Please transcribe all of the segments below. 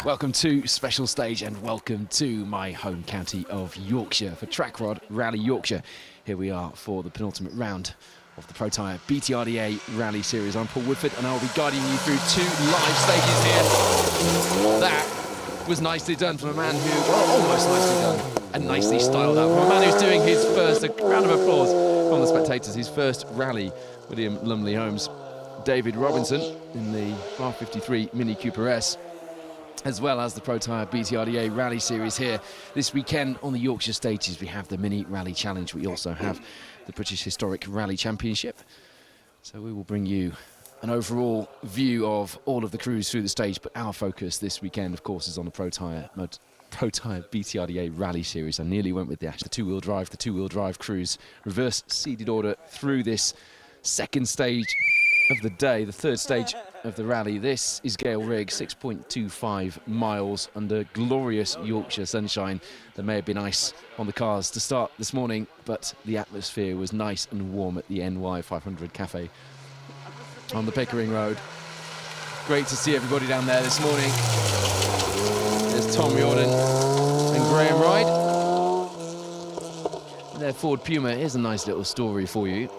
Welcome to Special Stage and welcome to my home county of Yorkshire for Trackrod Rally Yorkshire. Here we are for the penultimate round of the Protyre BTRDA Rally Series. I'm Paul Woodford and I'll be guiding you through 2 live stages here. That was nicely done from a man who, well, almost nicely done and nicely styled out. From a man who's doing his first, a round of applause from the spectators, his first rally, William Lumley Holmes. David Robinson in the R53 Mini Cooper S, as well as the Protyre BTRDA Rally Series here. This weekend on the Yorkshire stages we have the Mini Rally Challenge. We also have the British Historic Rally Championship. So we will bring you an overall view of all of the crews through the stage, but our focus this weekend, of course, is on the Protyre BTRDA Rally Series. I nearly went with the two-wheel drive crews. Reverse seated order through this second stage of the day, the third stage of the rally. This is Gale Rig, 6.25 miles under glorious Yorkshire sunshine. There may have been ice on the cars to start this morning, but the atmosphere was nice and warm at the NY 500 Cafe on the Pickering Road. Great to see everybody down there this morning. There's Tom Riordan and Graham Wright. Their Ford Puma. Here's a nice little story for you.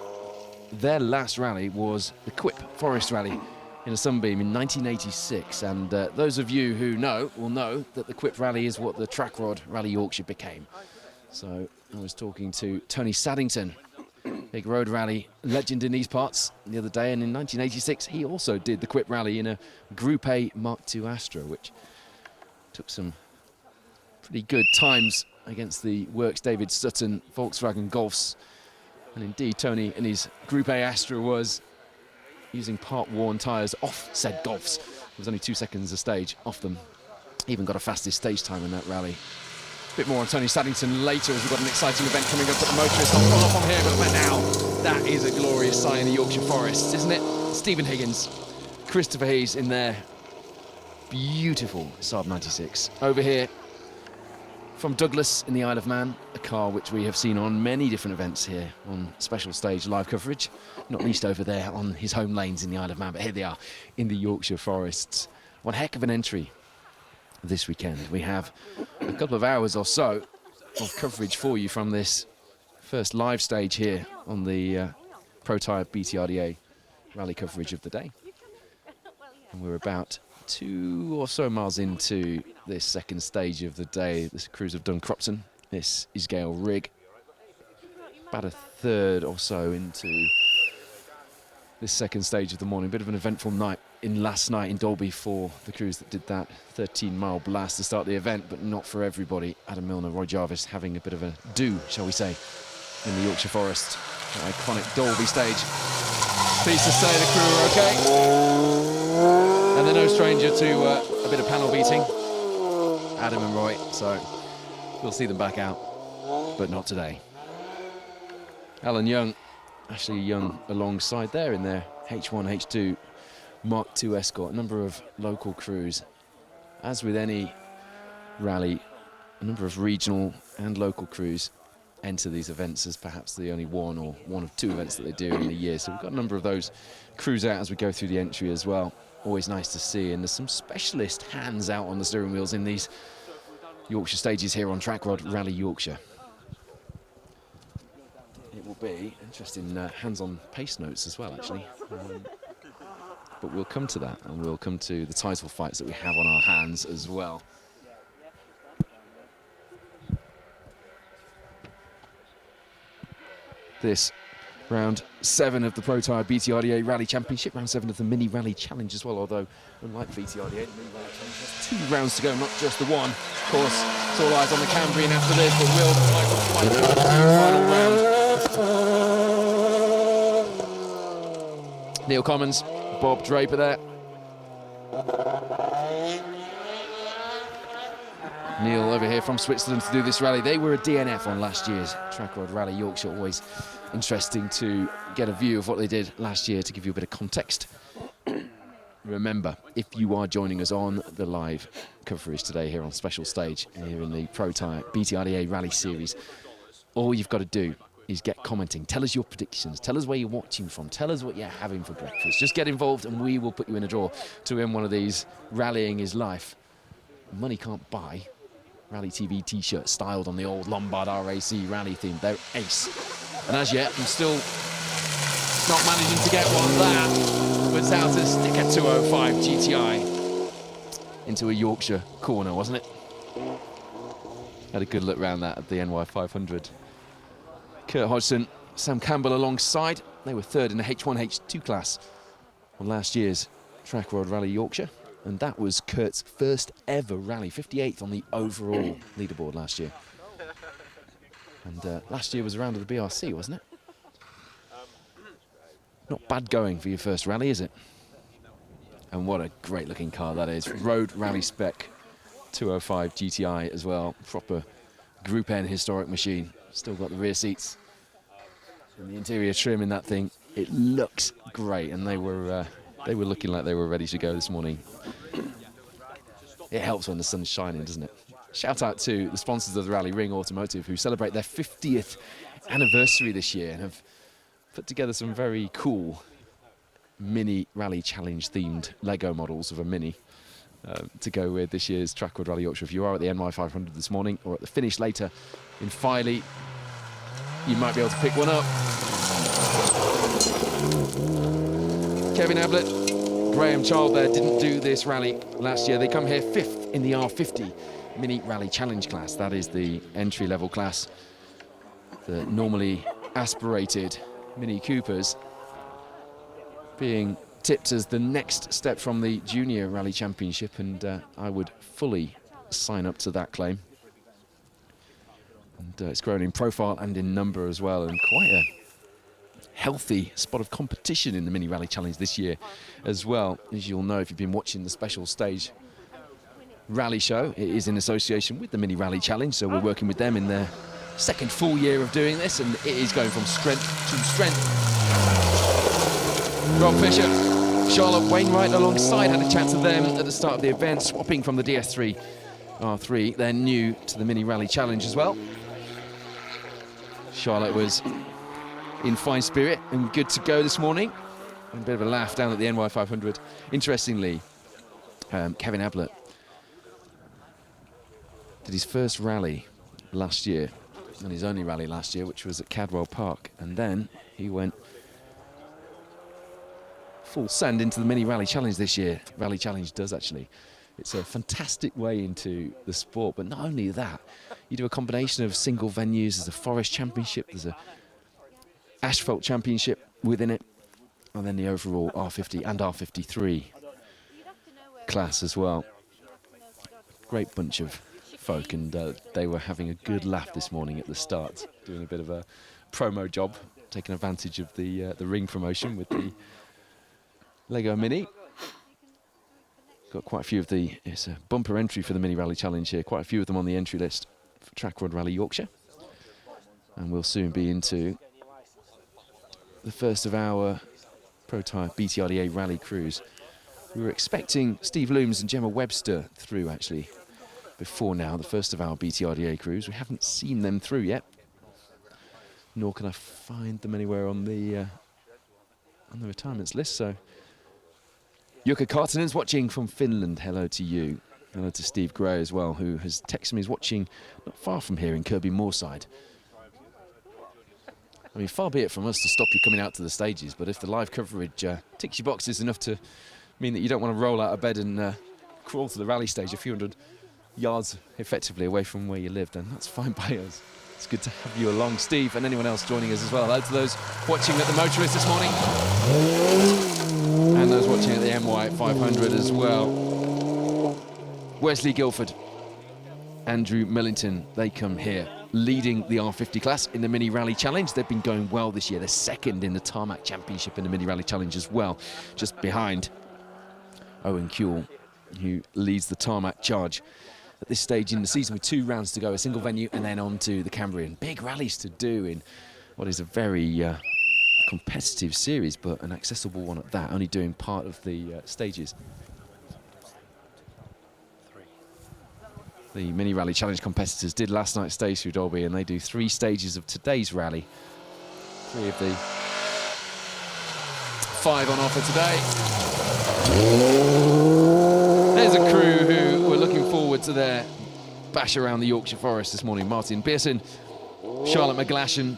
Their last rally was the Quip Forest Rally in a Sunbeam in 1986, and those of you who know will know that the Quip Rally is what the Trackrod Rally Yorkshire became. So I was talking to Tony Saddington, big road rally legend in these parts, the other day, and in 1986 he also did the Quip Rally in a Group A Mark II Astra, which took some pretty good times against the Works David Sutton Volkswagen Golfs. And indeed, Tony in his Group A Astra was using part-worn tyres off said Golfs. There was only 2 seconds a stage off them. Even got a fastest stage time in that rally. A bit more on Tony Saddington later, as we've got an exciting event coming up at the motorist. Not far off on here, but now that is a glorious sight in the Yorkshire forests, isn't it? Stephen Higgins, Christopher Hayes in their beautiful Saab 96. Over here, from Douglas in the Isle of Man, a car which we have seen on many different events here on Special Stage live coverage, not least over there on his home lanes in the Isle of Man, but here they are in the Yorkshire forests. One heck of an entry this weekend. We have a couple of hours or so of coverage for you from this first live stage here on the Protyre BTRDA rally coverage of the day. And we're about 2 or so miles into this second stage of the day. The crews have done Cropton. This is Gale Rig. About a third or so into this second stage of the morning. Bit of an eventful night last night in Dalby for the crews that did that 13-mile blast to start the event, but not for everybody. Adam Milner, Roy Jarvis having a bit of a do, shall we say, in the Yorkshire Forest. That iconic Dalby stage. Pleased to say the crew are okay. And they're no stranger to a bit of panel beating, Adam and Roy, so we'll see them back out, but not today. Alan Young, Ashley Young alongside there in their H1, H2 Mark II Escort. A number of local crews. As with any rally, a number of regional and local crews enter these events as perhaps the only one or one of 2 events that they do in a year. So we've got a number of those crews out as we go through the entry as well. Always nice to see, and there's some specialist hands out on the steering wheels in these Yorkshire stages here on Trackrod Rally Yorkshire. It will be interesting hands on pace notes as well, actually. But we'll come to that, and we'll come to the title fights that we have on our hands as well. This round 7 of the Protyre BTRDA Rally Championship, round 7 of the Mini Rally Challenge as well, although unlike BTRDA, the Mini Rally Challenge has 2 rounds to go, not just the one. Of course, it's all eyes on the Cambrian after this, but will the final round. Neil Commons, Bob Draper there. Neil over here from Switzerland to do this rally. They were a DNF on last year's Trackrod Rally Yorkshire. Always interesting to get a view of what they did last year to give you a bit of context. Remember, if you are joining us on the live coverage today here on Special Stage, here in the Protyre BTRDA Rally Series, all you've got to do is get commenting. Tell us your predictions. Tell us where you're watching from. Tell us what you're having for breakfast. Just get involved and we will put you in a draw to win one of these Rallying is Life money can't buy. Rally TV t-shirt styled on the old Lombard RAC rally theme. They're ace. And as yet, I'm still not managing to get one. That was how to stick a 205 GTI into a Yorkshire corner, wasn't it? Had a good look around that at the NY 500. Kurt Hodgson, Sam Campbell alongside. They were third in the H1, H2 class on last year's Trackrod Rally Yorkshire. And that was Kurt's first ever rally, 58th on the overall leaderboard last year. And last year was a round of the BRC, wasn't it? Not bad going for your first rally, is it? And what a great looking car that is. Road Rally Spec 205 GTI as well. Proper Group N historic machine. Still got the rear seats and the interior trim in that thing. It looks great, and they were looking like they were ready to go this morning. It helps when the sun's shining, doesn't it? Shout out to the sponsors of the rally, Ring Automotive, who celebrate their 50th anniversary this year and have put together some very cool mini rally challenge themed Lego models of a mini to go with this year's Trackrod Rally Yorkshire. If you are at the NY 500 this morning or at the finish later in Filey, you might be able to pick one up. Kevin Ablett, Graham Child there didn't do this rally last year. They come here 5th in the R50 Mini Rally Challenge class. That is the entry-level class. The normally aspirated Mini Coopers being tipped as the next step from the Junior Rally Championship, and I would fully sign up to that claim. And it's grown in profile and in number as well, and quite a healthy spot of competition in the Mini Rally Challenge this year as well. As you'll know if you've been watching the special stage rally show, it is in association with the Mini Rally Challenge, so we're working with them in their second full year of doing this, and it is going from strength to strength. Rob Fisher, Charlotte Wainwright alongside, had a chat to them at the start of the event, swapping from the DS3 R3. They're new to the Mini Rally Challenge as well. Charlotte was in fine spirit and good to go this morning. A bit of a laugh down at the NY 500. Interestingly, Kevin Ablett did his first rally last year, and his only rally last year, which was at Cadwell Park, and then he went full send into the Mini Rally Challenge this year. Rally Challenge does actually. It's a fantastic way into the sport, but not only that, you do a combination of single venues. There's a Forest Championship, there's a Asphalt Championship within it, and then the overall R50 and R53 class as well. Great bunch of folk, and they were having a good laugh this morning at the start, doing a bit of a promo job, taking advantage of the ring promotion with the Lego Mini. Got quite a few of it's a bumper entry for the Mini Rally Challenge here, quite a few of them on the entry list for Trackrod Rally Yorkshire. And we'll soon be into the first of our Protyre BTRDA rally crews. We were expecting Steve Looms and Gemma Webster through actually before now, the first of our BTRDA crews. We haven't seen them through yet, nor can I find them anywhere on the retirements list. So Jukka Kartinen's watching from Finland. Hello to you. Hello to Steve Gray as well, who has texted me. He's watching not far from here in Kirby Moorside. I mean, far be it from us to stop you coming out to the stages, but if the live coverage ticks your boxes enough to mean that you don't want to roll out of bed and crawl to the rally stage a few hundred yards effectively away from where you live, then that's fine by us. It's good to have you along, Steve, and anyone else joining us as well. Hello to those watching at the Motorist this morning, and those watching at the NY 500 as well. Wesley Guilford, Andrew Millington, they come here leading the R50 class in the Mini Rally Challenge. They've been going well this year. They're second in the Tarmac Championship in the Mini Rally Challenge as well, just behind Owen Kuehl, who leads the Tarmac charge at this stage in the season with 2 rounds to go, a single venue and then on to the Cambrian. Big rallies to do in what is a very competitive series, but an accessible one at that, only doing part of the stages. The Mini Rally Challenge competitors did last night's stage through Dolby, and they do 3 stages of today's rally. 3 of the 5 on offer today. There's a crew who were looking forward to their bash around the Yorkshire Forest this morning. Martin Pearson, Charlotte McGlashan.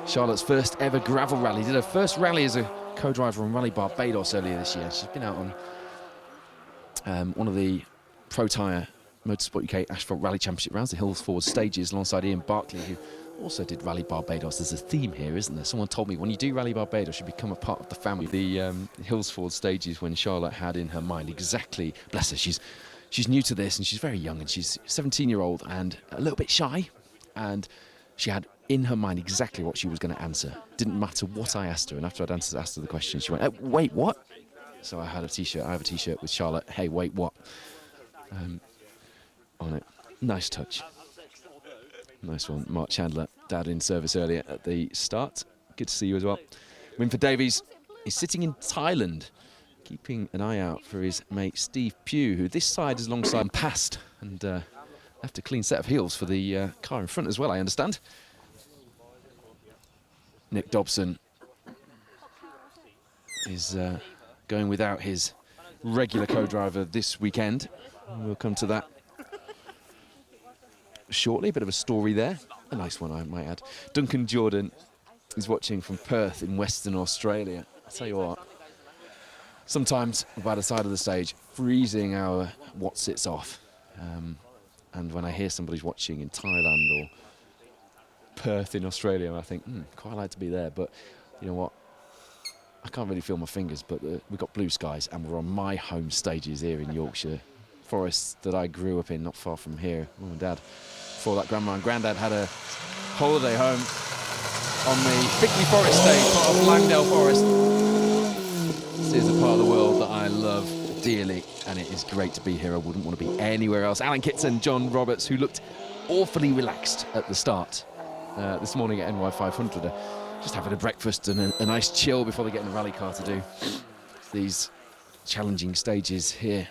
Charlotte's first ever gravel rally. Did her first rally as a co-driver on Rally Barbados earlier this year. She's been out on one of the Protyre Motorsport UK Asphalt Rally Championship rounds, the Hills Forward stages, alongside Ian Barkley, who also did Rally Barbados. There's a theme here, isn't there? Someone told me when you do Rally Barbados, you become a part of the family. The Hills Forward stages, when Charlotte had in her mind exactly, bless her, she's new to this and she's very young, and she's a 17-year-old and a little bit shy, and she had in her mind exactly what she was going to answer. Didn't matter what I asked her, and after I'd asked her the question, she went, wait, what? So I had a t-shirt. I have a t-shirt with Charlotte, hey, wait, what? On it. Nice touch. Nice one. Mark Chandler, dad in service earlier at the start. Good to see you as well. Winford Davies is sitting in Thailand, keeping an eye out for his mate Steve Pugh, who this side is alongside passed, and left a clean set of heels for the car in front as well, I understand. Nick Dobson is going without his regular co-driver this weekend. We'll come to that shortly. A bit of a story there. A nice one, I might add. Duncan Jordan is watching from Perth in Western Australia. I'll tell you what, sometimes by the side of the stage, freezing hour what sits off. And when I hear somebody's watching in Thailand or Perth in Australia, I think, quite like to be there. But you know what? I can't really feel my fingers, but we've got blue skies and we're on my home stages here in Yorkshire. Forest that I grew up in, not far from here. Mum and Dad, before that, Grandma and Granddad had a holiday home on the Bickley Forest stage, part of Langdale Forest. This is a part of the world that I love dearly, and it is great to be here. I wouldn't want to be anywhere else. Alan Kitson, John Roberts, who looked awfully relaxed at the start this morning at NY 500, just having a breakfast and a nice chill before they get in the rally car to do these challenging stages here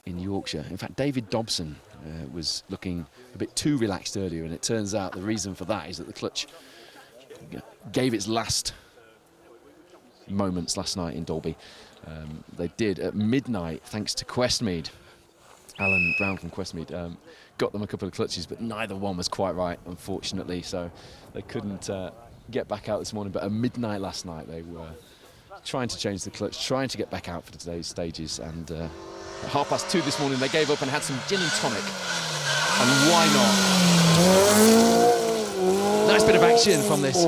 in Yorkshire. In fact, David Dobson was looking a bit too relaxed earlier, and it turns out the reason for that is that the clutch gave its last moments last night in Dalby. They did at midnight, thanks to Questmead. Alan Brown from Questmead got them a couple of clutches, but neither one was quite right, unfortunately, so they couldn't get back out this morning. But at midnight last night, they were trying to change the clutch, trying to get back out for today's stages, and at 2:30 this morning they gave up and had some gin and tonic, and why not? Nice bit of action from this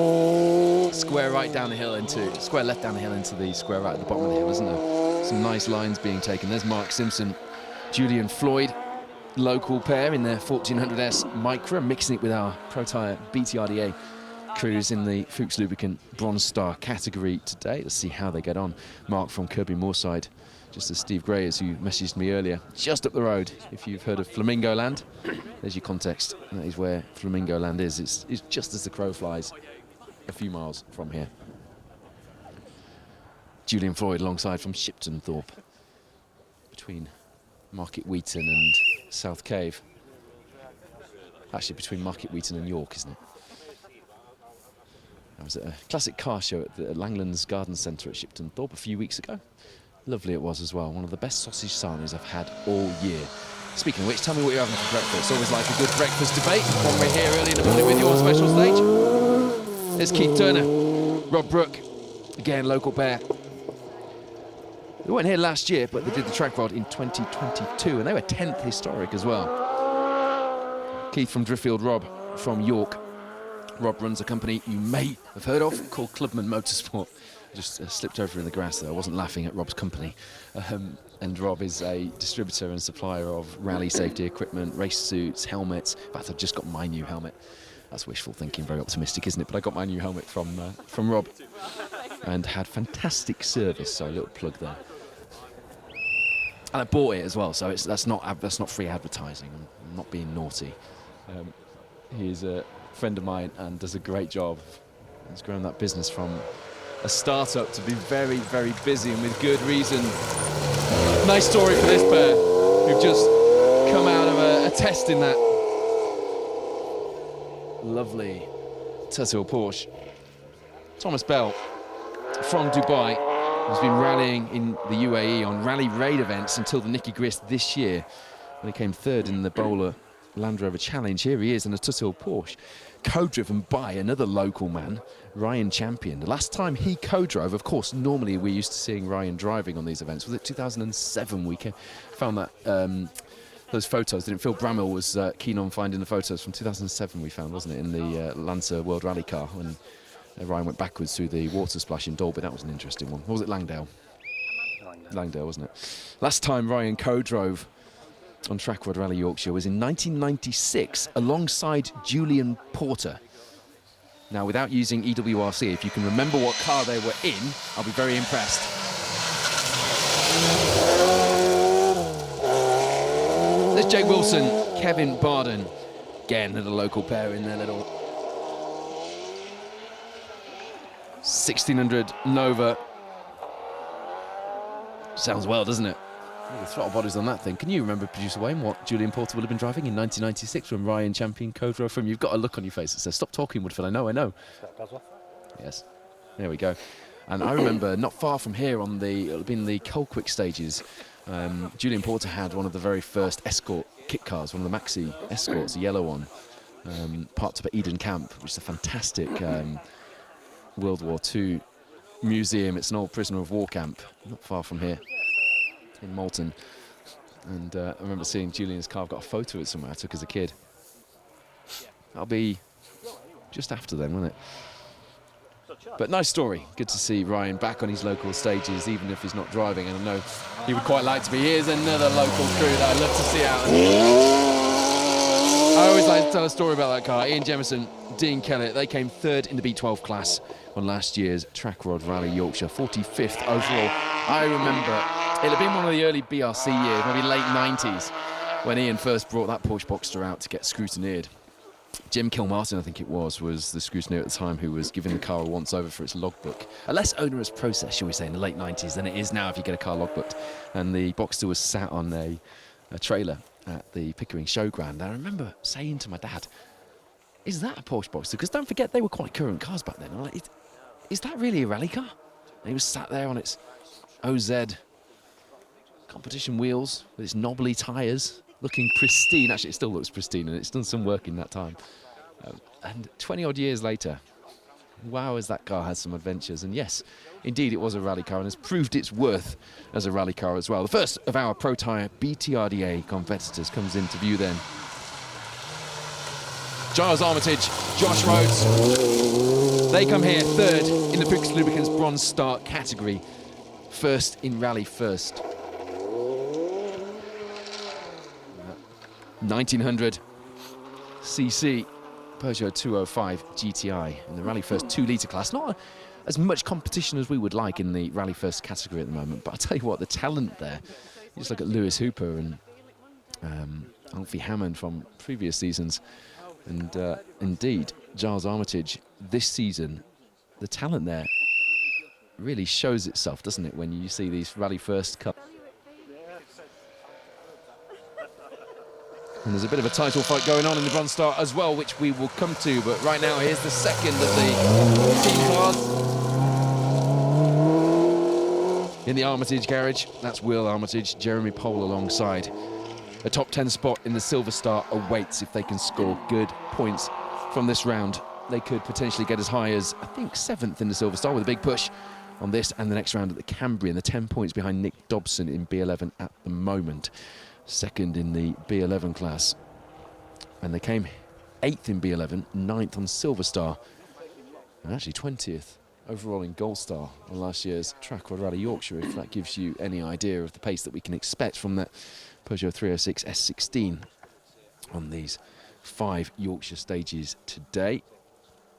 square right down the hill into square left down the hill into the square right at the bottom of the hill, isn't there? Some nice lines being taken. There's Mark Simpson, Julian Floyd, local pair in their 1400S Micra, mixing it with our Protyre BTRDA crews in the Fuchs Lubricant Bronze Star category today. Let's see how they get on. Mark from Kirby Moorside, just as Steve Gray is, who messaged me earlier, just up the road. If you've heard of Flamingo Land, there's your context. That is where Flamingo Land is. It's just as the crow flies, a few miles from here. Julian Floyd alongside from Shipton Thorpe, between Market Wheaton and South Cave. Actually, between Market Wheaton and York, isn't it? I was at a classic car show at the Langlands Garden Centre at Shipton Thorpe a few weeks ago. Lovely it was as well. One of the best sausage sarnies I've had all year. Speaking of which, tell me what you're having for breakfast. Always like a good breakfast debate when we're here early in the morning with your special stage. There's Keith Turner, Rob Brooke, again local pair. They weren't here last year, but they did the Trackrod in 2022, and they were 10th historic as well. Keith from Driffield, Rob from York. Rob runs a company you may have heard of called Clubman Motorsport. I just slipped over in the grass there. I wasn't laughing at Rob's company. And Rob is a distributor and supplier of rally safety equipment, race suits, helmets. In fact, I've just got my new helmet. That's wishful thinking, very optimistic, isn't it? But I got my new helmet from Rob and had fantastic service, so a little plug there. And I bought it as well, so that's not free advertising. I'm not being naughty. He's a friend of mine and does a great job. He's grown that business from a startup to be very, very busy, and with good reason. Nice story for this pair who've just come out of a test in that lovely Tercel Porsche. Thomas Bell from Dubai He's been rallying in the UAE on rally raid events until the Nicky Grist this year, when he came third in the Bowler Land Rover Challenge. Here he is in a Tuthill Porsche, co-driven by another local man, Ryan Champion. The last time he co-drove, of course, normally we're used to seeing Ryan driving on these events. Was it 2007? We found that those photos. Didn't Phil Bramwell was keen on finding the photos from 2007 we found, wasn't it, in the Lancer World Rally car when Ryan went backwards through the water splash in Dalby. That was an interesting one. Or was it Langdale? Langdale, wasn't it? Last time Ryan co-drove on Trackrod Rally Yorkshire was in 1996 alongside Julian Porter. Now, without using EWRC, if you can remember what car they were in, I'll be very impressed. There's Jake Wilson, Kevin Barden. Again, another local pair in their little 1600 Nova. Sounds well, doesn't it? The throttle bodies on that thing. Can you remember, Producer Wayne, what Julian Porter would have been driving in 1996 when Ryan Champion co-drove from? You've got a look on your face that says, "Stop talking, Woodfield." I know. Yes. There we go. And I remember not far from here on it'll be in the Colquick stages, Julian Porter had one of the very first Escort kit cars, one of the Maxi Escorts, a yellow one, parked up at Eden Camp, which is a fantastic World War II museum. It's an old prisoner of war camp, not far from here in Malton. And I remember seeing Julian's car. I've got a photo of it somewhere I took as a kid. That'll be just after then, won't it? But nice story. Good to see Ryan back on his local stages, even if he's not driving. And I know he would quite like to be. Here's another local crew that I'd love to see out. I always like to tell a story about that car. Ian Jemison, Dean Kellett, they came third in the B12 class on last year's Trackrod Rally Yorkshire, 45th overall. I remember it had been one of the early BRC years, maybe late 90s, when Ian first brought that Porsche Boxster out to get scrutineered. Jim Kilmartin, I think it was the scrutineer at the time who was giving the car a once-over for its logbook. A less onerous process, shall we say, in the late 90s than it is now if you get a car logbooked. And the Boxster was sat on a trailer at the Pickering Showground. And I remember saying to my dad, "Is that a Porsche Boxster?" Because don't forget, they were quite current cars back then. I'm like, is that really a rally car? And he was sat there on its OZ competition wheels with its knobbly tyres, looking pristine. Actually, it still looks pristine, and it's done some work in that time. And 20-odd years later, wow, has that car had some adventures. And yes, indeed, it was a rally car and has proved its worth as a rally car as well. The first of our Protyre BTRDA competitors comes into view then. Giles Armitage, Josh Rhodes. They come here third in the Brooks Lubricants Bronze Star category. First in rally first. 1900 cc Peugeot 205 GTI in the Rally First 2-litre class. Not as much competition as we would like in the Rally First category at the moment, but I'll tell you what, the talent there. You just look at Lewis Hooper and Alfie Hammond from previous seasons, and indeed Giles Armitage this season. The talent there really shows itself, doesn't it, when you see these Rally First Cup. And there's a bit of a title fight going on in the Bronze Star as well, which we will come to. But right now, here's the second of the team cars in the Armitage garage. That's Will Armitage, Jeremy Pole alongside. A top 10 spot in the Silver Star awaits if they can score good points from this round. They could potentially get as high as, I think, 7th in the Silver Star with a big push on this and the next round at the Cambrian. The 10 points behind Nick Dobson in B11 at the moment. Second in the B11 class, and they came 8th in B11, 9th on Silver Star, and actually 20th overall in Gold Star on last year's Trackrod Rally Yorkshire, if that gives you any idea of the pace that we can expect from that Peugeot 306 S16 on these 5 Yorkshire stages today.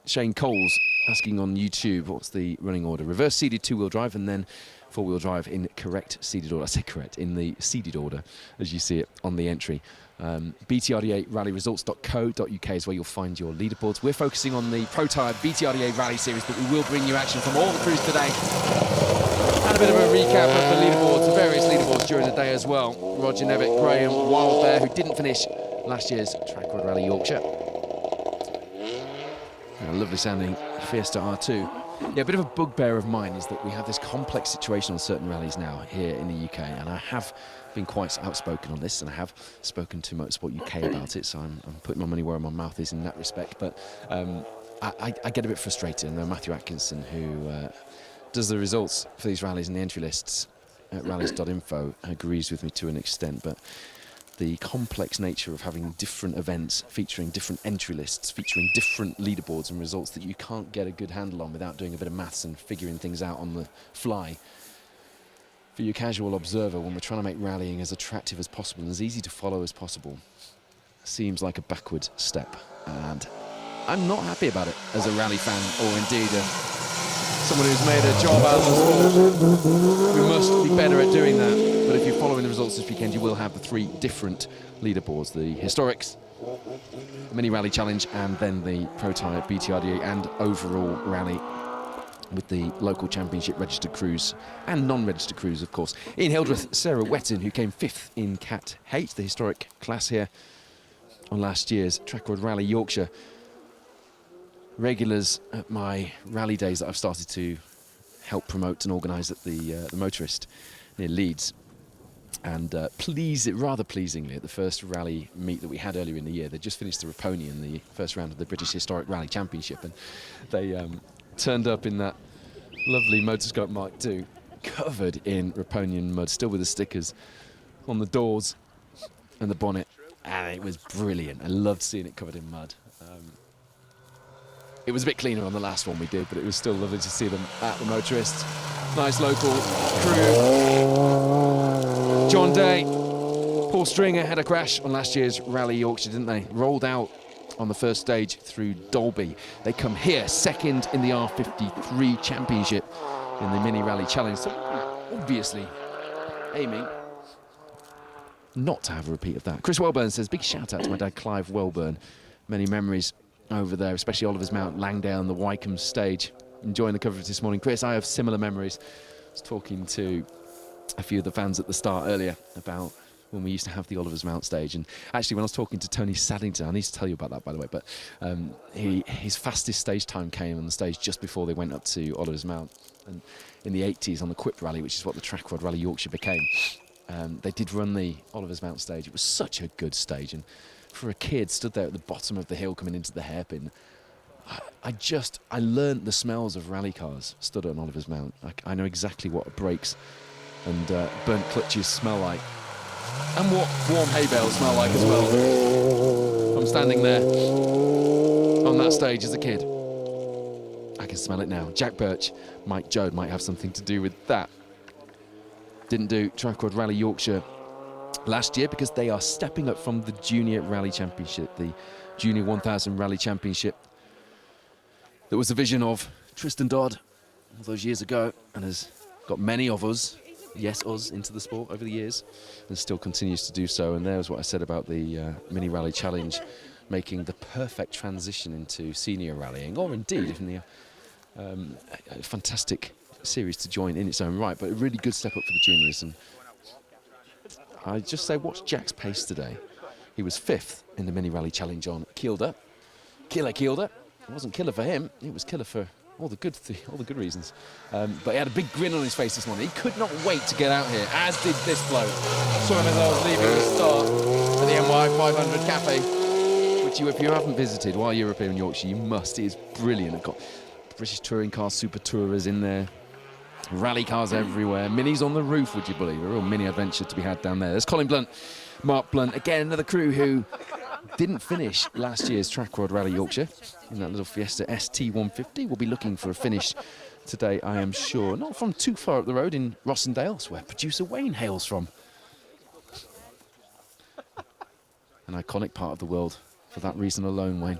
Shane Coles asking on YouTube, what's the running order? Reverse seated 2-wheel drive and then 4-wheel drive in correct seated order. I say correct, in the seated order as you see it on the entry. BTRDA rallyresults.co.uk is where you'll find your leaderboards. We're focusing on the Protyre BTRDA Rally Series, but we will bring you action from all the crews today. And a bit of a recap of the leaderboards, the various leaderboards during the day as well. Roger Nevitt, Graham Wild Bear, who didn't finish last year's Trackrod Rally Yorkshire. And a lovely sounding Fiesta R2. Yeah, a bit of a bugbear of mine is that we have this complex situation on certain rallies now here in the UK, and I have been quite outspoken on this, and I have spoken to Motorsport UK about it, so I'm putting my money where my mouth is in that respect. But I get a bit frustrated, and Matthew Atkinson, who does the results for these rallies and the entry lists at rallies.info, agrees with me to an extent, but the complex nature of having different events featuring different entry lists, featuring different leaderboards and results that you can't get a good handle on without doing a bit of maths and figuring things out on the fly. For your casual observer, when we're trying to make rallying as attractive as possible and as easy to follow as possible, seems like a backward step. And I'm not happy about it as a rally fan, or indeed someone who's made a job out of the sport. We must be better at doing that. But if you're following the results this weekend, you will have the 3 different leaderboards: the Historics, the Mini Rally Challenge, and then the Protyre, BTRDA, and overall rally with the local championship registered crews and non-registered crews, of course. Ian Hildreth, Sarah Wetton, who came 5th in Cat H, the historic class here on last year's Trackrod Rally Yorkshire. Regulars at my rally days that I've started to help promote and organise at the Motorist near Leeds. And rather pleasingly, at the first rally meet that we had earlier in the year, they just finished the Raponi in the first round of the British Historic Rally Championship, and they turned up in that lovely Motorscope Mark II, covered in Raponian mud, still with the stickers on the doors and the bonnet, and it was brilliant. I loved seeing it covered in mud. It was a bit cleaner on the last one we did, but it was still lovely to see them at the Motorist. Nice local crew. John Day, Paul Stringer had a crash on last year's Rally Yorkshire, didn't they? Rolled out on the first stage through Dolby. They come here second in the R53 Championship in the Mini Rally Challenge. So obviously aiming not to have a repeat of that. Chris Welburn says, big shout out to my dad Clive Welburn. Many memories over there, especially Oliver's Mount, Langdale and the Wycombe stage. Enjoying the coverage this morning. Chris, I have similar memories. I was talking to a few of the fans at the start earlier about when we used to have the Oliver's Mount stage, and actually when I was talking to Tony Saddington, I need to tell you about that, by the way, but his fastest stage time came on the stage just before they went up to Oliver's Mount, and in the 80s on the Quip Rally, which is what the Trackrod Rally Yorkshire became, they did run the Oliver's Mount stage. It was such a good stage, and for a kid stood there at the bottom of the hill coming into the hairpin, I learnt the smells of rally cars stood on Oliver's Mount. I know exactly what brakes and burnt clutches smell like, and what warm hay bales smell like as well. I'm standing there on that stage as a kid. I can smell it now. Jack Birch, Mike Joad might have something to do with that. Didn't do Trackrod Rally Yorkshire last year because they are stepping up from the Junior Rally Championship, the Junior 1000 Rally Championship. There was a vision of Tristan Dodd all those years ago, and has got many of us, yes, us, into the sport over the years, and still continues to do so. And there's what I said about the Mini Rally Challenge, making the perfect transition into senior rallying, or indeed, even a fantastic series to join in its own right, but a really good step up for the juniors. And I just say, watch Jack's pace today. He was 5th in the Mini Rally Challenge on Kielder. Killer Kielder. It wasn't killer for him, it was killer for all the good reasons. But he had a big grin on his face this morning. He could not wait to get out here, as did this bloke. Saw him as I was leaving the start at the NY 500 Cafe, which if you haven't visited while you're up here in Yorkshire, you must. It is brilliant. They've got British touring cars, super tourers in there, rally cars everywhere, minis on the roof, would you believe? A real mini adventure to be had down there. There's Colin Blunt, Mark Blunt, again, another crew who didn't finish last year's Trackrod Rally Yorkshire in that little Fiesta ST150. We'll be looking for a finish today, I am sure. Not from too far up the road in Rossendale, where producer Wayne hails from. An iconic part of the world for that reason alone, Wayne.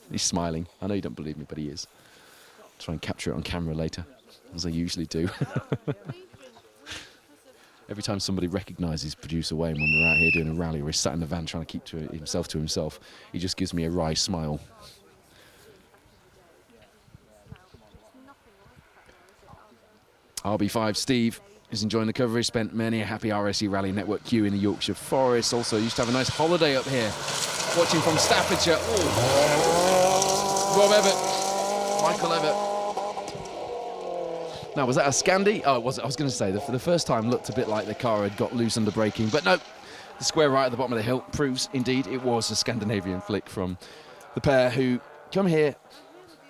He's smiling. I know you don't believe me, but he is. I'll try and capture it on camera later, as I usually do. Every time somebody recognises producer Wayne when we're out here doing a rally, or he's sat in the van trying to keep himself to himself, he just gives me a wry smile. RB5 Steve is enjoying the coverage, spent many a happy RSE Rally Network queue in the Yorkshire Forest. Also used to have a nice holiday up here, watching from Staffordshire. Ooh. Rob Evatt, Michael Evatt, Now, was that a Scandi? Oh, it was. I was going to say, for the first time, looked a bit like the car had got loose under braking, but no. The square right at the bottom of the hill proves, indeed, it was a Scandinavian flick from the pair who come here,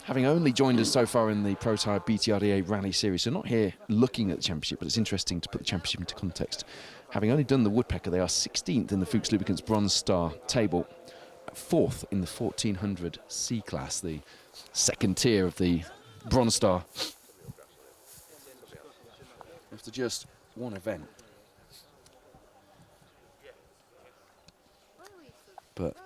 having only joined us so far in the Protyre BTRDA Rally Series. So not here looking at the championship, but it's interesting to put the championship into context. Having only done the Woodpecker, they are 16th in the Fuchs Lubricants Bronze Star table, 4th in the 1400 C class, the second tier of the Bronze Star. After just one event. But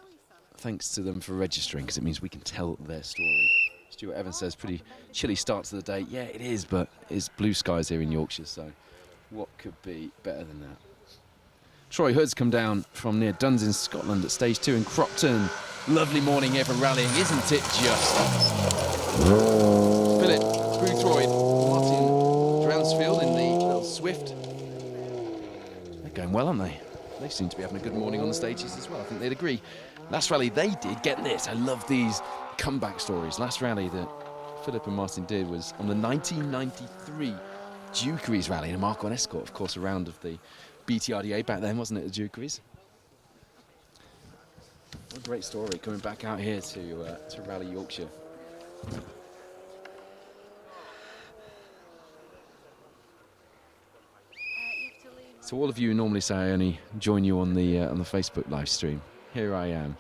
thanks to them for registering, because it means we can tell their story. Stuart Evans says, pretty chilly start to the day. Yeah, it is, but it's blue skies here in Yorkshire, so what could be better than that? Troy Hood's come down from near Duns in Scotland at stage 2 in Cropton. Lovely morning here for rallying, isn't it just? Philip Boothroyd, Martin Dransfield in the little Swift. They're going well, aren't they? They seem to be having a good morning on the stages as well. I think they'd agree. Last rally they did, get this, I love these comeback stories. Last rally that Philip and Martin did was on the 1993 Dukeries rally in a Mark 1 Escort, of course, a round of the BTRDA back then, wasn't it, the Dukeries? What a great story, coming back out here to rally Yorkshire. So all of you who normally say I only join you on the Facebook live stream, here I am,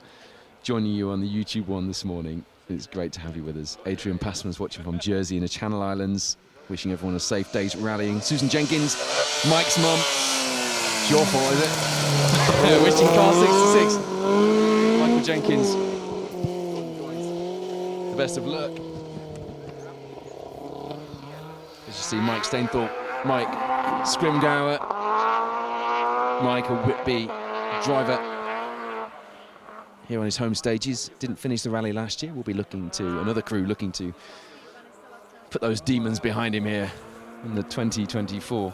joining you on the YouTube one this morning. It's great to have you with us. Adrian Passman's watching from Jersey in the Channel Islands, wishing everyone a safe day's rallying. Susan Jenkins, Mike's mum. It's your fault, is it? Wishing car 66. Michael Jenkins, the best of luck. As you see, Mike Stainthorpe, Mike Scrimgower, Michael Whitby, driver here on his home stages. Didn't finish the rally last year. We'll be looking to another crew looking to put those demons behind him here in the 2024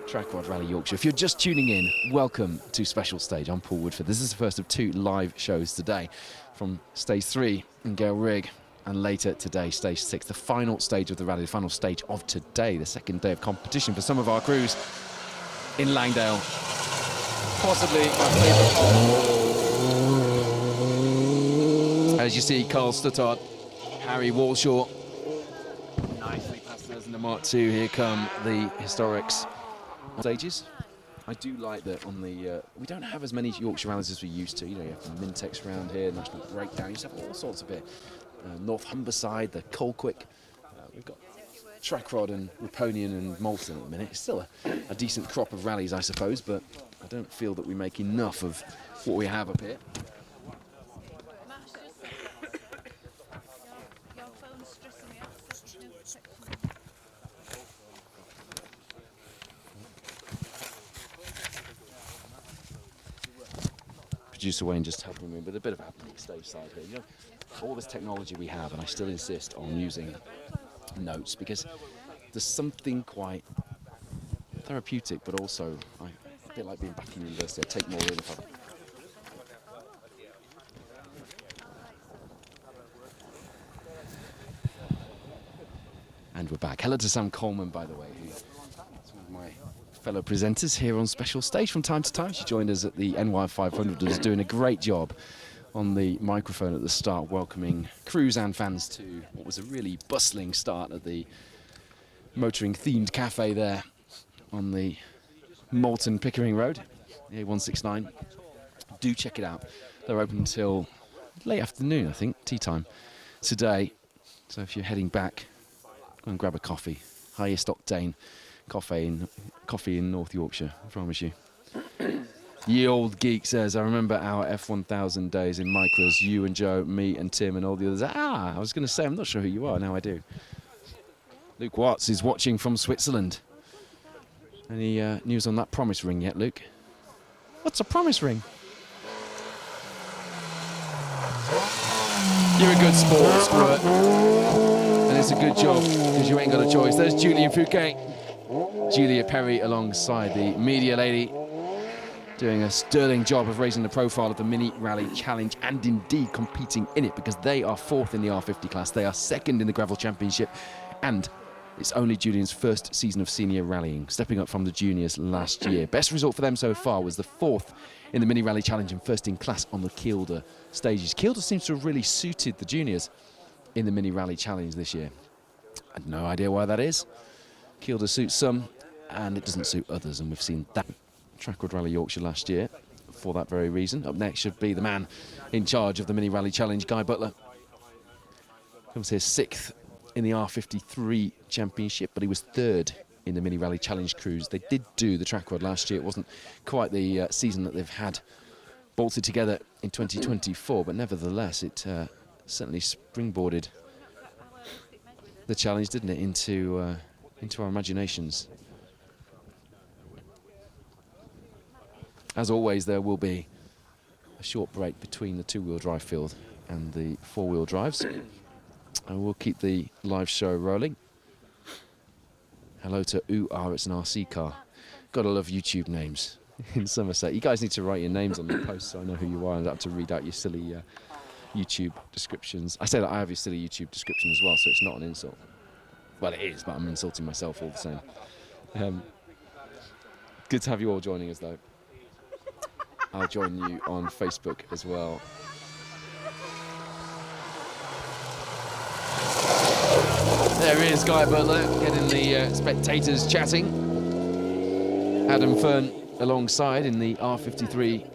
Trackrod Rally Yorkshire. If you're just tuning in, welcome to Special Stage. I'm Paul Woodford. This is the first of 2 live shows today from stage 3 in Gale Rig, and later today, stage 6, the final stage of the rally, the final stage of today, the second day of competition for some of our crews in Langdale. Possibly my favourite. As you see, Carl Stuttard, Harry Walshaw, nicely past us in the Mark II. Here come the historics stages. I do like that on the, we don't have as many Yorkshire rallies as we used to. You know, you have the Mintex round here, National Breakdown, you used to have all sorts of it. North Humberside, the Colquick. We've got Trackrod and Riponian and Moulton at the minute. It's still a decent crop of rallies, I suppose, but I don't feel that we make enough of what we have up here. Producer Wayne just helping me with a bit of happening stage side here. You know, all this technology we have, and I still insist on using notes because there's something quite therapeutic, but also a bit like being back in university. I take more in if I... And we're back. Hello to Sam Coleman, by the way, who's one of my fellow presenters here on Special Stage from time to time. She joined us at the NY 500 and is doing a great job on the microphone at the start, welcoming crews and fans to what was a really bustling start at the motoring themed cafe there on the Moulton Pickering Road, A169. Do check it out. They're open until late afternoon, I think, tea time today. So if you're heading back, go and grab a coffee. Highest octane coffee in North Yorkshire, I promise you. Ye Old Geek says, I remember our F1000 days in micros, you and Joe, me and Tim and all the others. I was going to say, I'm not sure who you are, now I do. Luke Watts is watching from Switzerland. Any news on that promise ring yet, Luke? What's a promise ring? You're a good sport, Stuart. And it's a good job, because you ain't got a choice. There's Julian Fouquet. Julia Perry alongside the media lady, doing a sterling job of raising the profile of the Mini Rally Challenge and indeed competing in it, because they are 4th in the R50 class. They are 2nd in the Gravel Championship, and It's only Julian's first season of senior rallying, stepping up from the juniors last year. Best result for them so far was the 4th in the Mini Rally Challenge and first in class on the Kielder stages. Kielder seems to have really suited the juniors in the Mini Rally Challenge this year. I have no idea why that is. Kielder suits some and it doesn't suit others, and we've seen that. Trackrod Rally Yorkshire last year for that very reason. Up next should be the man in charge of the Mini Rally Challenge, Guy Butler. Comes here 6th in the R53 Championship, but he was 3rd in the Mini Rally Challenge Cruise. They did do the Trackrod last year. It wasn't quite the season that they've had bolted together in 2024, but nevertheless it certainly springboarded the challenge, didn't it, into our imaginations. As always, there will be a short break between the 2-wheel drive field and the 4-wheel drives. And we'll keep the live show rolling. Hello to it's an RC car. Gotta love YouTube names in Somerset. You guys need to write your names on the post so I know who you are and I don't have to read out your silly YouTube descriptions. I say that I have your silly YouTube description as well, so it's not an insult. Well, it is, but I'm insulting myself all the same. Good to have you all joining us, though. I'll join you on Facebook as well. There is Guy Butler getting the spectators chatting. Adam Fern alongside in the R53.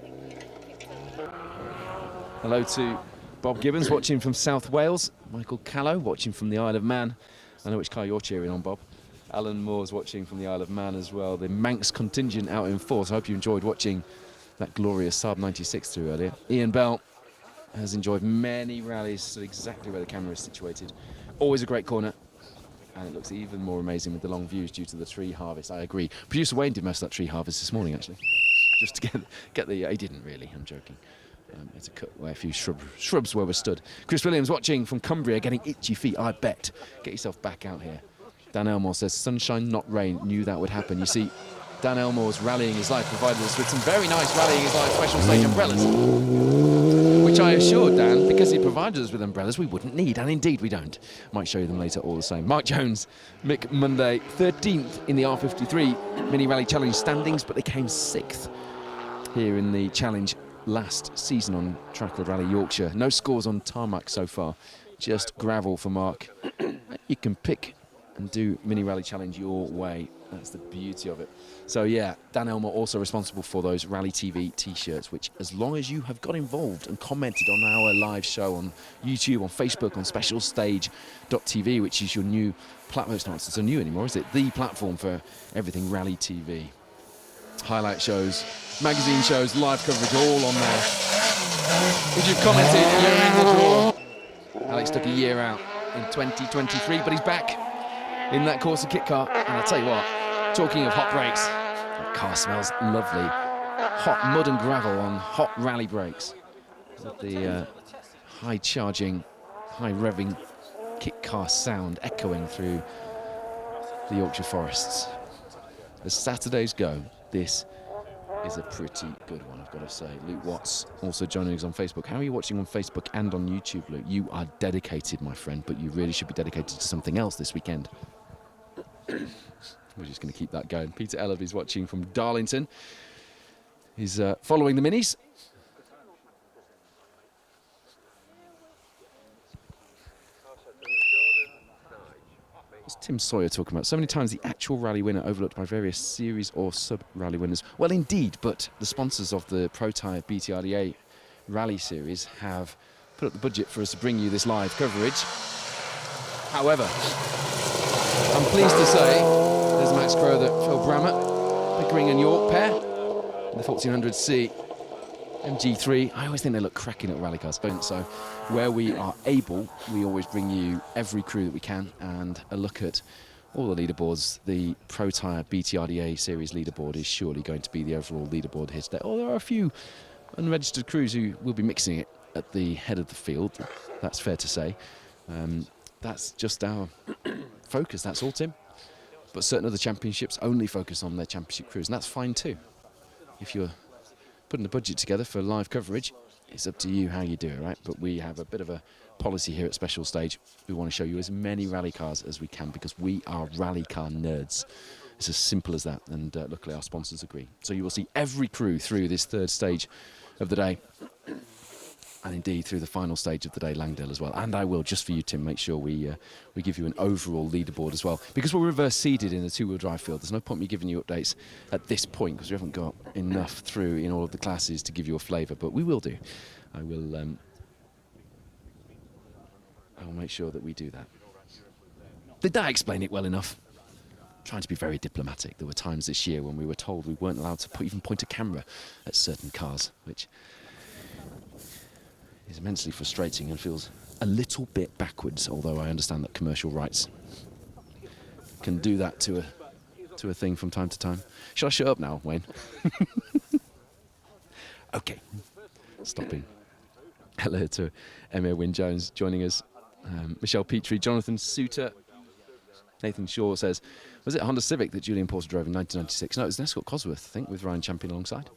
Hello to Bob Gibbons watching from South Wales. Michael Callow watching from the Isle of Man. I know which car you're cheering on, Bob. Alan Moore's watching from the Isle of Man as well. The Manx contingent out in force. I hope you enjoyed watching that glorious Saab 96 through earlier. Ian Bell has enjoyed many rallies, so exactly where the camera is situated. Always a great corner, and it looks even more amazing with the long views due to the tree harvest. I agree. Producer Wayne did most of that tree harvest this morning, actually, just to get the. He didn't really. I'm joking. Had to cut away a few shrubs where we're stood. Chris Williams watching from Cumbria, getting itchy feet. I bet. Get yourself back out here. Dan Elmore says, "Sunshine, not rain." Knew that would happen. You see, Dan Elmore's Rallying His Life provided us with some very nice Rallying His Life special stage umbrellas, which I assured Dan, because he provided us with umbrellas, we wouldn't need, and indeed we don't. Might show you them later all the same. Mark Jones, Mick Monday, 13th in the R53 Mini Rally Challenge standings, but they came 6th here in the challenge last season on Trackrod Rally Yorkshire. No scores on tarmac so far, just gravel for Mark. You can pick and do Mini Rally Challenge your way. That's the beauty of it. So yeah, Dan Elmer also responsible for those Rally TV t-shirts, which as long as you have got involved and commented on our live show on YouTube, on Facebook, on specialstage.tv, which is your new platform. It's not so new anymore, is it? The platform for everything Rally TV. Highlight shows, magazine shows, live coverage, all on there. If you've commented, you're in the draw. Alex took a year out in 2023, but he's back in that Corsa kit car. And I'll tell you what, talking of hot brakes, that car smells lovely. Hot mud and gravel on hot rally brakes. With the high charging, high revving kit car sound echoing through the Yorkshire forests. As Saturdays go, this is a pretty good one, I've got to say. Luke Watts also joining us on Facebook. How are you watching on Facebook and on YouTube, Luke? You are dedicated, my friend, but you really should be dedicated to something else this weekend. We're just going to keep that going. Peter Ellaby's watching from Darlington. He's following the minis. What's Tim Sawyer talking about? So many times the actual rally winner overlooked by various series or sub-rally winners. Well, indeed, but the sponsors of the Protyre BTRDA rally series have put up the budget for us to bring you this live coverage. However, I'm pleased to say there's Max Crowther, Phil Brammett, Pickering and York pair in the 1400C MG3. I always think they look cracking at rally cars, don't so where we are able, we always bring you every crew that we can and a look at all the leaderboards. The Protyre BTRDA series leaderboard is surely going to be the overall leaderboard here today. Oh, there are a few unregistered crews who will be mixing it at the head of the field. That's fair to say. That's just our focus, that's all, Tim. But certain other championships only focus on their championship crews, and that's fine too. If you're putting the budget together for live coverage, it's up to you how you do it, right? But we have a bit of a policy here at Special Stage. We want to show you as many rally cars as we can because we are rally car nerds. It's as simple as that, and luckily our sponsors agree. So you will see every crew through this third stage of the day, and indeed through the final stage of the day, Langdale as well. And I will, just for you, Tim, make sure we give you an overall leaderboard as well. Because we're reverse seeded in the two-wheel drive field, there's no point me giving you updates at this point because we haven't got enough through in all of the classes to give you a flavour, but we will do. I will make sure that we do that. Did that explain it well enough? Trying to be very diplomatic. There were times this year when we were told we weren't allowed to even point a camera at certain cars, which is immensely frustrating and feels a little bit backwards, although I understand that commercial rights can do that to a thing from time to time. Shall I shut up now, Wayne? Okay. Stopping. Hello to Emma Wynne-Jones joining us. Michelle Petrie, Jonathan Suter. Nathan Shaw says, was it a Honda Civic that Julian Porter drove in 1996? No, it was an Escort Cosworth, I think, with Ryan Champion alongside.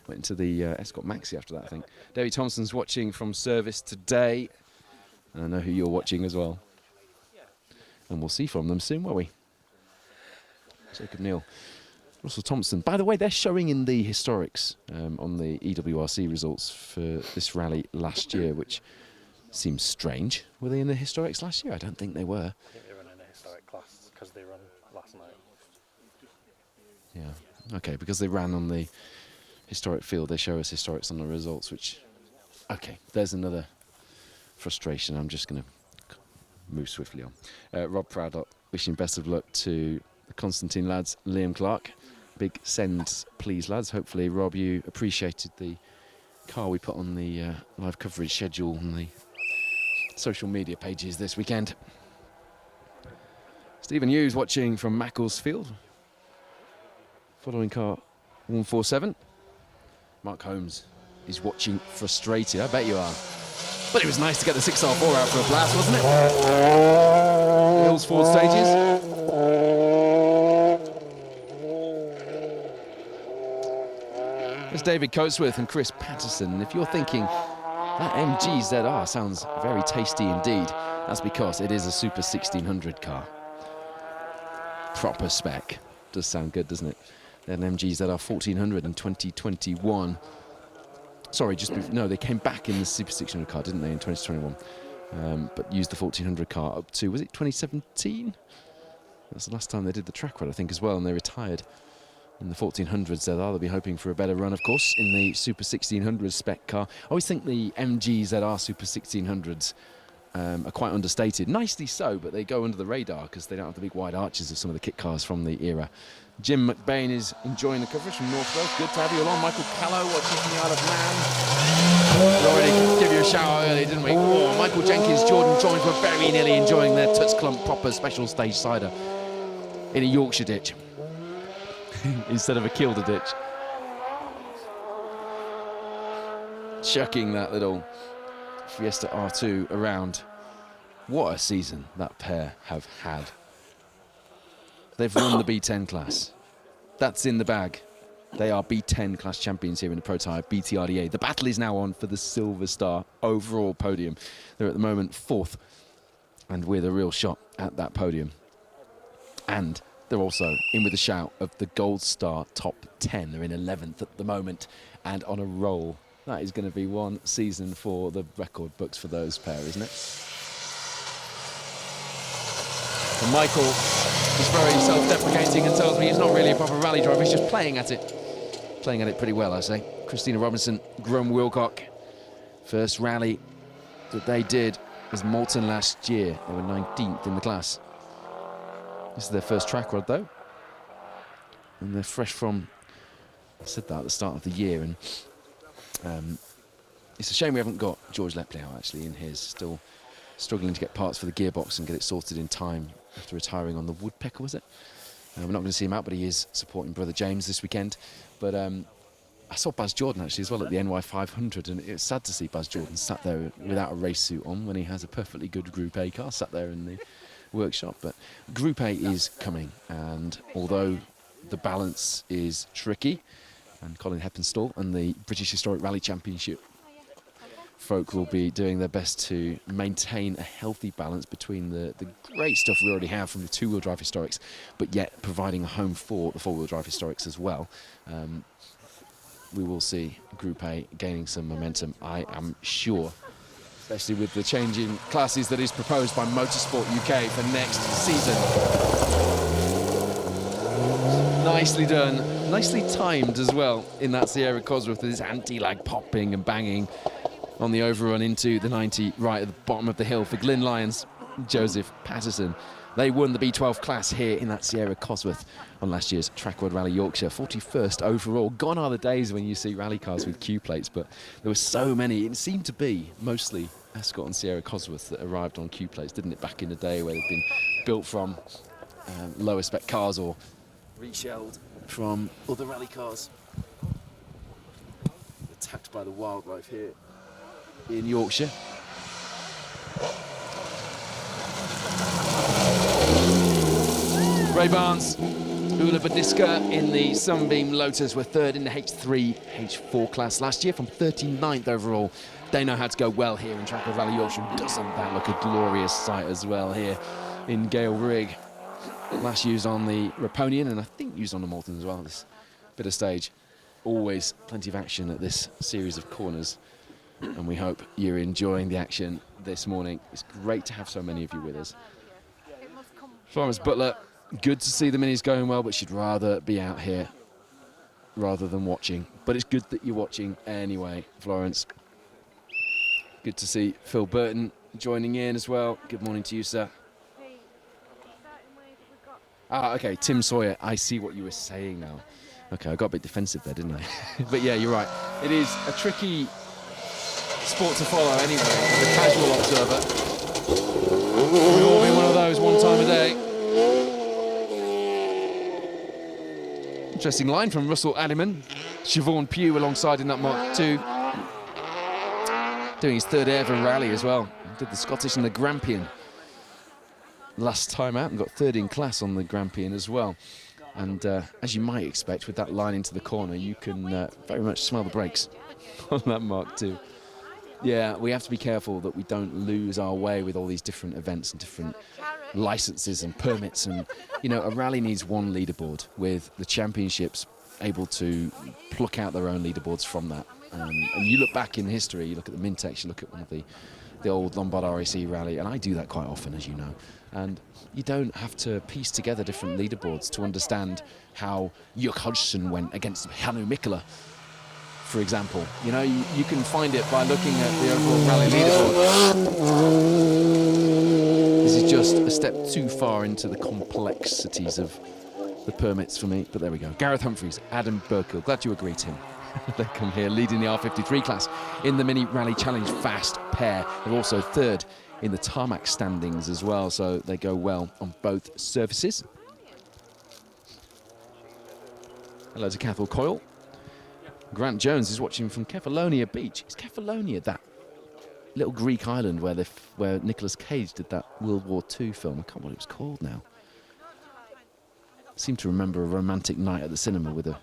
Went into the Escort Maxi after that, I think. David Thompson's watching from service today. And I know who you're watching as well. And we'll see from them soon, won't we? Jacob Neal. Russell Thompson. By the way, they're showing in the historics on the EWRC results for this rally last year, which seems strange. Were they in the historics last year? I don't think they were. I think they run in a historic class because they run last night. Yeah, okay, because they ran on the historic field, they show us historics on the results, which, okay, there's another frustration. I'm just going to move swiftly on. Rob Proudlop wishing best of luck to the Constantine lads, Liam Clark. Big send, please, lads. Hopefully, Rob, you appreciated the car we put on the live coverage schedule on the social media pages this weekend. Stephen Hughes watching from Macclesfield. Following car 147. Mark Holmes is watching frustrated. I bet you are. But it was nice to get the 6R4 out for a blast, wasn't it? Hills Ford stages. There's David Coatsworth and Chris Patterson. And if you're thinking, that MG ZR sounds very tasty indeed, that's because it is a Super 1600 car. Proper spec. Does sound good, doesn't it? An MG ZR 1400 in 2021. Sorry, no, they came back in the Super 1600 car, didn't they, in 2021? But used the 1400 car up to, was it 2017? That's the last time they did the Trackrod, I think, as well, and they retired in the 1400s ZR. They'll be hoping for a better run, of course, in the Super 1600 spec car. I always think the MG ZR Super 1600s are quite understated. Nicely so, but they go under the radar because they don't have the big wide arches of some of the kit cars from the era. Jim McBain is enjoying the coverage from North Wales. Good to have you along. Michael Callow watching from the Isle of Man. We already gave you a shout early, didn't we? Oh, Michael Jenkins, Jordan Joins were very nearly enjoying their Tuts Clump proper special stage cider in a Yorkshire ditch instead of a Kielder ditch. Chucking that little Fiesta R2 around. What a season that pair have had. They've won the B10 class. That's in the bag. They are B10 class champions here in the Protyre BTRDA. The battle is now on for the Silver Star overall podium. They're at the moment 4th, and with a real shot at that podium. And they're also in with a shout of the Gold Star top 10. They're in 11th at the moment and on a roll. That is going to be one season for the record books for those pair, isn't it? And Michael is very self-deprecating and tells me he's not really a proper rally driver, he's just playing at it. Playing at it pretty well, I say. Christina Robinson, Grum Wilcock. First rally that they did was Malton last year. They were 19th in the class. This is their first track rod, though. And they're fresh from, I said that at the start of the year, and it's a shame we haven't got George Lepleau actually in his, still struggling to get parts for the gearbox and get it sorted in time after retiring on the Woodpecker, was it? We're not going to see him out, but he is supporting brother James this weekend. But I saw Baz Jordan actually as well at the NY 500, and it's sad to see Baz Jordan sat there without a race suit on when he has a perfectly good Group A car sat there in the workshop. But Group A is coming, and although the balance is tricky, and Colin Heppenstall and the British Historic Rally Championship folk will be doing their best to maintain a healthy balance between the great stuff we already have from the two-wheel drive historics, but yet providing a home for the four-wheel drive historics as well. We will see Group A gaining some momentum, I am sure, especially with the change in classes that is proposed by Motorsport UK for next season. Nicely done, nicely timed as well in that Sierra Cosworth, with this anti-lag popping and banging on the overrun into the 90 right at the bottom of the hill for Glyn Lyons, Joseph Patterson. They won the B12 class here in that Sierra Cosworth on last year's Trackrod Rally Yorkshire, 41st overall. Gone are the days when you see rally cars with Q plates, but there were so many. It seemed to be mostly Ascot and Sierra Cosworth that arrived on Q plates, didn't it, back in the day, where they'd been built from lower spec cars or reshelled from other rally cars. Attacked by the wildlife here in Yorkshire. Ray Barnes, Ula Badiska in the Sunbeam Lotus were third in the H3, H4 class last year from 39th overall. They know how to go well here in Trackrod Rally Yorkshire. Doesn't that look a glorious sight as well here in Gale Rig? Last used on the Raponian and I think used on the Moulton as well, this bit of stage. Always plenty of action at this series of corners, and we hope you're enjoying the action this morning. It's great to have so many of you with us. Florence Butler, good to see the minis going well, but she'd rather be out here rather than watching. But it's good that you're watching anyway, Florence. Good to see Phil Burton joining in as well. Good morning to you, sir. Ah, okay, Tim Sawyer, I see what you were saying now. Okay, I got a bit defensive there, didn't I? But yeah, you're right. It is a tricky sport to follow anyway, as a casual observer. We've all been one of those one time a day. Interesting line from Russell Addiman. Siobhan Pugh alongside in that Mark II. Doing his third ever rally as well. Did the Scottish and the Grampian last time out and got third in class on the Grampian as well. And as you might expect, with that line into the corner, you can very much smell the brakes on that Mark II. Yeah, we have to be careful that we don't lose our way with all these different events and different licenses and permits. And, you know, a rally needs one leaderboard, with the championships able to pluck out their own leaderboards from that. And you look back in history, you look at the Mintex, you look at one of the old Lombard RAC rally, and I do that quite often, as you know. And you don't have to piece together different leaderboards to understand how Jörg Hodgson went against Hannu Mikkola, for example. You know, you can find it by looking at the overall rally leaderboard. This is just a step too far into the complexities of the permits for me, but there we go. Gareth Humphreys, Adam Burkill, glad you agree, Tim. They come here leading the R53 class in the Mini Rally Challenge Fast pair. They're also third in the tarmac standings as well, so they go well on both surfaces. Hello to Cathal Coyle. Grant Jones is watching from Kefalonia Beach. Is Kefalonia that little Greek island where Nicolas Cage did that World War II film? I can't remember what it was called now. I seem to remember a romantic night at the cinema with a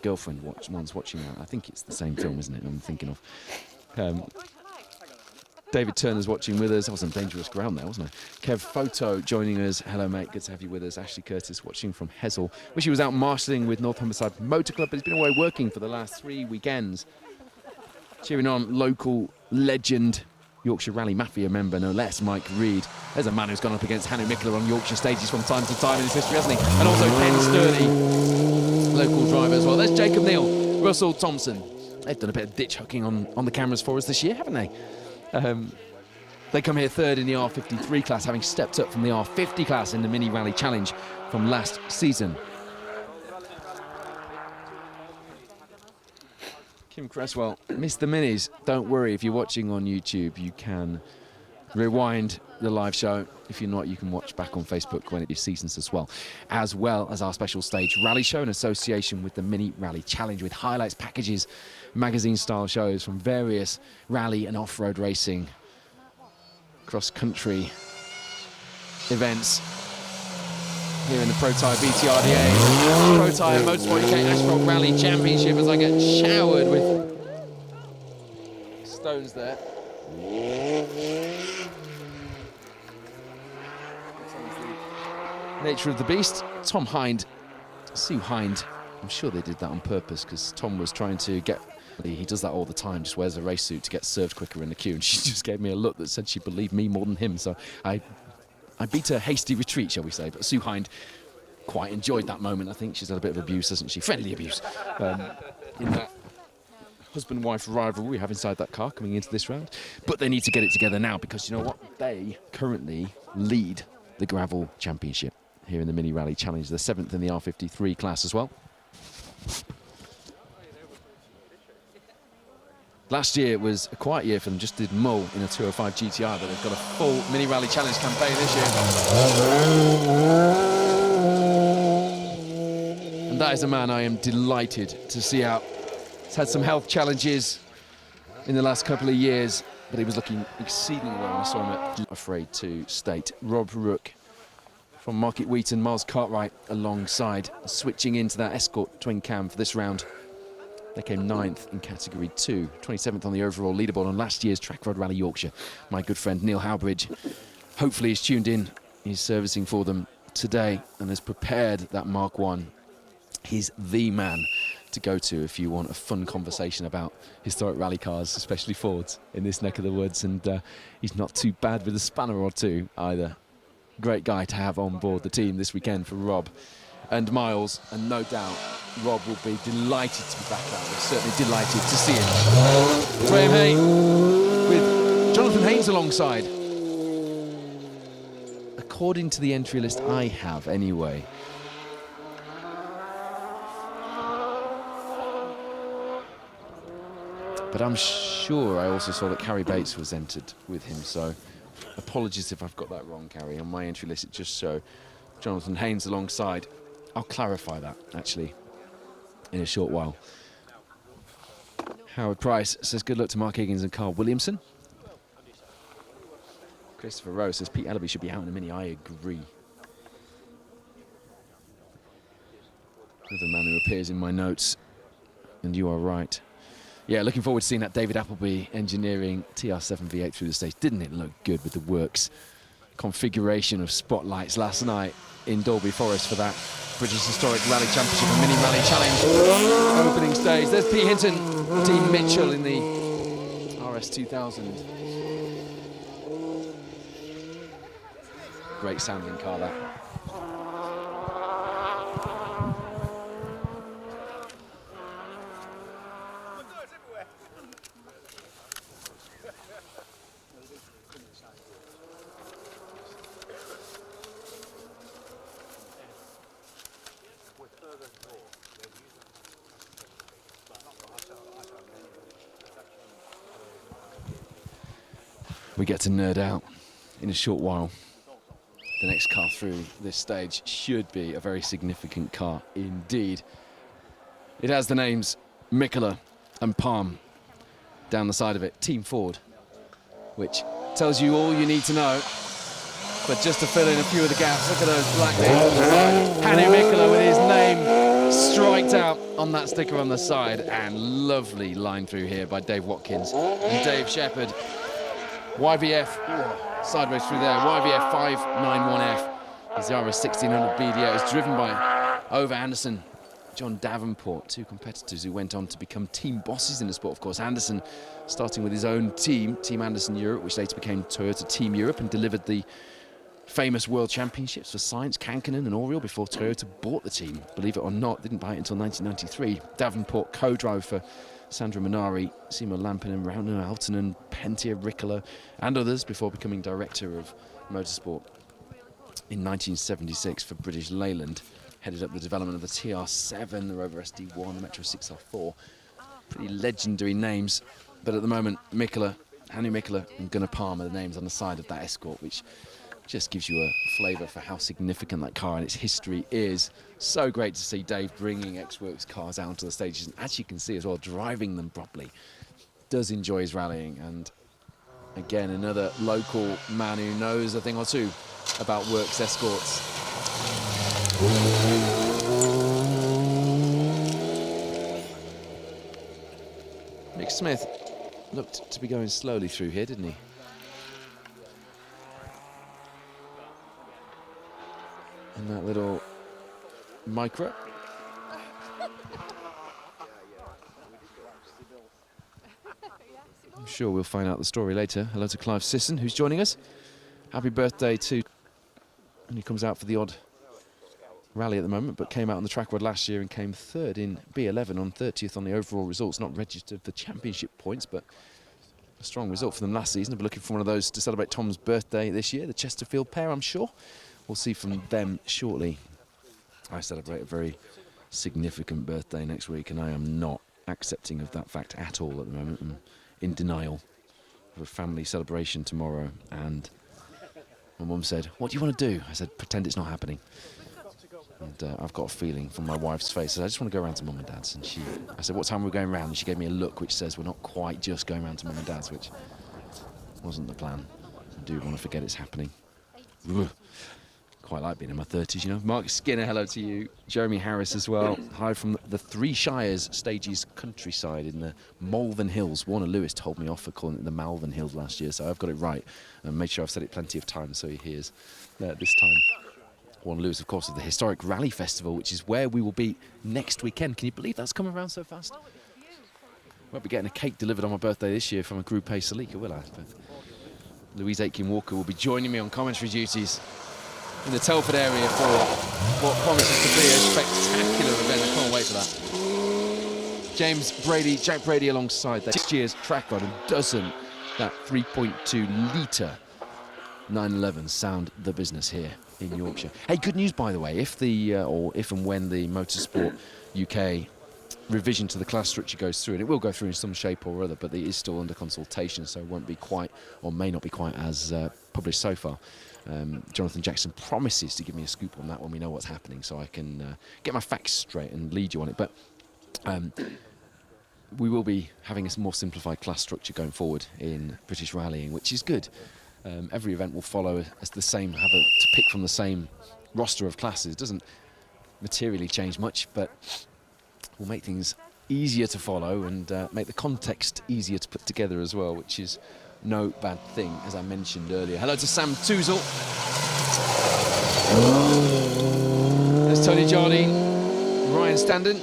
girlfriend once watching that. I think it's the same film, isn't it, I'm thinking of. David Turner's watching with us. I was on dangerous ground there, wasn't I? Kev Photo joining us. Hello, mate. Good to have you with us. Ashley Curtis watching from Hessel. Wish he was out marshalling with North Humberside Motor Club, but he's been away working for the last 3 weekends. Cheering on local legend, Yorkshire Rally Mafia member, no less, Mike Reed. There's a man who's gone up against Hannu Mikkola on Yorkshire stages from time to time in his history, hasn't he? And also Ken Sturdy, local driver as well. There's Jacob Neal, Russell Thompson. They've done a bit of ditch hooking on the cameras for us this year, haven't they? They come here third in the R53 class, having stepped up from the R50 class in the Mini Rally Challenge from last season. Kim Cresswell, missed the minis. Don't worry, if you're watching on YouTube, you can rewind the live show. If you're not, you can watch back on Facebook when it is seasons as well as our special stage rally show in association with the Mini Rally Challenge, with highlights, packages, magazine-style shows from various rally and off-road racing, cross-country events here in the Protyre BTRDA, Protyre Motorsport UK Asphalt Rally Championship, as I get showered with stones there. Nature of the beast. Tom Hind, Sue Hind. I'm sure they did that on purpose because Tom was trying to get. He does that all the time, just wears a race suit to get served quicker in the queue, and she just gave me a look that said she believed me more than him. So I beat a hasty retreat, shall we say. But Sue Hind quite enjoyed that moment. I think she's had a bit of abuse, hasn't she? Friendly abuse. In that husband-wife rivalry we have inside that car coming into this round. But they need to get it together now because you know what? They currently lead the gravel championship here in the Mini Rally Challenge. They're 7th in the R53 class as well. Last year it was a quiet year for them, just did mull in a 205 GTI, but they've got a full Mini Rally Challenge campaign this year. And that is a man I am delighted to see out. He's had some health challenges in the last couple of years, but he was looking exceedingly well when I saw him at afraid to state. Rob Rook from Market Wheaton, Miles Cartwright alongside, switching into that Escort twin cam for this round. They came 9th in category 2, 27th on the overall leaderboard on last year's Trackrod Rally Yorkshire. My good friend Neil Howbridge hopefully is tuned in. He's servicing for them today and has prepared that Mark 1. He's the man to go to if you want a fun conversation about historic rally cars, especially Fords, in this neck of the woods. And he's not too bad with a spanner or two either. Great guy to have on board the team this weekend for Rob and Miles, and no doubt Rob will be delighted to be back out there, certainly delighted to see him. Graham Hay with Jonathan Haynes alongside. According to the entry list I have anyway. But I'm sure I also saw that Carrie Bates was entered with him, so apologies if I've got that wrong, Carrie. On my entry list it just showed Jonathan Haynes alongside. I'll clarify that, actually, in a short while. Howard Price says good luck to Mark Higgins and Carl Williamson. Christopher Rowe says Pete Ellaby should be out in a Mini. I agree. Another man who appears in my notes, and you are right. Yeah, looking forward to seeing that David Appleby engineering TR7 V8 through the stage. Didn't it look good with the works configuration of spotlights last night in Dalby Forest for that British Historic Rally Championship and Mini Rally Challenge opening stage. There's Pete Hinton, Dean Mitchell in the RS2000. Great sounding car, that. We get to nerd out in a short while. The next car through this stage should be a very significant car indeed. It has the names Mikola and Palm down the side of it. Team Ford, which tells you all you need to know. But just to fill in a few of the gaps, look at those black names on the side. Hannu Mikola with his name striked out on that sticker on the side, and lovely line through here by Dave Watkins and Dave Shepherd. YVF, sideways through there, YVF 591F is the RS 1600 BDO. It's driven by Ove Anderson, John Davenport, two competitors who went on to become team bosses in the sport. Of course, Anderson starting with his own team, Team Anderson Europe, which later became Toyota Team Europe, and delivered the famous World Championships for Science, Kankkunen and Oriole before Toyota bought the team. Believe it or not, didn't buy it until 1993. Davenport co-drove for Sandra Minari, Simo Lampinen, Rauno Altonen, Pentia, Ricola and others before becoming director of motorsport in 1976 for British Leyland. Headed up the development of the TR7, the Rover SD1, the Metro 6R4. Pretty legendary names, but at the moment, Mikola, Hannu Mikola and Gunnar Palm are the names on the side of that Escort, which just gives you a flavour for how significant that car and its history is. So great to see Dave bringing X-Works cars out onto the stages, and as you can see as well, driving them properly. Does enjoy his rallying, and again, another local man who knows a thing or two about Works Escorts. Mick Smith looked to be going slowly through here, didn't he? And that little micro. I'm sure we'll find out the story later. Hello to Clive Sisson, who's joining us. Happy birthday to... And he comes out for the odd rally at the moment, but came out on the Trackrod last year and came third in B11 on 30th on the overall results. Not registered for championship points, but a strong result for them last season. I'll be looking for one of those to celebrate Tom's birthday this year, the Chesterfield pair, I'm sure. We'll see from them shortly. I celebrate a very significant birthday next week, and I am not accepting of that fact at all at the moment. I'm in denial of a family celebration tomorrow, and my mum said, "What do you want to do?" I said, "Pretend it's not happening." And I've got a feeling from my wife's face that I just want to go around to mum and dad's. And I said, "What time are we going round?" And she gave me a look which says we're not quite just going round to mum and dad's, which wasn't the plan. I do want to forget it's happening. Ugh. Quite like being in my 30s, you know. Mark Skinner, hello to you. Jeremy Harris as well. Hi from the Three Shires Stages countryside in the Malvern Hills. Warner Lewis told me off for calling it the Malvern Hills last year, so I've got it right. And made sure I've said it plenty of times so he hears this time. Warner Lewis, of course, of the historic Rally Festival, which is where we will be next weekend. Can you believe that's coming around so fast? Won't be getting a cake delivered on my birthday this year from a Group A Salika, will I? But Louise Aitken-Walker will be joining me on commentary duties in the Telford area for what promises to be a spectacular event. I can't wait for that. Jack Brady alongside that. This year's Trackrod, and doesn't that 3.2 litre 911 sound the business here in Yorkshire? Hey, good news, by the way. If and when the Motorsport UK revision to the class structure goes through, and it will go through in some shape or other, but it is still under consultation, so it won't be quite, or may not be quite as published so far. Jonathan Jackson promises to give me a scoop on that when we know what's happening, so I can get my facts straight and lead you on it. But we will be having a more simplified class structure going forward in British rallying, which is good. Every event will follow as the same, to pick from the same roster of classes. It doesn't materially change much, but will make things easier to follow and make the context easier to put together as well, which is no bad thing, as I mentioned earlier. Hello to Sam Toozle. There's Tony Jardine, Ryan Standen.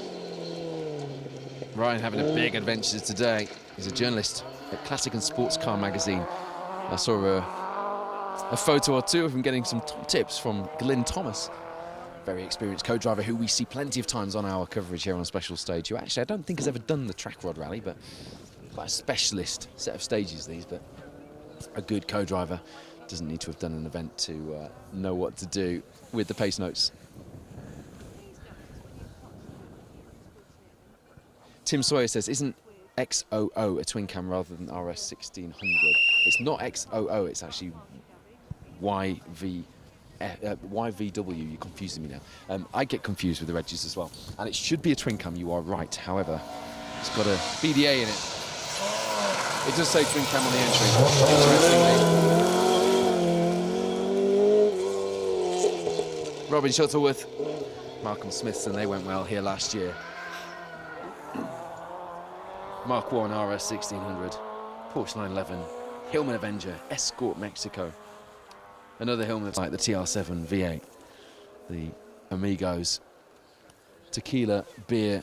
Ryan having a big adventure today. He's a journalist at Classic and Sports Car magazine. I saw a photo or two of him getting some top tips from Glyn Thomas, very experienced co-driver who we see plenty of times on our coverage here on Special Stage, who actually I don't think has ever done the Trackrod rally, but quite a specialist set of stages these, but a good co-driver. Doesn't need to have done an event to know what to do with the pace notes. Tim Sawyer says, isn't XOO a twin cam rather than RS 1600? It's not XOO, it's actually YVW. You're confusing me now. I get confused with the Regis as well. And it should be a twin cam, you are right. However, it's got a BDA in it. It does say twin cam on the entry, interestingly. Robin Shuttleworth, Malcolm Smithson, they went well here last year. Mark 1 RS 1600, Porsche 911, Hillman Avenger, Escort Mexico. Another Hillman like the TR7 V8, the Amigos, Tequila, Beer,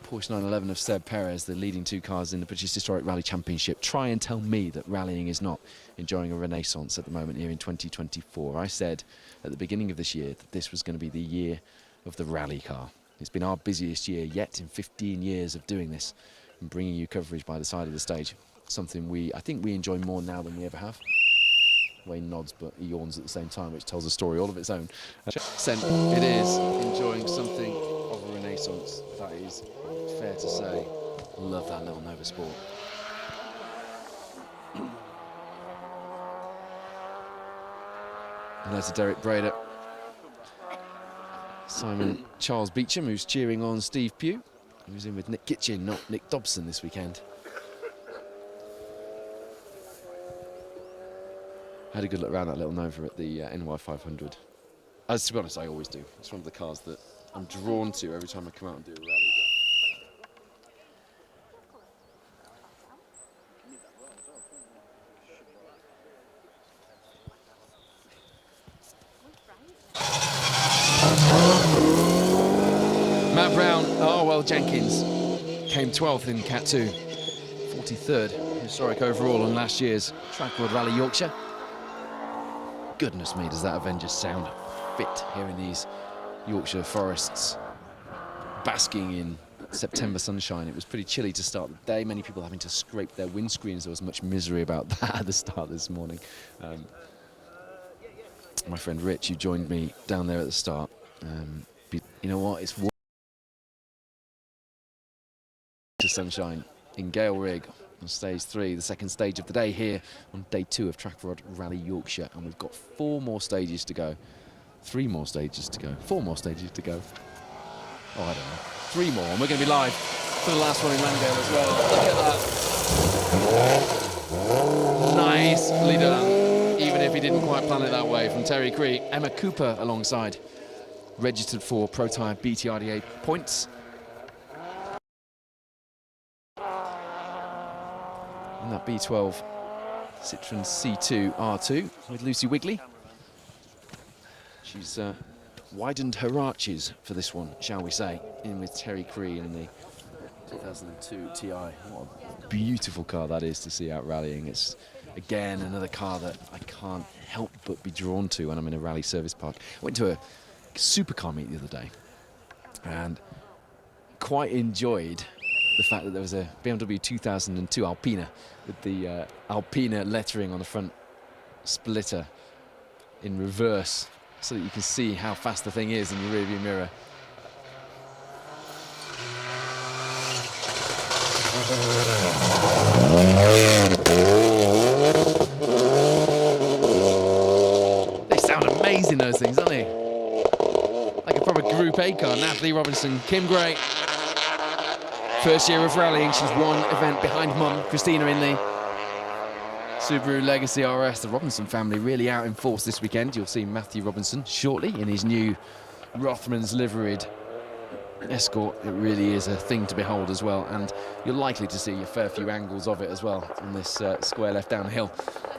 Porsche 911 of Seb Perez, the leading two cars in the British Historic Rally Championship. Try and tell me that rallying is not enjoying a renaissance at the moment here in 2024. I said at the beginning of this year that this was going to be the year of the rally car. It's been our busiest year yet in 15 years of doing this and bringing you coverage by the side of the stage. Something I think we enjoy more now than we ever have. Wayne nods, but he yawns at the same time, which tells a story all of its own. It is enjoying something of a renaissance, that is fair to say. Love that little Nova Sport. And there's Derek Brader. Simon Charles Beecham, who's cheering on Steve Pugh, who's in with Nick Kitchen, not Nick Dobson this weekend. I had a good look around that little Nova at the NY500. As to be honest, I always do. It's one of the cars that I'm drawn to every time I come out and do a rally. Dale Jenkins came 12th in Cat 2, 43rd historic overall on last year's Trackrod Rally Yorkshire. Goodness me, does that event just sound fit here in these Yorkshire forests, basking in September sunshine. It was pretty chilly to start the day, many people having to scrape their windscreens. There was much misery about that at the start this morning. My friend Rich, who joined me down there at the start, you know what, it's sunshine in Gale Rig on stage 3, the second stage of the day here on day 2 of Trackrod Rally Yorkshire, and we've got 4 more stages to go, 3 more stages to go, 4 more stages to go. Oh, I don't know, 3 more, and we're going to be live for the last one in Langdale as well. Look at that. Nicely done, even if he didn't quite plan it that way, from Terry Cree. Emma Cooper alongside, registered for Protyre BTRDA points. And that B12 Citroen C2 R2 with Lucy Wigley. She's widened her arches for this one, shall we say, in with Terry Cree in the 2002 Ti. What a beautiful car that is to see out rallying. It's, again, another car that I can't help but be drawn to when I'm in a rally service park. I went to a supercar meet the other day and quite enjoyed the fact that there was a BMW 2002 Alpina with the Alpina lettering on the front splitter in reverse, so that you can see how fast the thing is in your rearview mirror. They sound amazing, those things, don't they? Like a proper Group A car. Natalie Robinson, Kim Gray. First year of rallying, she's won event behind mum, Christina, in the Subaru Legacy RS. The Robinson family really out in force this weekend. You'll see Matthew Robinson shortly in his new Rothmans liveried Escort. It really is a thing to behold as well, and you're likely to see a fair few angles of it as well on this square left downhill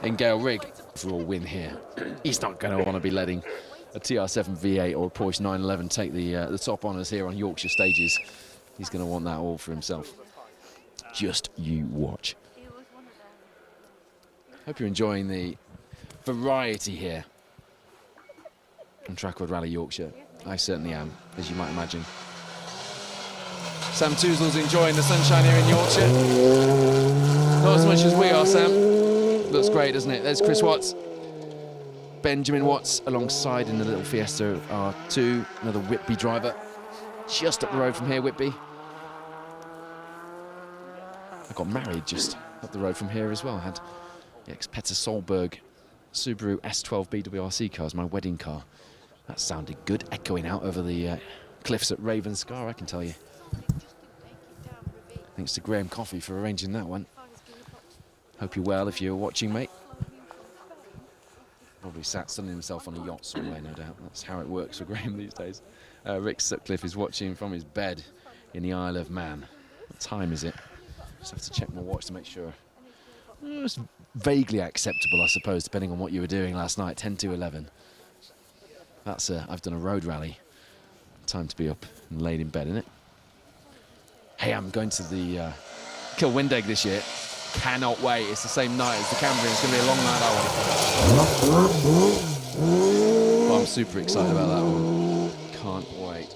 in Gale Rig. For a win here, he's not going to want to be letting a TR7 V8 or a Porsche 911 take the top honours here on Yorkshire stages. He's going to want that all for himself. Just you watch. Hope you're enjoying the variety here on Trackrod Rally Yorkshire. I certainly am, as you might imagine. Sam Touzle's enjoying the sunshine here in Yorkshire. Not as much as we are, Sam. Looks great, doesn't it? There's Chris Watts. Benjamin Watts alongside in the little Fiesta R2. Another Whitby driver. Just up the road from here, Whitby. I got married just up the road from here as well. I had the ex-Petter Solberg Subaru S12 BWRC car as my wedding car. That sounded good, echoing out over the cliffs at Ravenscar, I can tell you. Thanks to Graham Coffey for arranging that one. Hope you're well if you're watching, mate. Probably sat sunning himself on a yacht somewhere, no doubt. That's how it works for Graham these days. Rick Sutcliffe is watching from his bed in the Isle of Man. What time is it? Just have to check my watch to make sure. It's vaguely acceptable, I suppose, depending on what you were doing last night. 10 to 11. That's I've done a road rally. Time to be up and laid in bed, isn't it? Hey, I'm going to the Kilwindegg this year. Cannot wait. It's the same night as the Cambrian. It's going to be a long night, that one. Well, I'm super excited about that one. Can't wait.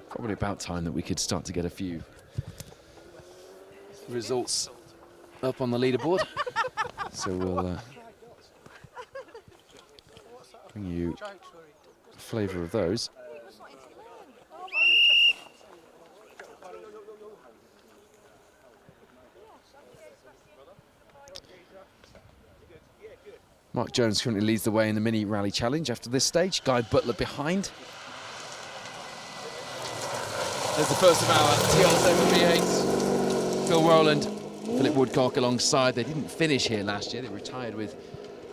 Probably about time that we could start to get a few results up on the leaderboard. So we'll bring you a flavour of those. Mark Jones currently leads the way in the Mini Rally Challenge after this stage. Guy Butler behind. There's the first of our TR7 V8s. Phil Rowland, Philip Woodcock alongside. They didn't finish here last year. They retired with,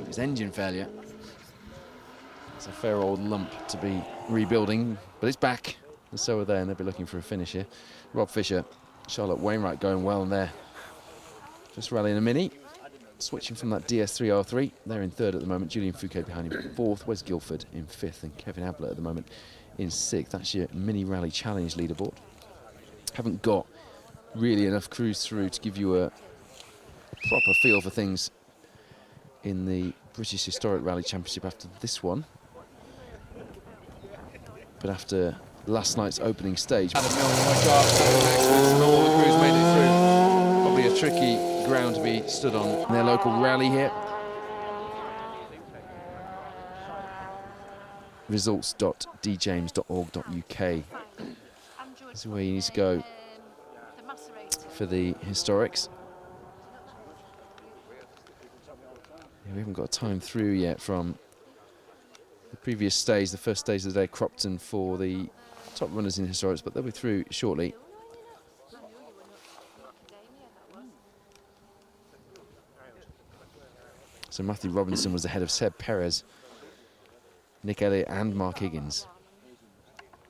it was engine failure. It's a fair old lump to be rebuilding, but it's back, and so are they, and they'll be looking for a finish here. Rob Fisher, Charlotte Wainwright going well in there. Just rallying a mini, switching from that DS3R3. They're in third at the moment. Julian Fouquet behind him fourth. Wes Guilford in fifth, and Kevin Ablett at the moment in sixth. That's your mini rally challenge leaderboard. Haven't got really enough crews through to give you a proper feel for things in the British Historic Rally Championship after this one. But after last night's opening stage, all the crews made it through. Probably a tricky ground to be stood on in their local rally here. results.djames.org.uk is where you need to go for the historics. Yeah, we haven't got time through yet from the previous stage, the first stage of the day, Cropton, for the top runners in historics, but they'll be through shortly. So Matthew Robinson was ahead of Seb Perez, Nick Elliott and Mark Higgins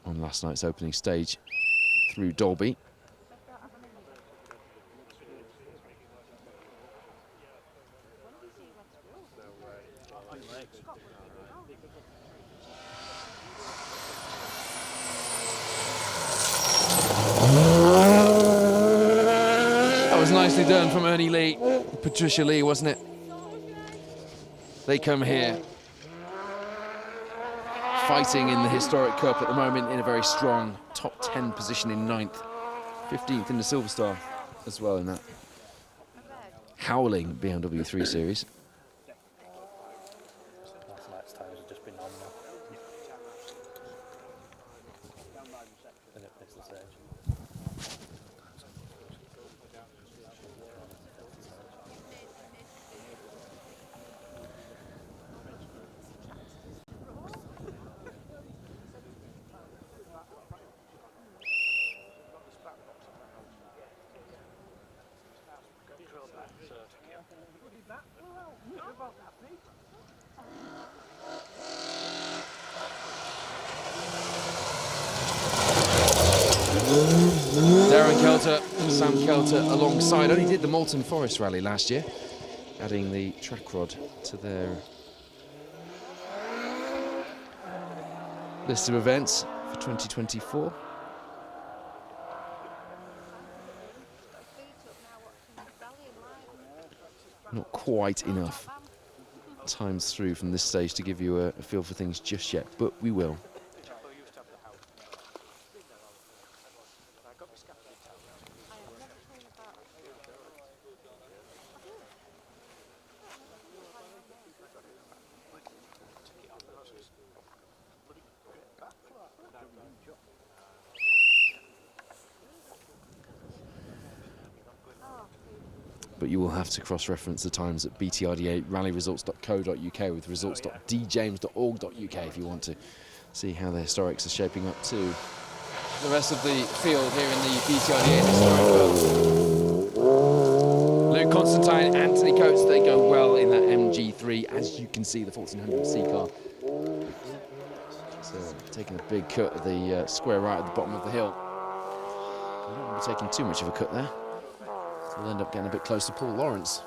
on last night's opening stage through Dolby. That was nicely done from Ernie Lee, Patricia Lee, wasn't it? They come here fighting in the Historic Cup at the moment in a very strong top 10 position in 9th, 15th in the Silver Star as well in that howling BMW 3 Series. Last night's times have just been nominal. And it picks the stage. Darren Kelter, Sam Kelter alongside. Only did the Moulton Forest Rally last year, adding the Trackrod to their list of events for 2024. Not quite enough times through from this stage to give you a feel for things just yet, but we will. But you will have to cross-reference the times at BTRDA rallyresults.co.uk with results.djames.org.uk if you want to see how the historics are shaping up to the rest of the field here in the BTRDA Historic Cup. Luke Constantine, Anthony Coates, they go well in that MG3, as you can see, the 1400C car. So taking a big cut at the square right at the bottom of the hill. I don't want to be taking too much of a cut there. We'll end up getting a bit close to Paul Lawrence.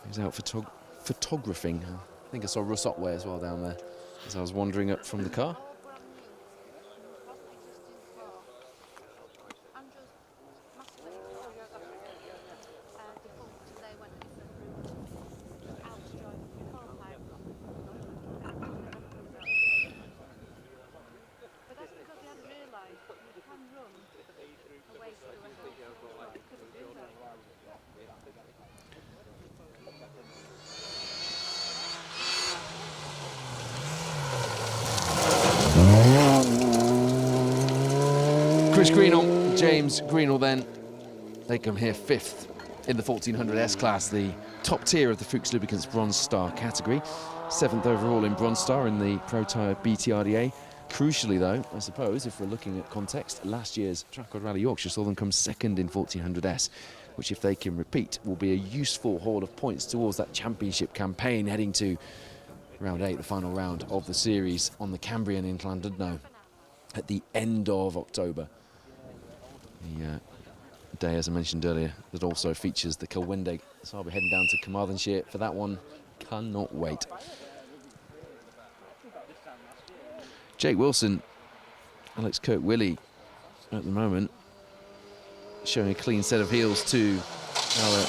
He's out photographing. I think I saw Russ Otway as well down there as I was wandering up from the car. Chris Greenall, James Greenall then, they come here 5th in the 1400S class, the top tier of the Fuchs Lubricants Bronze Star category. 7th overall in Bronze Star in the Protyre BTRDA. Crucially though, I suppose, if we're looking at context, last year's Trackrod Rally Yorkshire saw them come 2nd in 1400S, which if they can repeat will be a useful haul of points towards that championship campaign heading to round 8, the final round of the series on the Cambrian in Llandudno at the end of October. The day, as I mentioned earlier, that also features the Kilwindeg. So I'll be heading down to Carmarthenshire for that one. Cannot wait. Jake Wilson, Alex Kirk-Willie at the moment, showing a clean set of heels to our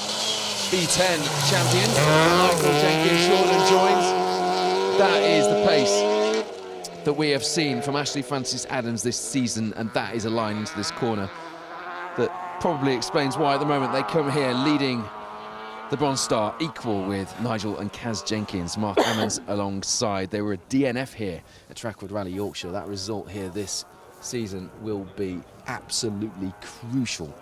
B10 champion, Michael Jenkins. Jordan joins. That is the pace that we have seen from Ashley Francis Adams this season, and that is a line into this corner that probably explains why at the moment they come here leading the Bronze Star, equal with Nigel and Kaz Jenkins. Mark Ammons alongside. They were a DNF here at Trackrod Rally Yorkshire. That result here this season will be absolutely crucial.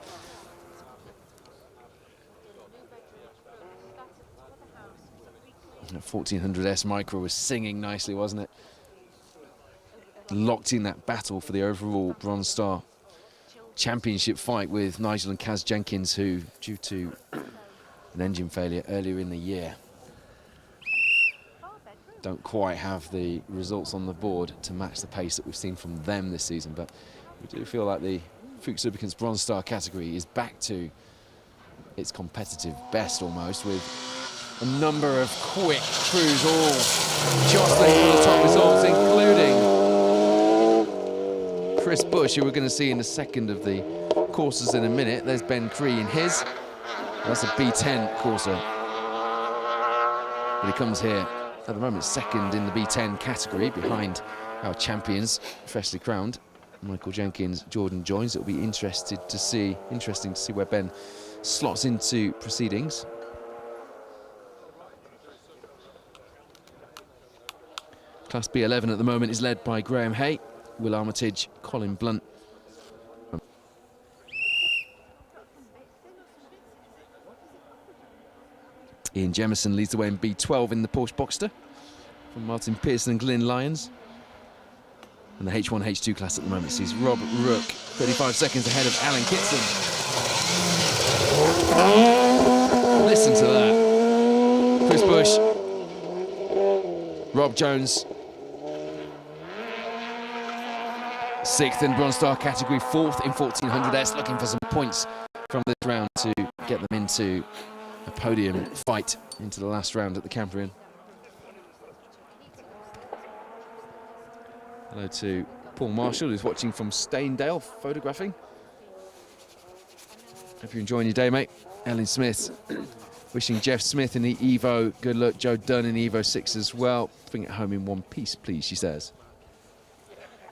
That 1400S Micro was singing nicely, wasn't it? Locked in that battle for the overall Bronze Star championship fight with Nigel and Kaz Jenkins, who, due to an engine failure earlier in the year, don't quite have the results on the board to match the pace that we've seen from them this season. But we do feel like the Fuchs Lubricants Bronze Star category is back to its competitive best almost, with a number of quick crews all jostling for the top results, including Chris Bush, who we're going to see in the second of the courses in a minute. There's Ben Cree in his. That's a B10 courser. But he comes here at the moment second in the B10 category, behind our champions, freshly crowned Michael Jenkins. Jordan joins. It'll be interesting to see where Ben slots into proceedings. Class B11 at the moment is led by Graham Hay, Will Armitage, Colin Blunt. Ian Jemison leads the way in B12 in the Porsche Boxster from Martin Pearson and Glyn Lyons. And the H1, H2 class at the moment sees Rob Rook 35 seconds ahead of Alan Kitson. Listen to that. Chris Bush, Rob Jones, 6th in Bronze Star category, 4th in 1400S, looking for some points from this round to get them into a podium fight into the last round at the Cambrian. Hello to Paul Marshall, who's watching from Staindale, photographing. Hope you're enjoying your day, mate. Ellen Smith, wishing Jeff Smith in the Evo good luck. Joe Dunn in the Evo 6 as well. Bring it home in one piece, please, she says.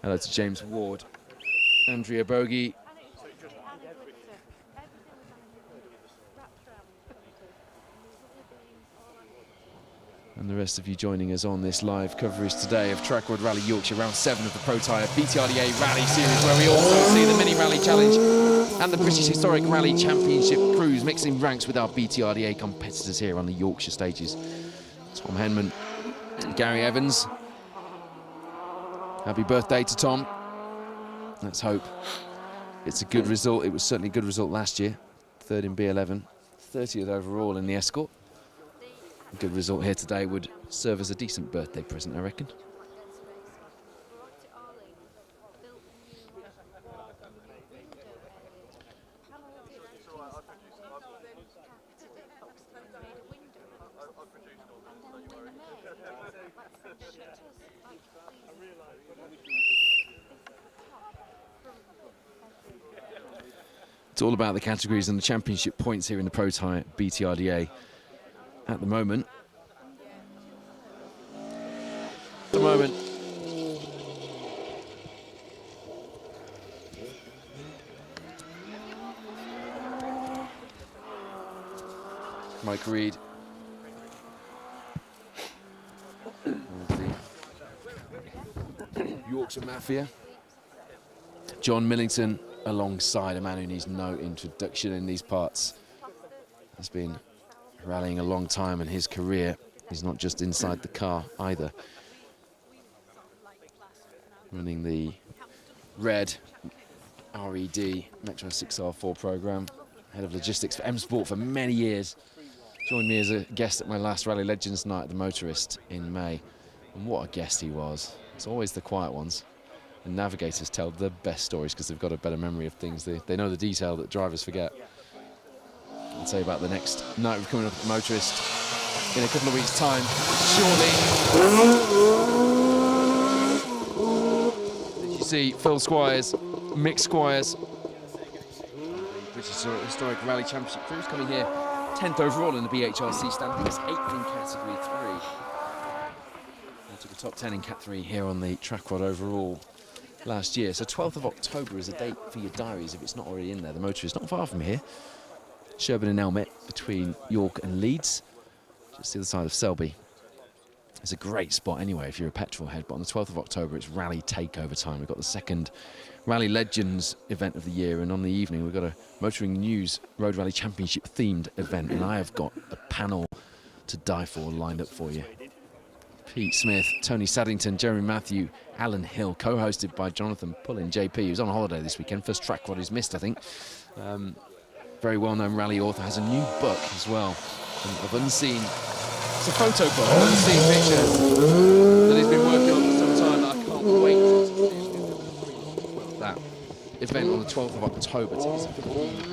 Hello to James Ward. Andrea Bogey. And the rest of you joining us on this live coverage today of Trackrod Rally Yorkshire, round 7 of the Protyre BTRDA Rally Series, where we also see the Mini Rally Challenge and the British Historic Rally Championship crews mixing ranks with our BTRDA competitors here on the Yorkshire stages. Tom Henman, Gary Evans. Happy birthday to Tom. Let's hope it's a good result. It was certainly a good result last year. 3rd in B11, 30th overall in the Escort. A good result here today would serve as a decent birthday present, I reckon. It's all about the categories and the championship points here in the Protyre BTRDA at the moment. Mike Reed. The Yorkshire Mafia. John Millington alongside a man who needs no introduction in these parts. Has been rallying a long time, and his career is not just inside the car either. Running the red RED Metro 6R4 program, head of logistics for M Sport for many years. Joined me as a guest at my last Rally Legends night at the Motorist in May. And what a guest he was. It's always the quiet ones. And navigators tell the best stories because they've got a better memory of things. They know the detail that drivers forget. I'll tell you about the next night we're coming up at the Motorist in a couple of weeks' time. Shortly. As you see, Phil Squires, Mick Squires, British Historic Rally Championship crews coming here 10th overall in the BHRC standings, 8th in Category 3. They took a top 10 in Cat 3 here on the Trackrod overall last year. So 12th of October is a date for your diaries if it's not already in there. The Motor is not far from here. Sherburn and Elmet between York and Leeds, just the other side of Selby. It's a great spot anyway if you're a petrol head, but on the 12th of October it's rally takeover time. We've got the second Rally Legends event of the year, and on the evening we've got a Motoring News Road Rally Championship themed event, and I have got a panel to die for lined up for you. Pete Smith, Tony Saddington, Jeremy Matthew, Alan Hill, co-hosted by Jonathan Pullin, JP, who's on holiday this weekend. First Trackrod he's missed, I think. Very well-known rally author, has a new book as well of unseen. It's a photo book of unseen pictures that he's been working on for some time. I can't wait that event on the 12th of October. Tickets are £15.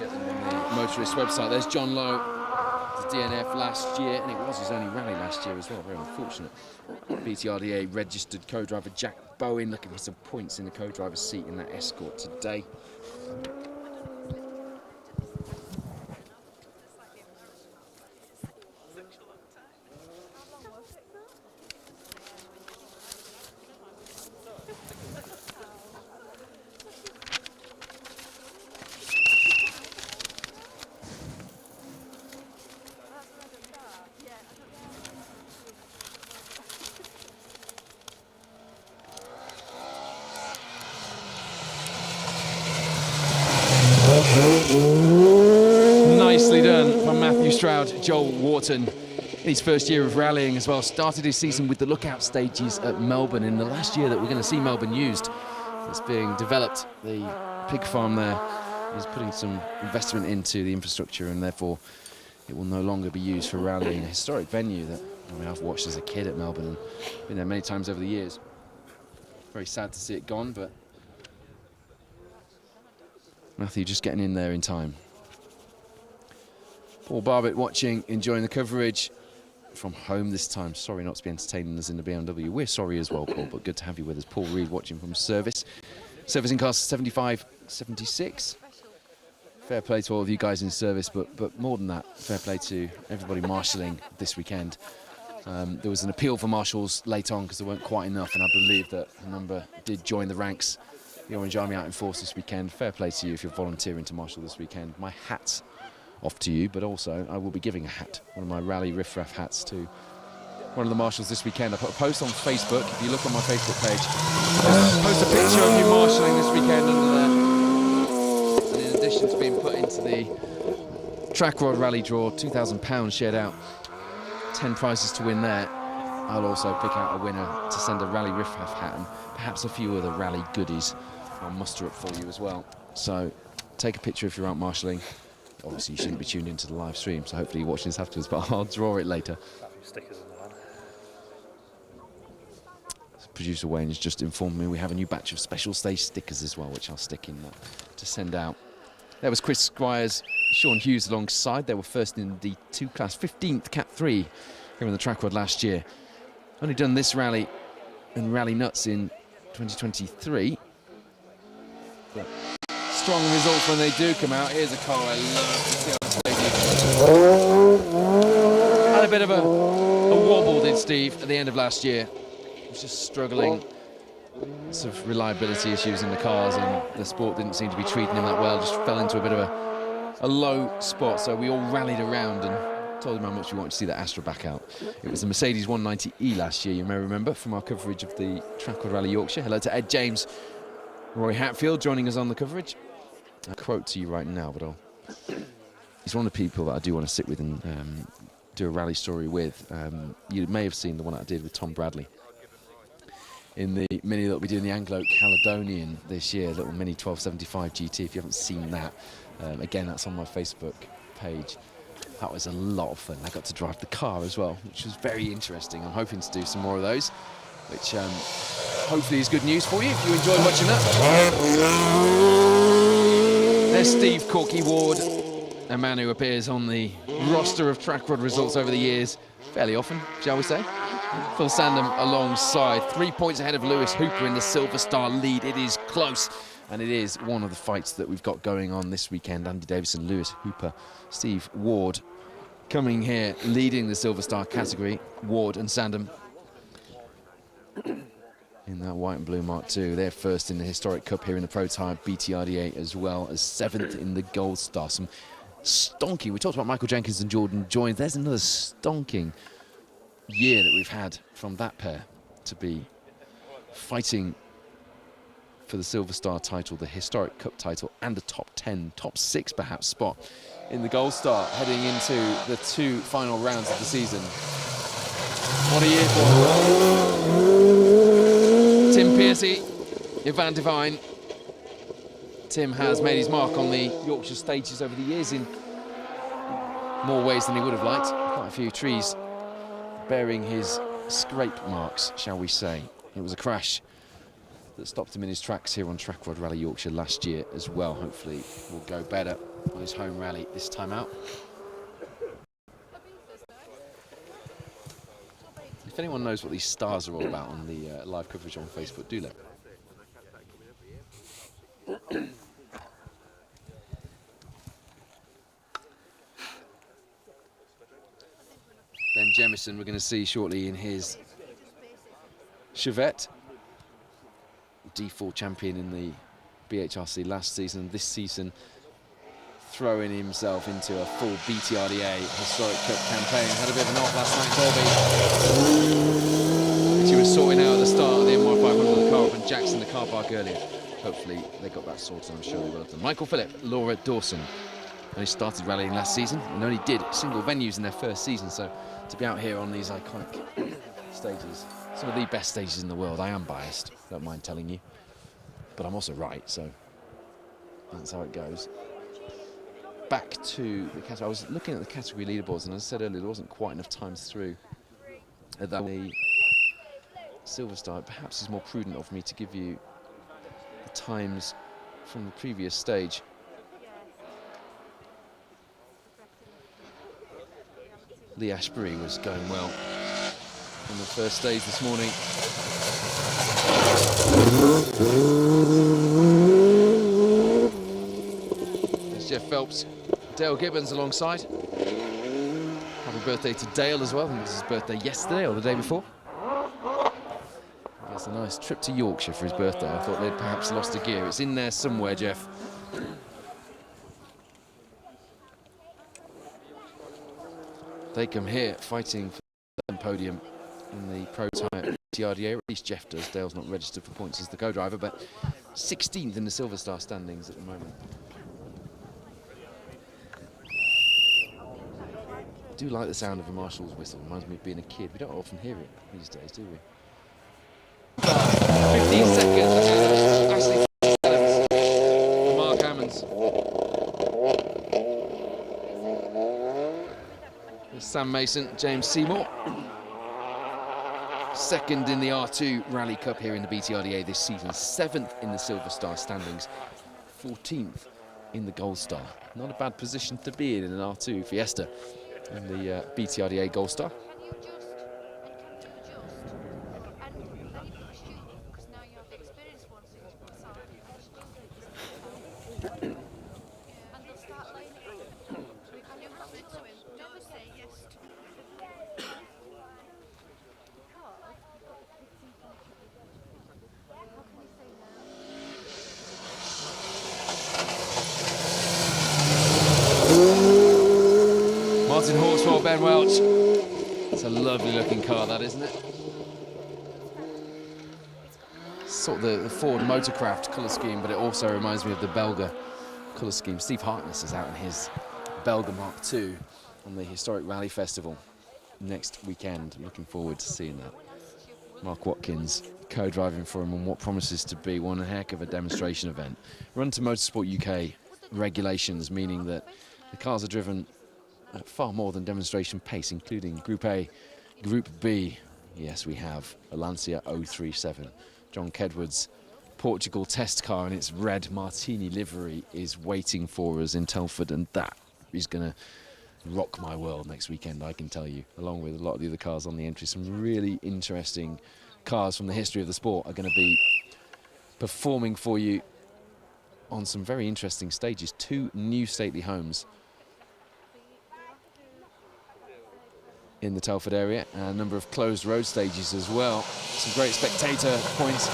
Get them on the Motorist website. There's John Lowe, the DNF last year, and it was his only rally last year as well. Very unfortunate. BTRDA registered co-driver Jack Bowen looking for some points in the co-driver's seat in that Escort today. Nicely done from Matthew Stroud, Joel Wharton. His first year of rallying as well. Started his season with the lookout stages at Melbourne in the last year that we're going to see Melbourne used. It's being developed. The pig farm there is putting some investment into the infrastructure, and therefore it will no longer be used for rallying. A historic venue that I've watched as a kid at Melbourne and been there many times over the years. Very sad to see it gone, but Matthew just getting in there in time. Paul Barbitt watching, enjoying the coverage from home this time. Sorry not to be entertaining us in the BMW. We're sorry as well, Paul, but good to have you with us. Paul Reed watching from service. Servicing costs 75.76. Fair play to all of you guys in service, but more than that, fair play to everybody marshalling this weekend. There was an appeal for marshals late on because there weren't quite enough, and I believe that a number did join the ranks. The Orange Army out in force this weekend. Fair play to you if you're volunteering to marshal this weekend. My hat's off to you, but also I will be giving a hat, one of my Rally Riff Raff hats, to one of the marshals this weekend. I put a post on Facebook. If you look on my Facebook page, post a picture of you marshalling this weekend under there. And in addition to being put into the Trackrod Rally draw, £2,000 shared out, 10 prizes to win there. I'll also pick out a winner to send a Rally Riff Raff hat and perhaps a few other rally goodies I'll muster up for you as well. So take a picture if you're out marshalling. Obviously you shouldn't be tuned into the live stream, so hopefully you're watching this afterwards, but I'll draw it later. Stickers in the van. Producer Wayne has just informed me we have a new batch of special stage stickers as well, which I'll stick in to send out. There was Chris Squires, Sean Hughes alongside. They were first in the D2 class, 15th Cat 3 here on the Trackrod last year. Only done this rally and Rally Nuts in 2023. But strong results when they do come out. Here's a car I love to see on the stadium. Had a bit of a wobble, did Steve, at the end of last year. He was just struggling. Sort of reliability issues in the cars, and the sport didn't seem to be treating him that well. Just fell into a bit of a low spot, so we all rallied around and told him how much we wanted to see that Astra back out. It was the Mercedes 190E last year, you may remember, from our coverage of the Trackrod Rally Yorkshire. Hello to Ed James, Roy Hatfield joining us on the coverage. I'll quote to you right now, but he's one of the people that I do want to sit with and do a rally story with. You may have seen the one that I did with Tom Bradley in the Mini that we did in the Anglo-Caledonian this year, little Mini 1275 GT. If you haven't seen that, again, that's on my Facebook page. That was a lot of fun. I got to drive the car as well, which was very interesting. I'm hoping to do some more of those, which hopefully is good news for you if you enjoy watching that. There's Steve Corky Ward, a man who appears on the roster of Trackrod results over the years, fairly often, shall we say. Phil Sandham alongside, 3 points ahead of Lewis Hooper in the Silver Star lead. It is close, and it is one of the fights that we've got going on this weekend. Andy Davison, Lewis Hooper, Steve Ward coming here, leading the Silver Star category. Ward and Sandham in that white and blue Mark II. They're first in the Historic Cup here in the Protyre BTRDA, as well as 7th in the Gold Star. Some stonking, we talked about Michael Jenkins and Jordan Joynes. There's another stonking year that we've had from that pair to be fighting for the Silver Star title, the Historic Cup title, and the top 10, top 6 perhaps spot in the Gold Star, heading into the 2 final rounds of the season. What a year for Tim Pearcey, Ivan Devine. Tim has made his mark on the Yorkshire stages over the years in more ways than he would have liked. Quite a few trees bearing his scrape marks, shall we say. It was a crash that stopped him in his tracks here on Trackrod Rally Yorkshire last year as well. Hopefully will go better on his home rally this time out. If anyone knows what these stars are all about on the live coverage on Facebook, do let me know. Ben Jemison we're going to see shortly in his Chevette. D4 champion in the BHRC last season. This season throwing himself into a full BTRDA Historic Cup campaign. Had a bit of an off last night, Colby, which he was sorting out at the start of the NY500 with the car up in Jackson, the car park earlier. Hopefully they got that sorted, I'm sure they will have done. Michael Phillip, Laura Dawson only started rallying last season and only did single venues in their first season, so to be out here on these iconic stages, some of the best stages in the world. I am biased, don't mind telling you, but I'm also right, so that's how it goes. Back to the category. I was looking at the category leaderboards, and as I said earlier, there wasn't quite enough times through at that. The Silver Star, perhaps is more prudent of me to give you the times from the previous stage. Lee Ashbury was going well on the first stage this morning. There's Jeff Phelps, Dale Gibbons alongside. Happy birthday to Dale as well. I think it was his birthday yesterday or the day before. That's a nice trip to Yorkshire for his birthday. I thought they'd perhaps lost a gear. It's in there somewhere, Jeff. They come here fighting for the podium in the Protyre BTRDA, or at least Jeff does. Dale's not registered for points as the co-driver, but 16th in the Silver Star standings at the moment. I do like the sound of a marshal's whistle. Reminds me of being a kid. We don't often hear it these days, do we? 15 seconds. Ashley Mark Hammonds. Sam Mason, James Seymour. Second in the R2 Rally Cup here in the BTRDA this season. 7th in the Silver Star standings. 14th in the Gold Star. Not a bad position to be in an R2 Fiesta in the BTRDA Gold Star. Martin Horswell, Ben Welch. It's a lovely looking car, that, isn't it? Sort of the Ford Motorcraft colour scheme, but it also reminds me of the Belga colour scheme. Steve Harkness is out in his Belga Mark II on the Historic Rally Festival next weekend. Looking forward to seeing that. Mark Watkins co-driving for him on what promises to be one heck of a demonstration event. Run to Motorsport UK regulations, meaning that the cars are driven at far more than demonstration pace, including Group A, Group B. Yes, we have a Lancia 037. John Kedward's Portugal test car in its red martini livery is waiting for us in Telford, and that is going to rock my world next weekend, I can tell you, along with a lot of the other cars on the entry. Some really interesting cars from the history of the sport are going to be performing for you on some very interesting stages. 2 new stately homes in the Telford area, and a number of closed road stages as well. Some great spectator points.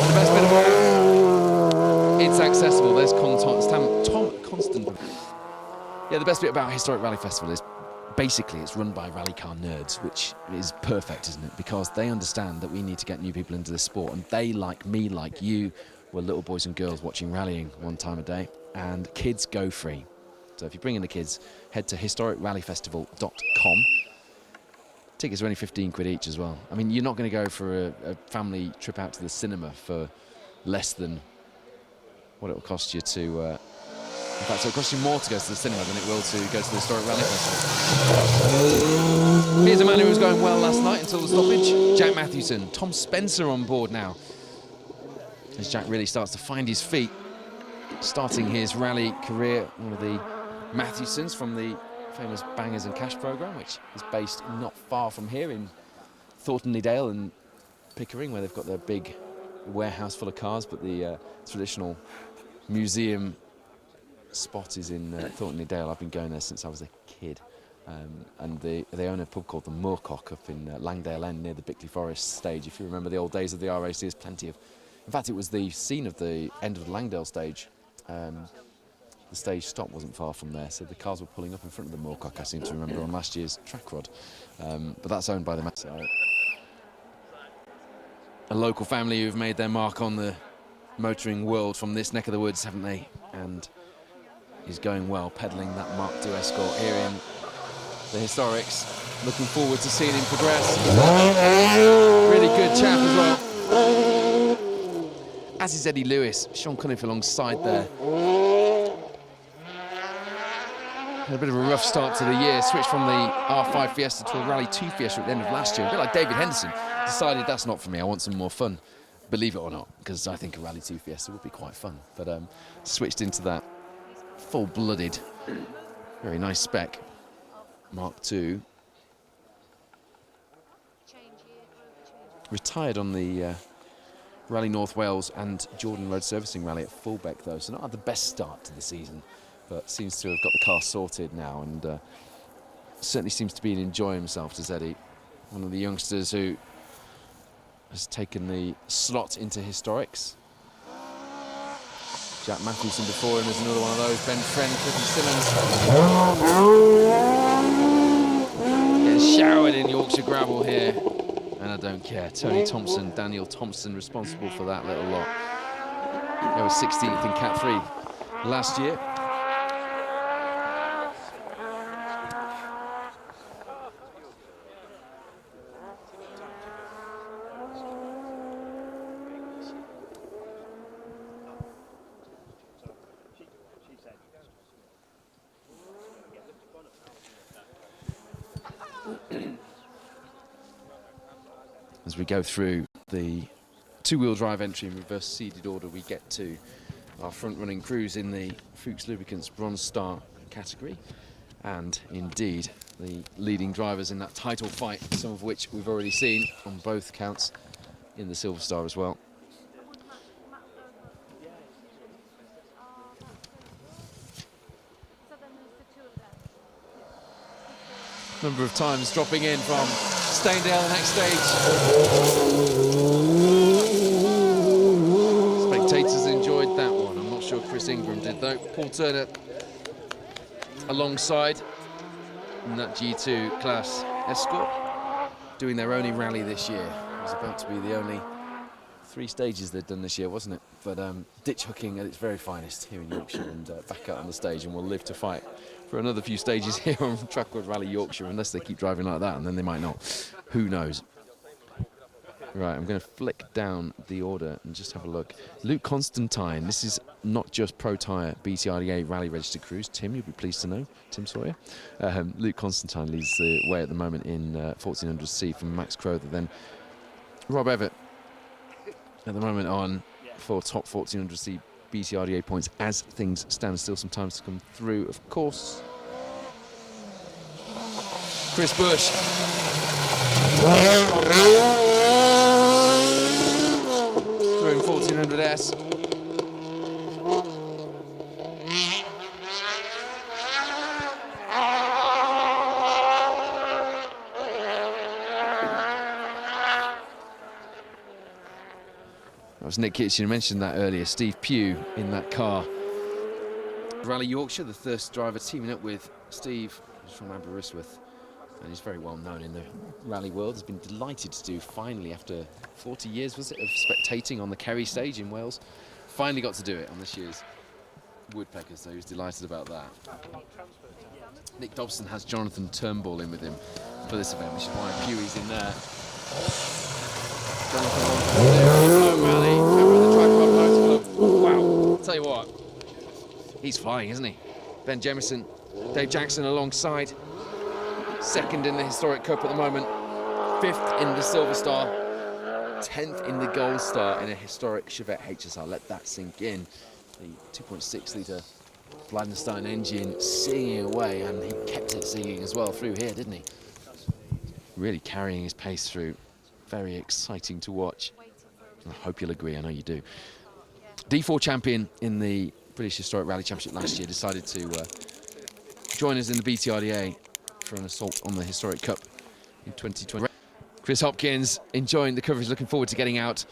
And the best bit of all, it's accessible. There's Tom Constant. Yeah, the best bit about Historic Rally Festival is basically it's run by rally car nerds, which is perfect, isn't it? Because they understand that we need to get new people into this sport, and they, like me, like you, were little boys and girls watching rallying one time a day, and kids go free. So if you bring in the kids, head to historicrallyfestival.com. Tickets are only 15 quid each as well. I mean, you're not going to go for a family trip out to the cinema for less than what it will cost you to... in fact, it'll cost you more to go to the cinema than it will to go to the Historic Rally Festival. Here's a man who was going well last night until the stoppage. Jack Matthewson. Tom Spencer on board now, as Jack really starts to find his feet, starting his rally career. One of the Matthewsons from the famous Bangers and Cash programme, which is based not far from here in Thornton-le-Dale and Pickering, where they've got their big warehouse full of cars, but the traditional museum spot is in Thornton-le-Dale. I've been going there since I was a kid, and they own a pub called the Moorcock up in Langdale End near the Bickley Forest stage. If you remember the old days of the RAC, there's plenty of... In fact, it was the scene of the end of the Langdale stage. The stage stop wasn't far from there, so the cars were pulling up in front of the Moorcock, I seem to remember, on last year's Trackrod. But that's owned by the a local family who've made their mark on the motoring world from this neck of the woods, haven't they? And he's going well, pedalling that Mark II Escort here in the Historics. Looking forward to seeing him progress. He's a really good chap as well. As is Eddie Lewis. Sean Cunliffe alongside there. Had a bit of a rough start to the year, switched from the R5 Fiesta to a Rally 2 Fiesta at the end of last year. A bit like David Henderson, decided that's not for me, I want some more fun. Believe it or not, because I think a Rally 2 Fiesta would be quite fun. But switched into that full-blooded, very nice spec Mark II. Retired on the Rally North Wales and Jordan Road Servicing Rally at Fullbeck, though, so not had the best start to the season, but seems to have got the car sorted now, and certainly seems to be enjoying himself, does Eddie. One of the youngsters who has taken the slot into Historics. Jack Matthewson before him is another one of those. Ben Friend, Clifford Simmons. Getting showered in Yorkshire gravel here, and I don't care. Tony Thompson, Daniel Thompson, responsible for that little lot. They were 16th in Cat 3 last year. As we go through the two-wheel drive entry in reverse seeded order, we get to our front-running crews in the Fuchs Lubricants Bronze Star category, and indeed the leading drivers in that title fight, some of which we've already seen on both counts in the Silver Star as well. Number of times dropping in from Staindale next stage. Spectators enjoyed that one. I'm not sure Chris Ingram did though. Paul Turner alongside in that G2 class Escort, doing their only rally this year. It was about to be the only 3 stages they'd done this year, wasn't it? But ditch hooking at its very finest here in Yorkshire, and back out on the stage, and we'll live to fight for another few stages here on Trackrod Rally Yorkshire, unless they keep driving like that, and then they might not. Who knows? Right, I'm going to flick down the order and just have a look. Luke Constantine, this is not just Protyre BTRDA rally registered crews. Tim, you'll be pleased to know, Tim Sawyer. Luke Constantine leads the way at the moment in 1400C from Max Crowther. Then Rob Everett at the moment on for top 1400C BTRDA points as things stand still. Some times to come through, of course. Chris Bush. Through 1400S. That was Nick Kitchen, you mentioned that earlier. Steve Pugh in that car. Rally Yorkshire, the Thirst driver, teaming up with Steve, who's from Aberystwyth. And he's very well known in the rally world. Has been delighted to do, finally, after 40 years, was it, of spectating on the Kerry stage in Wales. Finally got to do it on this year's Woodpeckers, so he was delighted about that. Nick Dobson has Jonathan Turnbull in with him for this event, which is why Pewey's in there. Jonathan rally, member of the Trackrod Motor Club. Wow, tell you what, he's flying, isn't he? Ben Jemison, Dave Jackson alongside. Second in the Historic Cup at the moment, 5th in the Silver Star, 10th in the Gold Star in a historic Chevette HSR. Let that sink in. The 2.6 litre Bladdenstein engine singing away, and he kept it singing as well through here, didn't he? Really carrying his pace through. Very exciting to watch. I hope you'll agree, I know you do. D4 champion in the British Historic Rally Championship last year decided to join us in the BTRDA for an assault on the Historic Cup in 2020. Chris Hopkins enjoying the coverage, looking forward to getting out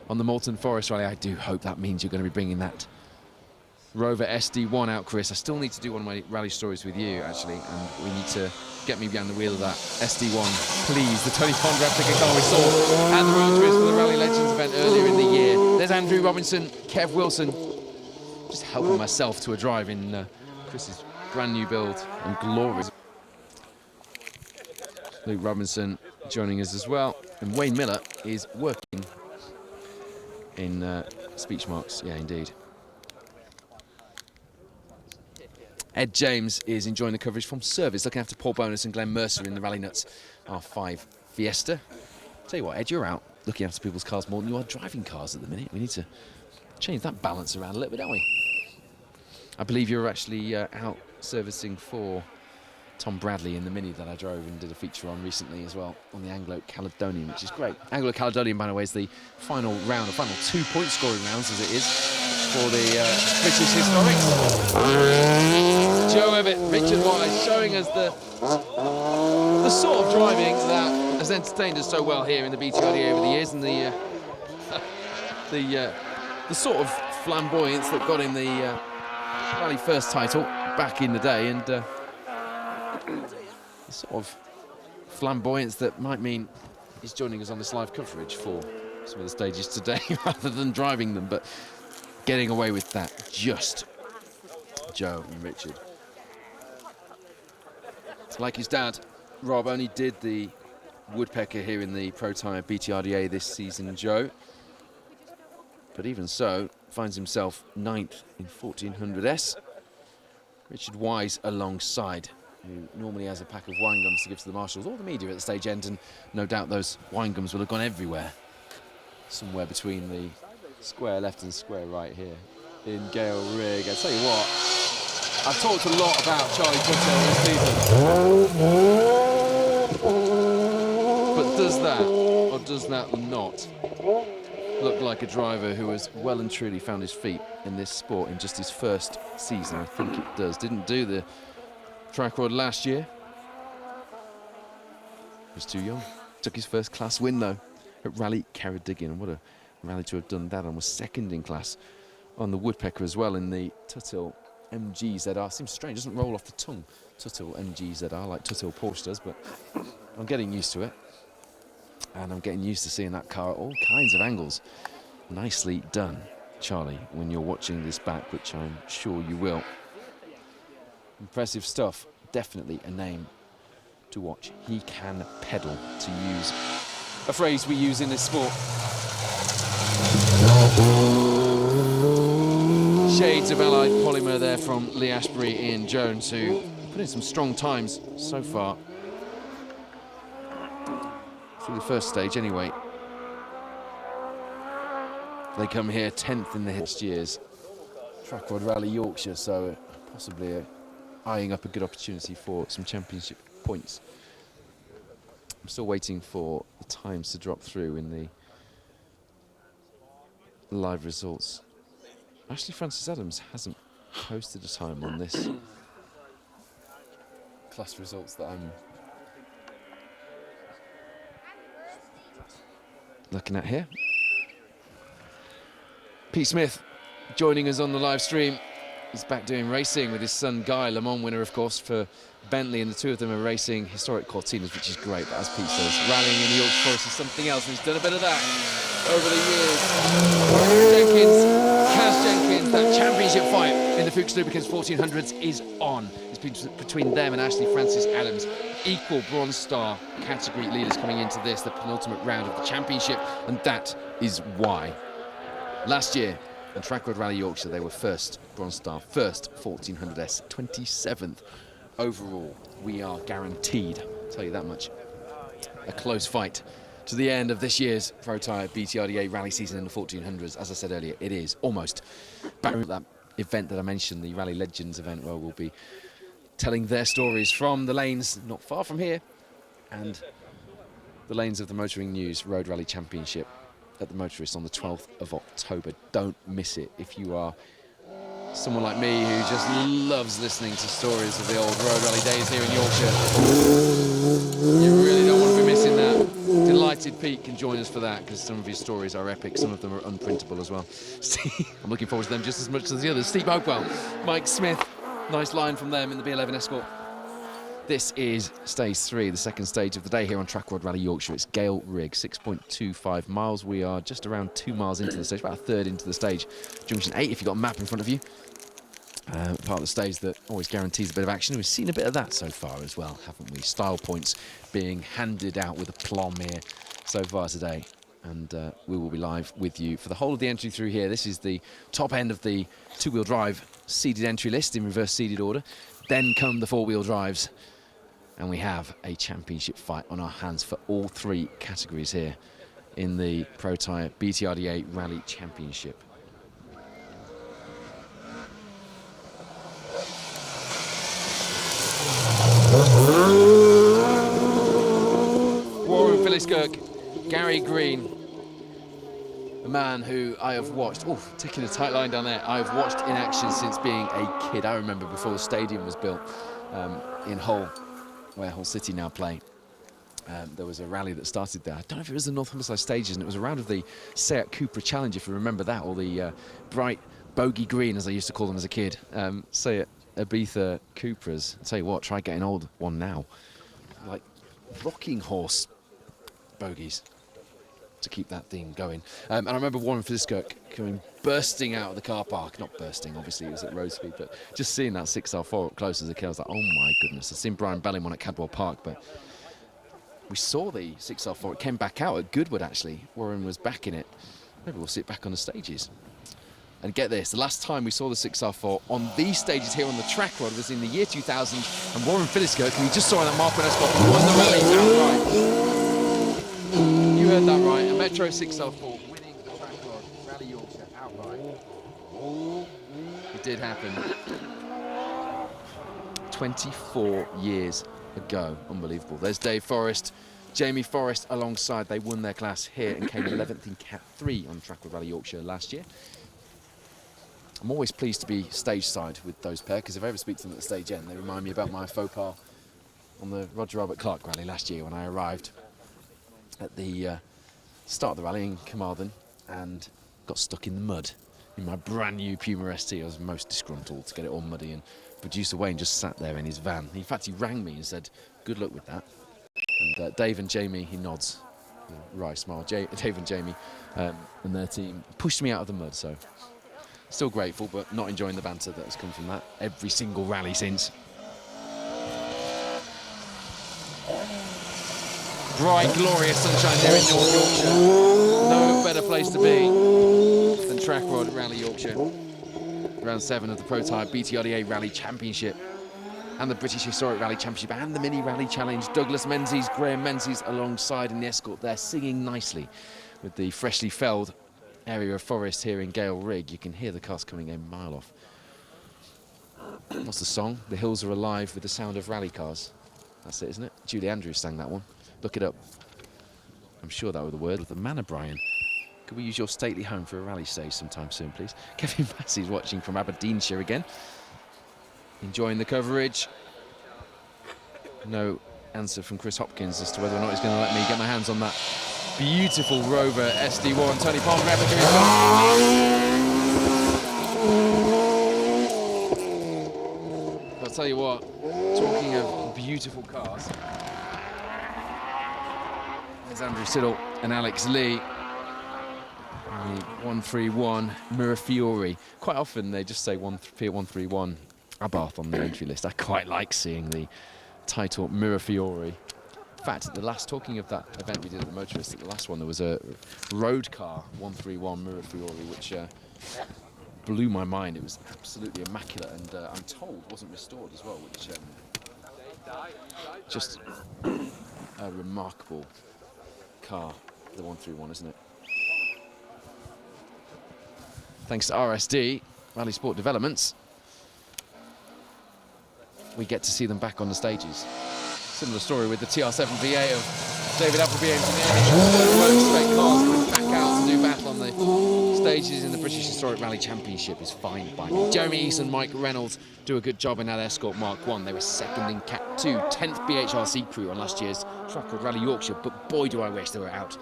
on the Moulton Forest Rally. I do hope that means you're going to be bringing that Rover SD1 out, Chris. I still need to do one of my rally stories with you, actually, and we need to get me behind the wheel of that SD1, please. The Tony Pond replica car we saw, and the Rotaries for the Rally Legends event earlier in the year. There's Andrew Robinson, Kev Wilson, just helping myself to a drive in Chris's brand new build and glory. Luke Robinson joining us as well, and Wayne Miller is working in speech marks. Yeah, indeed. Ed James is enjoying the coverage from service, looking after Paul Bonus and Glenn Mercer in the Rally Nuts R5 Fiesta. Tell you what, Ed, you're out looking after people's cars more than you are driving cars at the minute. We need to change that balance around a little bit, don't we? I believe you're actually out servicing for Tom Bradley in the Mini that I drove and did a feature on recently as well on the Anglo-Caledonian, which is great. Anglo-Caledonian, by the way, is the final round, the final 2-point scoring rounds as it is for the British Historics. Joe Evatt, Richard Wise showing us the sort of driving that has entertained us so well here in the BTRDA over the years, and the sort of flamboyance that got him the Rally First title back in the day, and the sort of flamboyance that might mean he's joining us on this live coverage for some of the stages today rather than driving them, but getting away with that, just Joe and Richard. Like his dad, Rob only did the Woodpecker here in the Protyre BTRDA this season, Joe, but even so, finds himself 9th in 1400S. Richard Wise alongside, who normally has a pack of wine gums to give to the marshals or the media at the stage end, and no doubt those wine gums will have gone everywhere. Somewhere between the square left and square right here in Gale Rig. I tell you what, I've talked a lot about Charlie Protyre this season. But does that, or does that not, look like a driver who has well and truly found his feet in this sport in just his first season? I think it does. Didn't do the Trackrod last year. Was too young. Took his first class win though at Rally Ceredigion. And what a rally to have done that on. Was second in class on the Woodpecker as well in the Tuthill MGZR. Seems strange, doesn't roll off the tongue. Tuthill MGZR like Tuthill Porsche does, but I'm getting used to it. And I'm getting used to seeing that car at all kinds of angles. Nicely done, Charlie, when you're watching this back, which I'm sure you will. Impressive stuff. Definitely a name to watch. He can pedal, to use a phrase we use in this sport. Shades of allied polymer there from Lee Ashbury and Jones, who put in some strong times so far. Through the first stage anyway. They come here 10th in the last year's Trackrod Rally Yorkshire, so possibly eyeing up a good opportunity for some championship points. I'm still waiting for the times to drop through in the live results. Actually, Francis Adams hasn't posted a time on this class results that I'm looking at here. Pete Smith joining us on the live stream. He's back doing racing with his son Guy, Le Mans winner, of course, for Bentley, and the two of them are racing historic Cortinas, which is great, but as Pete says, rallying in the Yorkshire Forest is something else, and he's done a bit of that over the years. Kaz Jenkins, that championship fight in the Fuchs Lubricants 1400s is on. It's between them and Ashley Francis Adams. Equal Bronze Star category leaders coming into this, the penultimate round of the championship, and that is why. Last year, in Trackrod Rally Yorkshire, they were first Bronze Star, first 1400S, 27th overall. We are guaranteed, I'll tell you that much, a close fight to the end of this year's Protyre BTRDA rally season in the 1400s. As I said earlier, it is almost that event that I mentioned, the Rally Legends event, where we'll be telling their stories from the lanes not far from here and the lanes of the Motoring News Road Rally Championship at the Motorist on the 12th of October. Don't miss it if you are someone like me who just loves listening to stories of the old road rally days here in Yorkshire. You really don't want to be missing that. Delighted Pete can join us for that, because some of his stories are epic, some of them are unprintable as well. I'm looking forward to them just as much as the others. Steve Hopewell, Mike Smith, nice line from them in the B11 Escort. This is stage 3, the second stage of the day here on Trackrod Rally Yorkshire. It's Gale Rig, 6.25 miles. We are just around 2 miles into the stage, about a third into the stage. Junction 8, if you've got a map in front of you. Part of the stage that always guarantees a bit of action. We've seen a bit of that so far as well, haven't we? Style points being handed out with aplomb here so far today. And we will be live with you for the whole of the entry through here. This is the top end of the two-wheel drive seeded entry list in reverse seeded order. Then come the four-wheel drives. And we have a championship fight on our hands for all 3 categories here in the Protyre BTRDA Rally Championship. Warren Philliskirk, Gary Green, a man who I have watched, taking a tight line down there, I have watched in action since being a kid. I remember before the stadium was built in Hull, where Hull City now play. There was a rally that started there. I don't know if it was the North Humberside stages, and it was a round of the Seat Cupra Challenge, if you remember that, or the bright bogey green, as I used to call them as a kid. Seat Ibiza Cupras. I'll tell you what, try getting old one now. Like rocking horse bogies to keep that thing going. And I remember Warren Philliskirk coming bursting out of the car park. Not bursting, obviously, it was at road speed, but just seeing that 6R4 up close as a kid, I was like, oh my goodness. I've seen Brian Belling on at Cadwell Park, but we saw the 6R4. It came back out at Goodwood, actually. Warren was back in it. Maybe we'll see it back on the stages. And get this, the last time we saw the 6R4 on these stages here on the Trackrod was in the year 2000, and Warren Philliskirk, who we just saw in that Mark Escort, won the rally outright. You heard that right, a Metro 6R4 winning the Trackrod Rally Yorkshire outright. It did happen. 24 years ago, unbelievable. There's Dave Forrest, Jamie Forrest alongside. They won their class here and came 11th in Cat 3 on Trackrod Rally Yorkshire last year. I'm always pleased to be stage side with those pair, because if I ever speak to them at the stage end, they remind me about my faux pas on the Roger Albert Clark rally last year when I arrived at the start of the rally in Carmarthen and got stuck in the mud in my brand new Puma ST. I was most disgruntled to get it all muddy, and producer Wayne just sat there in his van. In fact, he rang me and said, good luck with that. And Dave and Jamie, he nods, right smile. Dave and Jamie and their team pushed me out of the mud, so still grateful, but not enjoying the banter that has come from that every single rally since. bright, glorious sunshine here in North Yorkshire. No better place to be than Trackrod Rally Yorkshire. Round 7 of the Protyre BTRDA Rally Championship and the British Historic Rally Championship and the Mini Rally Challenge. Douglas Menzies, Graham Menzies alongside in the escort there, singing nicely with the freshly felled area of forest here in Gale Rig. You can hear the cars coming a mile off. What's the song? The hills are alive with the sound of rally cars. That's it, isn't it? Julie Andrews sang that one. Look it up. I'm sure that was the word of the manor, Brian. Could we use your stately home for a rally stage sometime soon, please? Kevin Massey's watching from Aberdeenshire again. Enjoying the coverage. No answer from Chris Hopkins as to whether or not he's going to let me get my hands on that beautiful Rover SD1. Tony Palm replica is on. I'll tell you what, talking of beautiful cars, there's Andrew Siddle and Alex Lee. The 131 Mirafiori. Quite often they just say Fiat 131 Abarth on the entry list. I quite like seeing the title Mirafiori. In fact, the last, talking of that event we did at the Motorist, at the last one there was a road car 131 Mirafiori, which blew my mind. It was absolutely immaculate, and I'm told wasn't restored as well, which just a remarkable car, the 131, isn't it? Thanks to RSD, Rally Sport Developments, we get to see them back on the stages. Similar story with the TR7 V8 of David Appleby engineering. Straight cars coming back out to do battle on the stages in the British Historic Rally Championship is fine by me. Jeremy East and Mike Reynolds do a good job in that Escort Mark 1. They were second in Cat 2, 10th BHRC crew on last year's Trackrod Rally Yorkshire, but boy do I wish they were out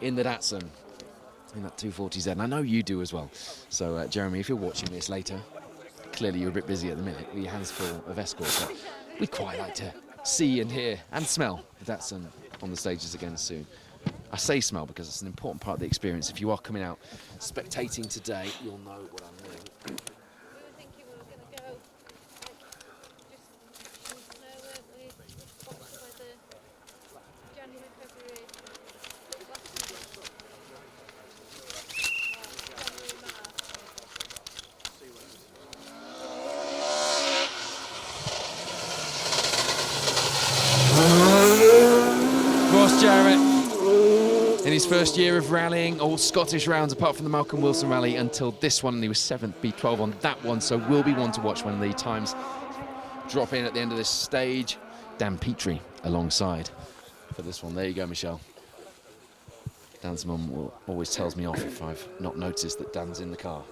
in the Datsun, in that 240Z, and I know you do as well. So Jeremy, if you're watching this later, clearly you're a bit busy at the minute with your hands full of Escort, but we'd quite like to see and hear and smell the Datsun on the stages again soon. I say smell because it's an important part of the experience. If you are coming out spectating today, you'll know what I mean. In his first year of rallying, all Scottish rounds apart from the Malcolm Wilson rally until this one, and he was 7th B12 on that one, so will be one to watch when the times drop in at the end of this stage. Dan Petrie alongside for this one. There you go, Michelle. Dan's mum always tells me off if I've not noticed that Dan's in the car.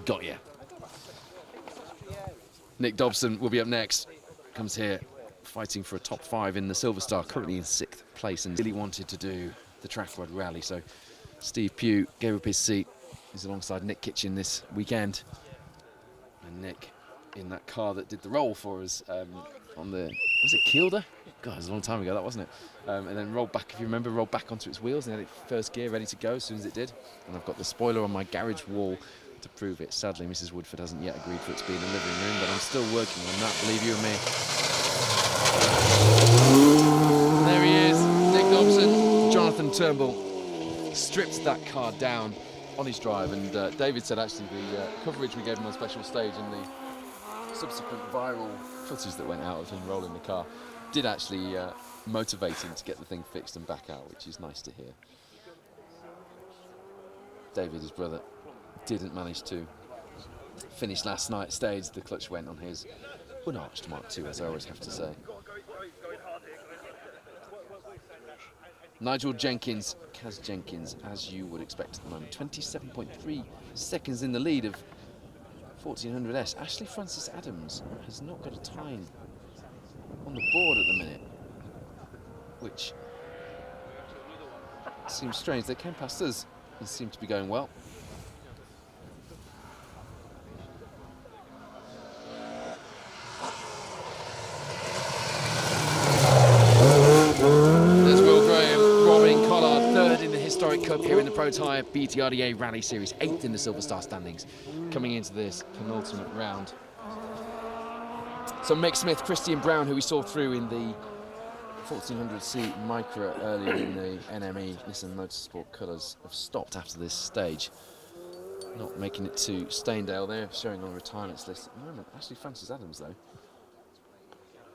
Got ya. Nick Dobson will be up next. Comes here fighting for a top 5 in the Silver Star, currently in 6th place, and really wanted to do the Trackrod Rally. So Steve Pugh gave up his seat. He's alongside Nick Kitchen this weekend. And Nick in that car that did the roll for us on the, was it Kielder? God, it was a long time ago, that wasn't it? And then rolled back, if you remember, rolled back onto its wheels and had it first gear ready to go as soon as it did. And I've got the spoiler on my garage wall to prove it. Sadly, Mrs. Woodford hasn't yet agreed for it to be in the living room, but I'm still working on that, believe you and me. There he is, Nick Dobson. Jonathan Turnbull stripped that car down on his drive, and David said actually the coverage we gave him on special stage and the subsequent viral footage that went out of him rolling the car did actually motivate him to get the thing fixed and back out, which is nice to hear. David, his brother, didn't manage to finish last night's stage. The clutch went on his unarched Mark II, as I always have to say. Nigel Jenkins, Kaz Jenkins, as you would expect at the moment. 27.3 seconds in the lead of 1400S. Ashley Francis Adams has not got a time on the board at the minute, which seems strange. They came past us and seemed to be going well. Historic Cup here in the Protyre BTRDA Rally Series, 8th in the Silver Star standings, coming into this penultimate round. So Mick Smith, Christian Brown, who we saw through in the 1400C Micra earlier in the NME Nissan Motorsport colours have stopped after this stage. Not making it to Staindale. They're showing on the retirements list at the moment. Actually, Francis Adams, though,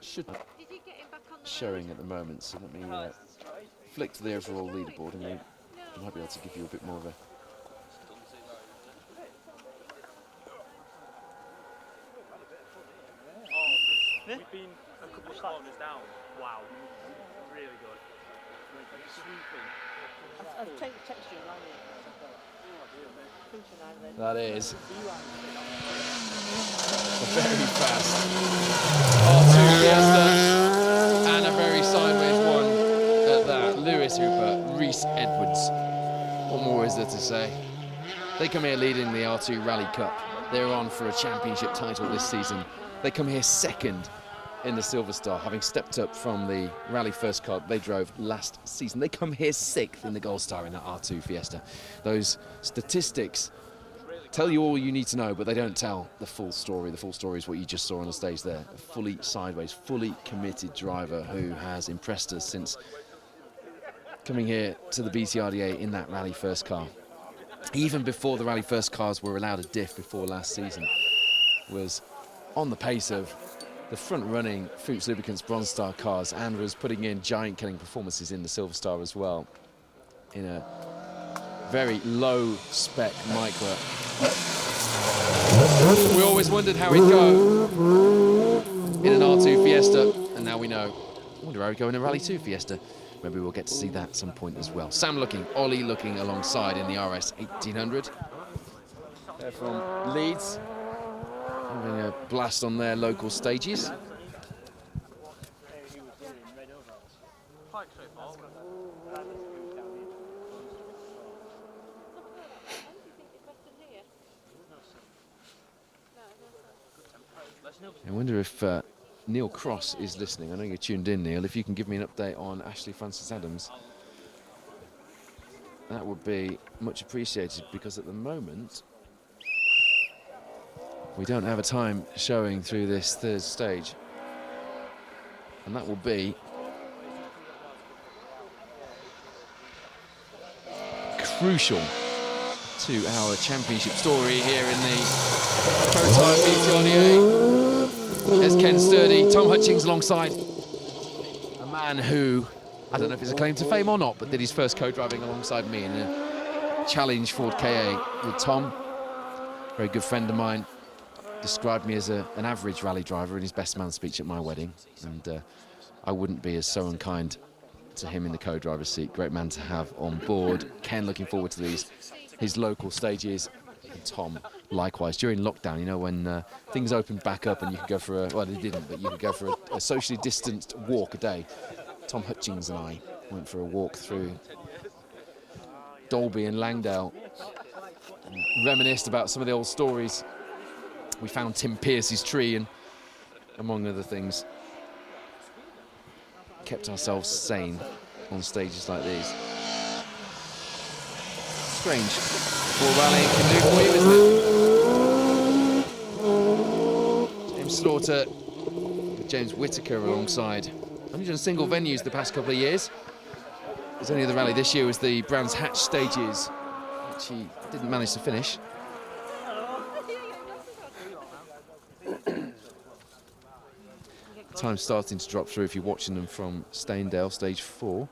should be showing at the moment. So let me flick to the overall leaderboard and we might be able to give you a bit more of a... We've been a couple of corners down. Wow. Really good. I've texted you around here. That is a very fast R2 Fiesta and a very sideways one at that. Lewis Hooper, Reese Edwards. What more is there to say? They come here leading the R2 Rally Cup. They're on for a championship title this season. They come here second in the Silver Star, having stepped up from the Rally First car they drove last season. They come here sixth in the Gold Star in that R2 Fiesta. Those statistics tell you all you need to know, but they don't tell the full story. The full story is what you just saw on the stage there. A fully sideways, fully committed driver who has impressed us since coming here to the BTRDA in that Rally First car. Even before the Rally First cars were allowed a diff before last season, was on the pace of the front-running Fuchs Lubricants Bronze Star cars and was putting in giant-killing performances in the Silver Star as well, in a very low-spec Micra. We always wondered how he'd go in an R2 Fiesta, and now we know. I wonder how he'd go in a Rally 2 Fiesta. Maybe we'll get to see that at some point as well. Sam looking, Ollie looking alongside in the RS 1800. They're from Leeds, having a blast on their local stages. I wonder if Neil Cross is listening. I know you're tuned in, Neil. If you can give me an update on Ashley Francis Adams, that would be much appreciated, because at the moment we don't have a time showing through this third stage, and that will be crucial to our championship story here in the Protyre BTRDA. There's Ken Sturdy, Tom Hutchings alongside a man who, I don't know if it's a claim to fame or not, but did his first co-driving alongside me in a Challenge Ford KA with Tom. Very good friend of mine. Described me as an average rally driver in his best man speech at my wedding, and I wouldn't be as so unkind to him in the co-driver's seat. Great man to have on board. Ken looking forward to his local stages, and Tom likewise during lockdown, you know, when things opened back up and you could go for well, they didn't, but you could go for a socially distanced walk a day. Tom Hutchings and I went for a walk through Dalby and Langdale and reminisced about some of the old stories. We found Tim Pearce's tree and, among other things, kept ourselves sane on stages like these. Strange what rallying can do for you, isn't it? James Slaughter with James Whitaker alongside. Only done single venues the past couple of years. His only other rally this year was the Brands Hatch stages, which he didn't manage to finish. Time's starting to drop through if you're watching them from Staindale, stage 4.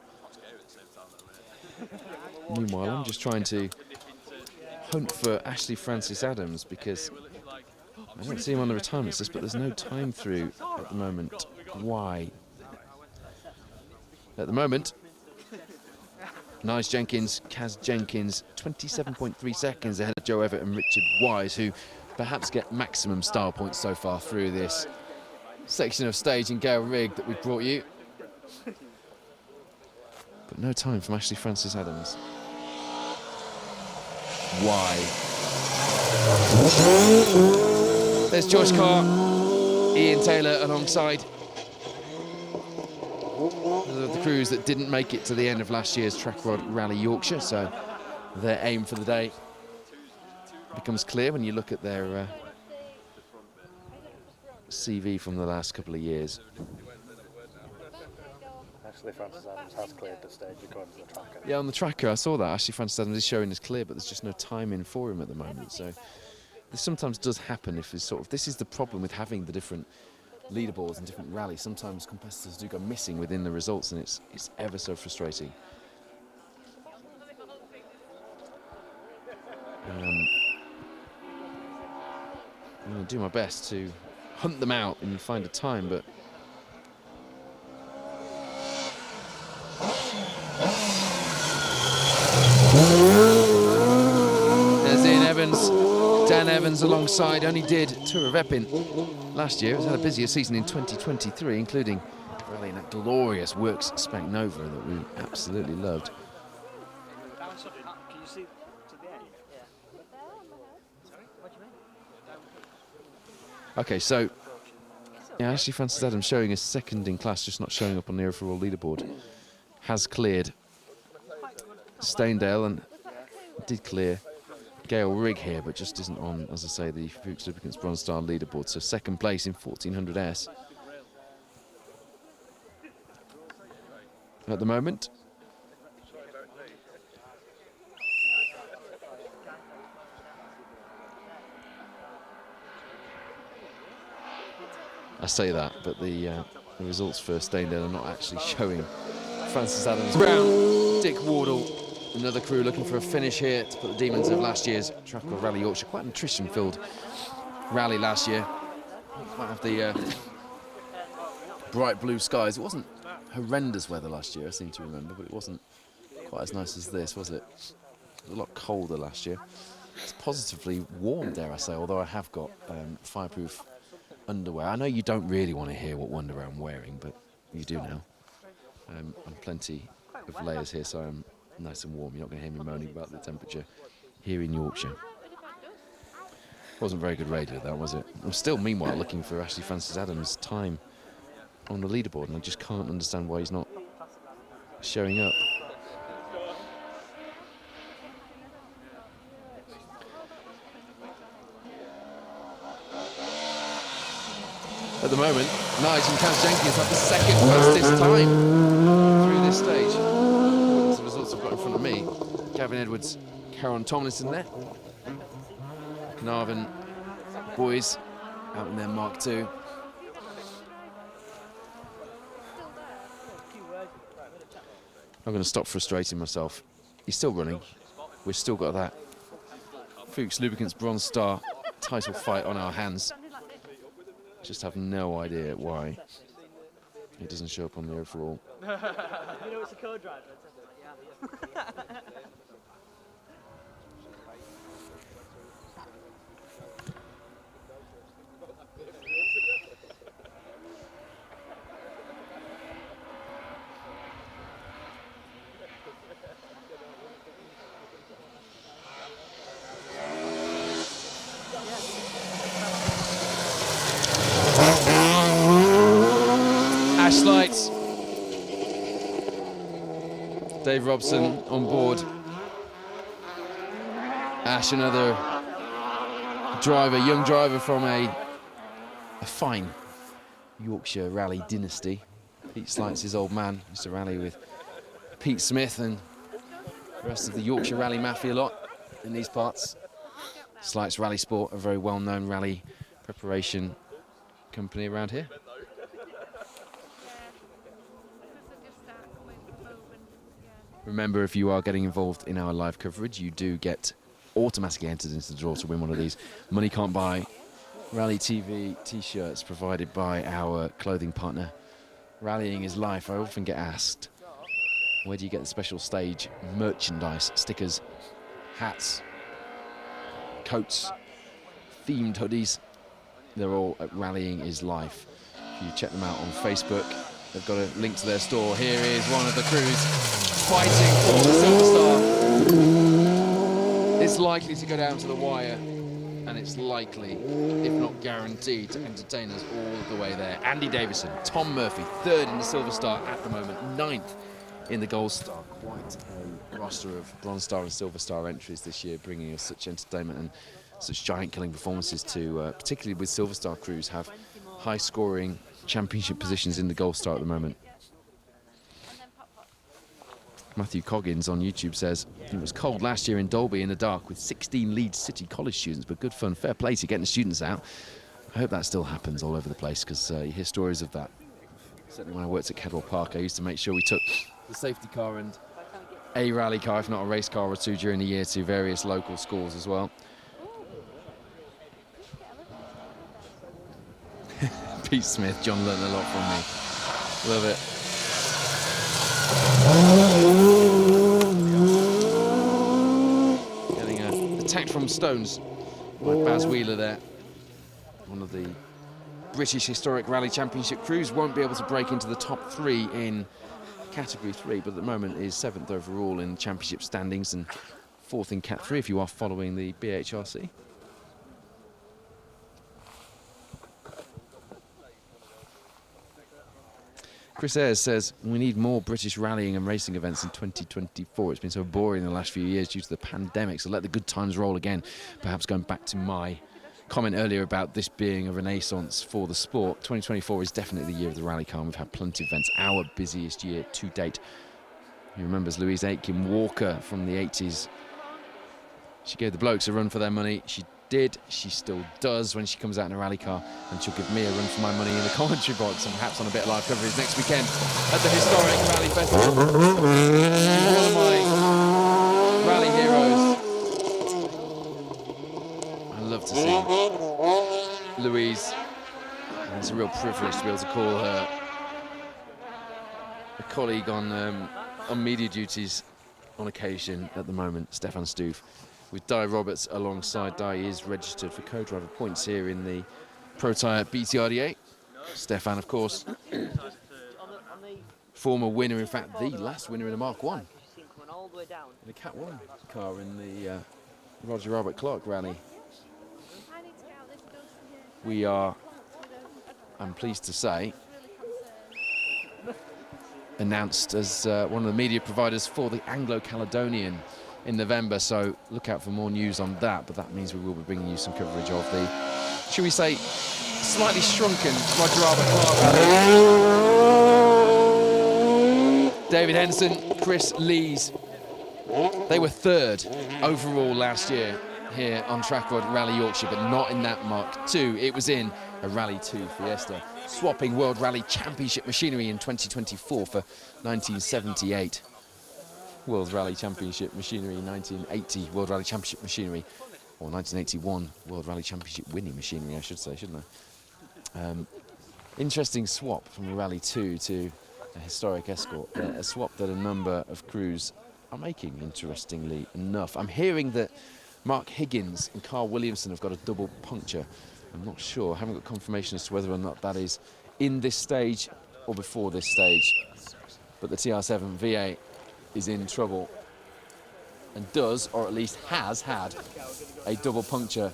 Meanwhile, I'm just trying to hunt for Ashley Francis Adams, because I don't see him on the retirement list, but there's no time through at the moment. Why? At the moment, Nige Jenkins, Kaz Jenkins, 27.3 seconds ahead of Joe Everett and Richard Wise, who perhaps get maximum star points so far through this section of stage in Gale Rig that we've brought you. But no time from Ashley Francis Adams. Why? There's Josh Carr, Ian Taylor alongside the crews that didn't make it to the end of last year's Trackrod Rally Yorkshire, so their aim for the day becomes clear when you look at their CV from the last couple of years. Ashley Francis Adams has cleared the stage according to the tracker. Yeah, on the tracker I saw that. Ashley Francis Adams is showing as clear, but there's just no timing for him at the moment. So this sometimes does happen if it's sort of, this is the problem with having the different leaderboards and different rallies. Sometimes competitors do go missing within the results, and it's ever so frustrating. I'm going to do my best to hunt them out and find a time, but there's Ian Evans, Dan Evans alongside, only did Tour of Epping last year. It's had a busier season in 2023, including rallying that glorious Works Spec Nova that we absolutely loved. Can you see to the end? Okay, so yeah, Ashley Francis Adams showing a second in class, just not showing up on the overall leaderboard. Has cleared Staindale and did clear Gail Rigg here, but just isn't on, as I say, the Fuchs Lubricants Bronze Star leaderboard. So second place in 1400S at the moment. I say that, but the results for Staindale are not actually showing. Francis Adams, Brown, Dick Wardle, another crew looking for a finish here to put the demons of last year's Trackrod Rally Yorkshire. Quite an attrition-filled rally last year. Might have the bright blue skies. It wasn't horrendous weather last year, I seem to remember, but it wasn't quite as nice as this, was it? It was a lot colder last year. It's positively warm, dare I say, although I have got fireproof underwear. I know you don't really want to hear what underwear I'm wearing, but you do now. I'm plenty of layers here, so I'm nice and warm. You're not going to hear me moaning about the temperature here in Yorkshire. Wasn't very good radio, that, was it? I'm still, meanwhile, looking for Ashley Francis Adams' time on the leaderboard, and I just can't understand why he's not showing up. At the moment, Nige and Kaz Jenkins have the second fastest time through this stage. The results I've got in front of me. Gavin Edwards, Karen Tomlinson there. Carnarvon boys out in their Mark II. I'm going to stop frustrating myself. He's still running. We've still got that Fuchs Lubricants Bronze Star title fight on our hands. Just have no idea why it doesn't show up on the overall. You know it's a co-driver. Yeah. Ash lights. Dave Robson on board. Ash, another driver, young driver from a fine Yorkshire rally dynasty. Pete Slights, his old man, used to rally with Pete Smith and the rest of the Yorkshire rally mafia lot in these parts. Slights Rally Sport, a very well-known rally preparation company around here. Remember, if you are getting involved in our live coverage, you do get automatically entered into the draw to win one of these Money Can't Buy Rally TV t-shirts provided by our clothing partner, Rallying is Life. I often get asked, where do you get the special stage merchandise, stickers, hats, coats, themed hoodies? They're all at Rallying is Life. If you check them out on Facebook, they've got a link to their store. Here is one of the crews fighting for the Silver Star. It's likely to go down to the wire, and it's likely, if not guaranteed, to entertain us all the way there. Andy Davison, Tom Murphy, third in the Silver Star at the moment, ninth in the Gold Star. Quite a roster of Bronze Star and Silver Star entries this year, bringing us such entertainment and such giant killing performances to, particularly with Silver Star crews, have high scoring championship positions in the Gold Star at the moment. Matthew Coggins on YouTube says, it was cold last year in Dolby in the dark with 16 Leeds City College students, but good fun. Fair play to getting the students out. I hope that still happens all over the place, because you hear stories of that. Certainly when I worked at Kedwell Park, I used to make sure we took the safety car and a rally car, if not a race car or two, during the year to various local schools as well. Pete Smith, John learned a lot from me. Love it. Getting attacked from stones by Baz Wheeler there. One of the British Historic Rally Championship crews. Won't be able to break into the top 3 in Category 3, but at the moment is 7th overall in championship standings and 4th in Cat 3 if you are following the BHRC. Chris Ayres says, we need more British rallying and racing events in 2024. It's been so boring in the last few years due to the pandemic, so let the good times roll again. Perhaps going back to my comment earlier about this being a renaissance for the sport, 2024 is definitely the year of the rally car, and we've had plenty of events, our busiest year to date. He remembers Louise Aitken Walker from the 80s. She gave the blokes a run for their money. She did, she still does when she comes out in a rally car, and she'll give me a run for my money in the commentary box and perhaps on a bit of live coverage next weekend at the historic Rally Festival. One of my rally heroes. I love to see Louise, and it's a real privilege to be able to call her a colleague on media duties on occasion at the moment, Stefan Stoof. With Di Roberts alongside. Di is registered for co-driver points here in the Protyre BTRDA. Stefan, of course, former winner, in fact, the last winner in a Mark 1. In the Cat 1 car in the Roger Robert Clark rally. We are, I'm pleased to say, announced as one of the media providers for the Anglo-Caledonian in November, so look out for more news on that, but that means we will be bringing you some coverage of the, should we say, slightly shrunken Roger Albert Clark rally. David Henson, Chris Lees, they were 3rd overall last year here on Trackrod Rally Yorkshire, but not in that Mark II. It was in a Rally 2 Fiesta, swapping World Rally Championship machinery in 2024 for 1978. World Rally Championship machinery, 1980 World Rally Championship machinery, or 1981 World Rally Championship winning machinery, I should say, shouldn't I? Interesting swap from a Rally 2 to a historic Escort, a swap that a number of crews are making, interestingly enough. I'm hearing that Mark Higgins and Carl Williamson have got a double puncture. I'm not sure, I haven't got confirmation as to whether or not that is in this stage or before this stage, but the TR7 V8 is in trouble and does, or at least has had, a double puncture.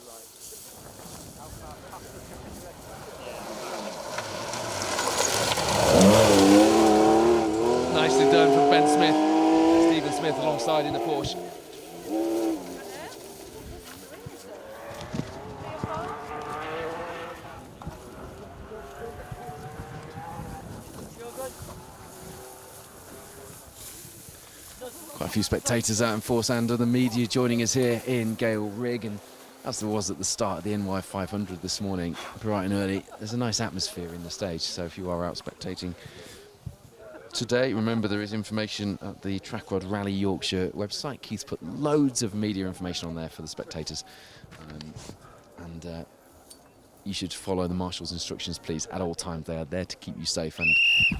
Nicely done from Ben Smith, Stephen Smith alongside in the Porsche. Quite a few spectators out in force, and the media joining us here in Gale Rig, and as there was at the start of the NY 500 this morning, bright and early, there's a nice atmosphere in the stage, so if you are out spectating today, remember there is information at the Trackrod Rally Yorkshire website. Keith's put loads of media information on there for the spectators, and you should follow the marshal's instructions, please, at all times. They are there to keep you safe, and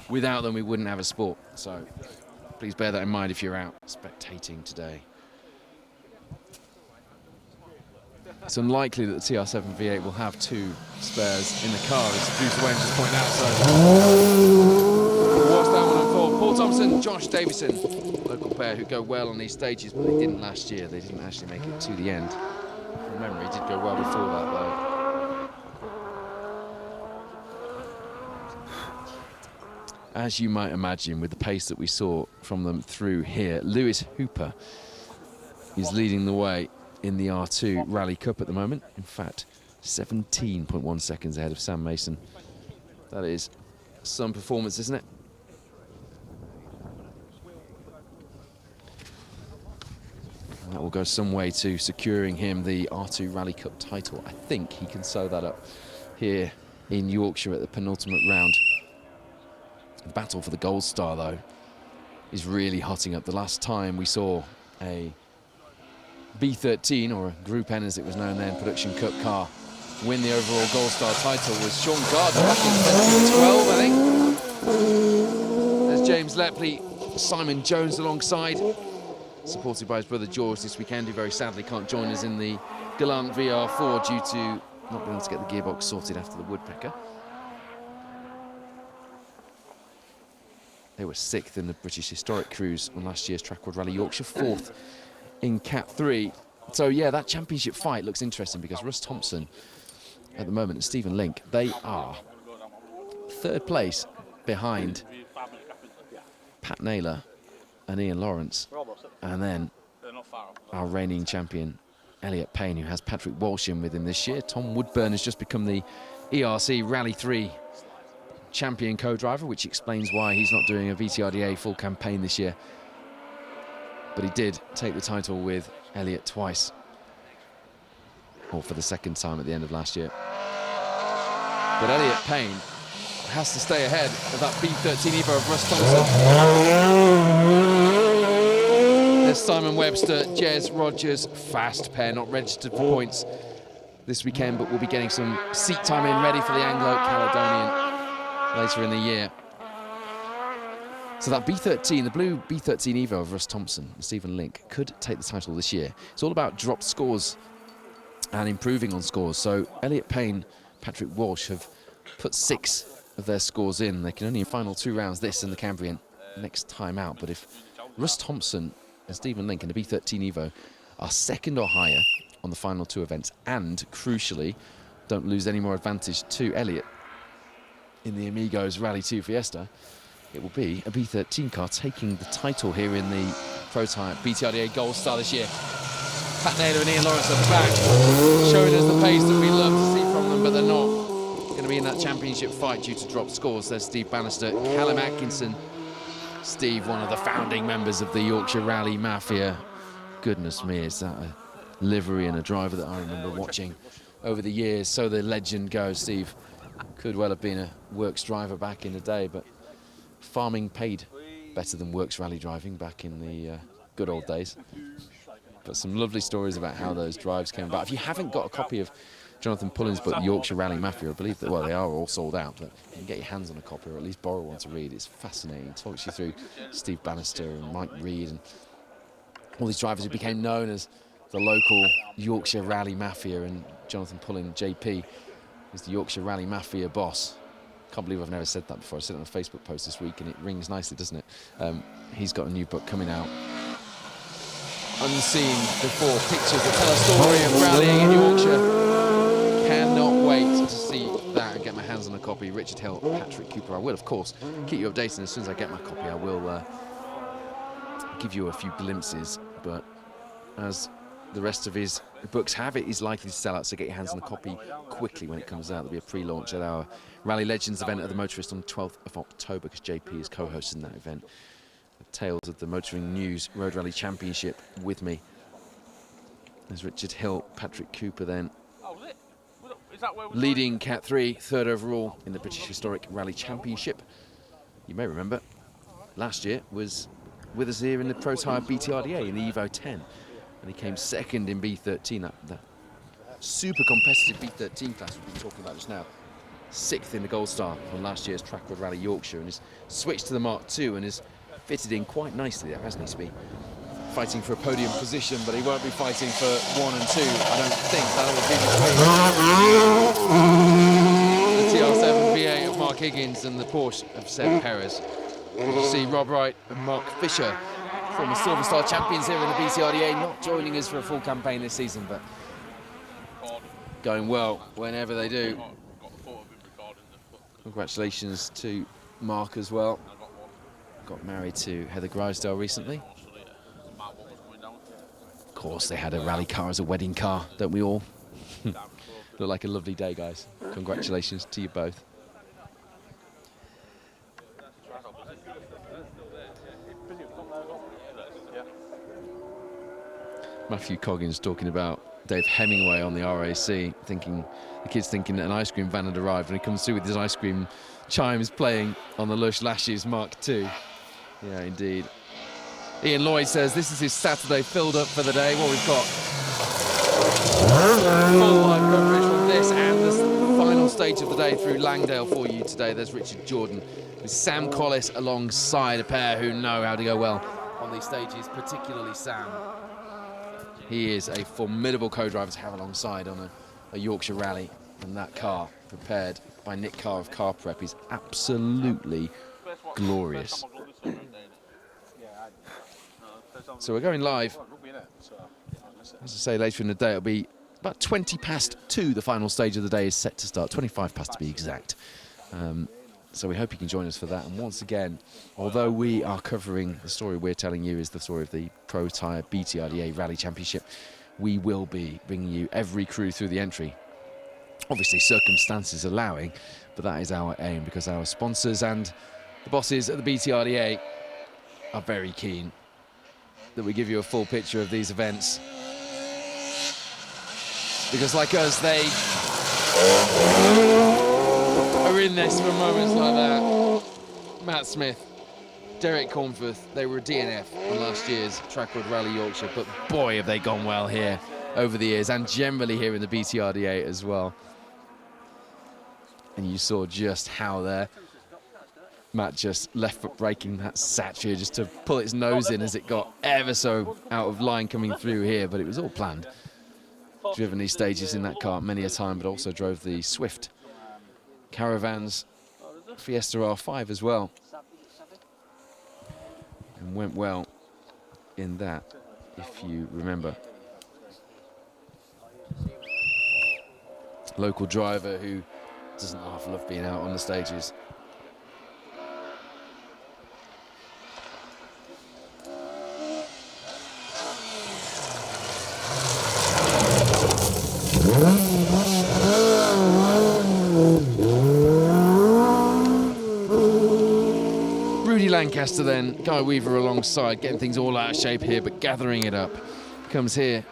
without them we wouldn't have a sport, so please bear that in mind if you're out spectating today. It's unlikely that the TR7 V8 will have 2 spares in the car, as producer Wayne just pointed out. So, watch that one unfold. Paul Thompson, Josh Davison, local pair who go well on these stages, but they didn't last year. They didn't actually make it to the end. From memory, did go well before that, though. As you might imagine, with the pace that we saw from them through here, Lewis Hooper is leading the way in the R2 Rally Cup at the moment. In fact, 17.1 seconds ahead of Sam Mason. That is some performance, isn't it? That will go some way to securing him the R2 Rally Cup title. I think he can sew that up here in Yorkshire at the penultimate round. The battle for the gold star, though, is really hotting up. The last time we saw a B13, or a Group N as it was known then, Production Cup car, win the overall gold star title was Sean Gardner back in 2012, I think. There's James Lepley, Simon Jones alongside, supported by his brother George this weekend, who very sadly can't join us in the Galant VR4 due to not being able to get the gearbox sorted after the woodpecker. They were 6th in the British Historic Cruise on last year's Trackrod Rally Yorkshire, 4th in Cat 3. So yeah, that championship fight looks interesting because Russ Thompson at the moment and Stephen Link, they are 3rd place behind Pat Naylor and Ian Lawrence, and then our reigning champion Elliot Payne, who has Patrick Walsh in with him this year. Tom Woodburn has just become the ERC Rally 3 champion co-driver, which explains why he's not doing a BTRDA full campaign this year. But he did take the title with Elliot twice, or for the 2nd time at the end of last year. But Elliot Payne has to stay ahead of that B13 Evo of Russ Thompson. There's Simon Webster, Jez Rogers, fast pair, not registered for points this weekend, but we'll be getting some seat time in ready for the Anglo-Caledonian later in the year. So that B13, the blue B13 Evo of Russ Thompson and Stephen Link could take the title this year. It's all about dropped scores and improving on scores. So Elliot Payne, Patrick Walsh have put 6 of their scores in. They can only final 2 rounds, this and the Cambrian, next time out. But if Russ Thompson and Stephen Link in the B13 Evo are 2nd or higher on the final 2 events, and crucially don't lose any more advantage to Elliot in the Amigos Rally 2 Fiesta, it will be a B13 car taking the title here in the Protyre BTRDA Gold Star this year. Pat Naylor and Ian Lawrence are back, showing us the pace that we love to see from them, but they're not going to be in that championship fight due to drop scores. There's Steve Bannister, Callum Atkinson. Steve, one of the founding members of the Yorkshire Rally Mafia. Goodness me, is that a livery and a driver that I remember watching over the years. So the legend goes. Steve could well have been a works driver back in the day, but farming paid better than works rally driving back in the good old days. But some lovely stories about how those drives came about. If you haven't got a copy of Jonathan Pullen's book, Yorkshire Rally Mafia, I believe that, well, they are all sold out, but you can get your hands on a copy or at least borrow one to read. It's fascinating. It talks you through Steve Bannister and Mike Reed and all these drivers who became known as the local Yorkshire Rally Mafia, and Jonathan Pullen, JP, is the Yorkshire Rally Mafia boss. Can't believe I've never said that before. I said it on a Facebook post this week and it rings nicely, doesn't it? He's got a new book coming out, Unseen Before, pictures that tell a story of rallying in Yorkshire. Cannot wait to see that and get my hands on a copy. Richard Hill, Patrick Cooper. I will, of course, keep you updated. As soon as I get my copy, I will give you a few glimpses. But as the rest of his books have, it is likely to sell out, so get your hands on a copy quickly when it comes out. There'll be a pre-launch at our Rally Legends event at the Motorist on the 12th of October, because JP is co-hosting that event. Tales of the Motoring News Road Rally Championship with me. There's Richard Hill, Patrick Cooper then, leading Cat 3, 3rd overall in the British Historic Rally Championship. You may remember, last year was with us here in the Protyre BTRDA in the Evo 10. And he came 2nd in B13, that super competitive B13 class we've been talking about just now. 6th in the Gold Star from last year's Trackrod Rally Yorkshire, and has switched to the Mark II and has fitted in quite nicely there, hasn't he, Speed? Fighting for a podium position, but he won't be fighting for 1 and 2, I don't think. That'll be the TR7 V8 of Mark Higgins and the Porsche of Seb Perez. You see Rob Wright and Mark Fisher, former Silver Star champions here in the BTRDA, not joining us for a full campaign this season, but going well whenever they do. Congratulations to Mark as well. Got married to Heather Grisdale recently. Of course, they had a rally car as a wedding car, don't we all? Looked like a lovely day, guys. Congratulations to you both. Matthew Coggins talking about Dave Hemingway on the RAC, thinking the kid's thinking an ice cream van had arrived, and he comes through with his ice cream chimes playing on the Lush Lashes Mark II. Yeah, indeed. Ian Lloyd says this is his Saturday filled up for the day. Well, we've got full live coverage from this and the final stage of the day through Langdale for you today. There's Richard Jordan with Sam Collis alongside a pair who know how to go well on these stages, particularly Sam. He is a formidable co-driver to have alongside on a Yorkshire rally, and that car, prepared by Nick Carr of Car Prep, is absolutely glorious. So we're going live. As I say, later in the day, it'll be about 20 past 2. The final stage of the day is set to start, 25 past to be exact. So we hope you can join us for that. And once again, although we are covering the story we're telling you is the story of the Protyre BTRDA Rally Championship, we will be bringing you every crew through the entry. Obviously, circumstances allowing, but that is our aim, because our sponsors and the bosses at the BTRDA are very keen that we give you a full picture of these events. Because like us, they are in this for moments like that. Matt Smith, Derek Cornforth, they were a DNF on last year's Trackrod Rally Yorkshire, but boy have they gone well here over the years, and generally here in the BTRDA as well. And you saw just how there Matt just left foot braking that Satria just to pull its nose in as it got ever so out of line coming through here, but it was all planned. Driven these stages in that car many a time, but also drove the Swift Caravans Fiesta R5 as well, and went well in that, if you remember. Local driver who doesn't half love being out on the stages. Lancaster then, Guy Weaver alongside, getting things all out of shape here, but gathering it up. Comes here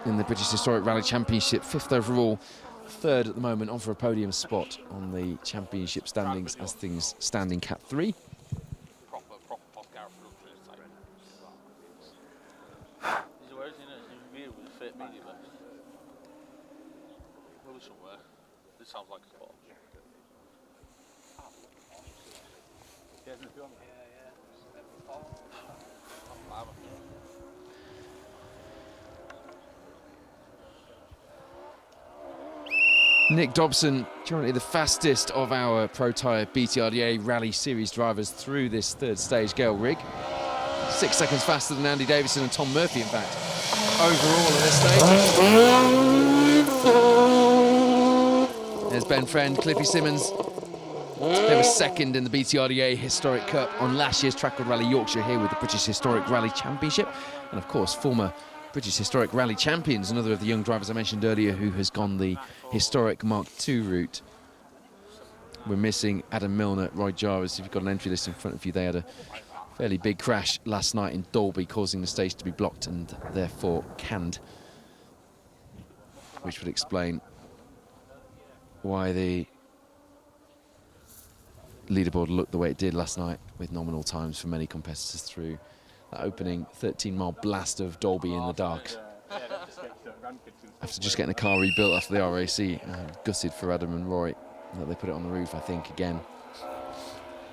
in the British Historic Rally Championship, 5th overall, 3rd at the moment, on for a podium spot on the championship standings as things stand in Cat 3. This sounds like a spot. Nick Dobson, currently the fastest of our Protyre BTRDA Rally Series drivers through this 3rd stage Gale rig. 6 seconds faster than Andy Davison and Tom Murphy, in fact, overall at this stage. There's Ben Friend, Cliffy Simmons. They were 2nd in the BTRDA Historic Cup on last year's Trackrod Rally Yorkshire, here with the British Historic Rally Championship. And of course, former British Historic Rally Champions, another of the young drivers I mentioned earlier who has gone the Historic Mark II route. We're missing Adam Milner, Roy Jarvis. If you've got an entry list in front of you, they had a fairly big crash last night in Dalby, causing the stage to be blocked and therefore canned, which would explain why the leaderboard looked the way it did last night, with nominal times for many competitors through that opening 13-mile blast of Dalby in the dark. After just getting the car rebuilt after the RAC, gutted for Adam and Roy that they put it on the roof, I think, again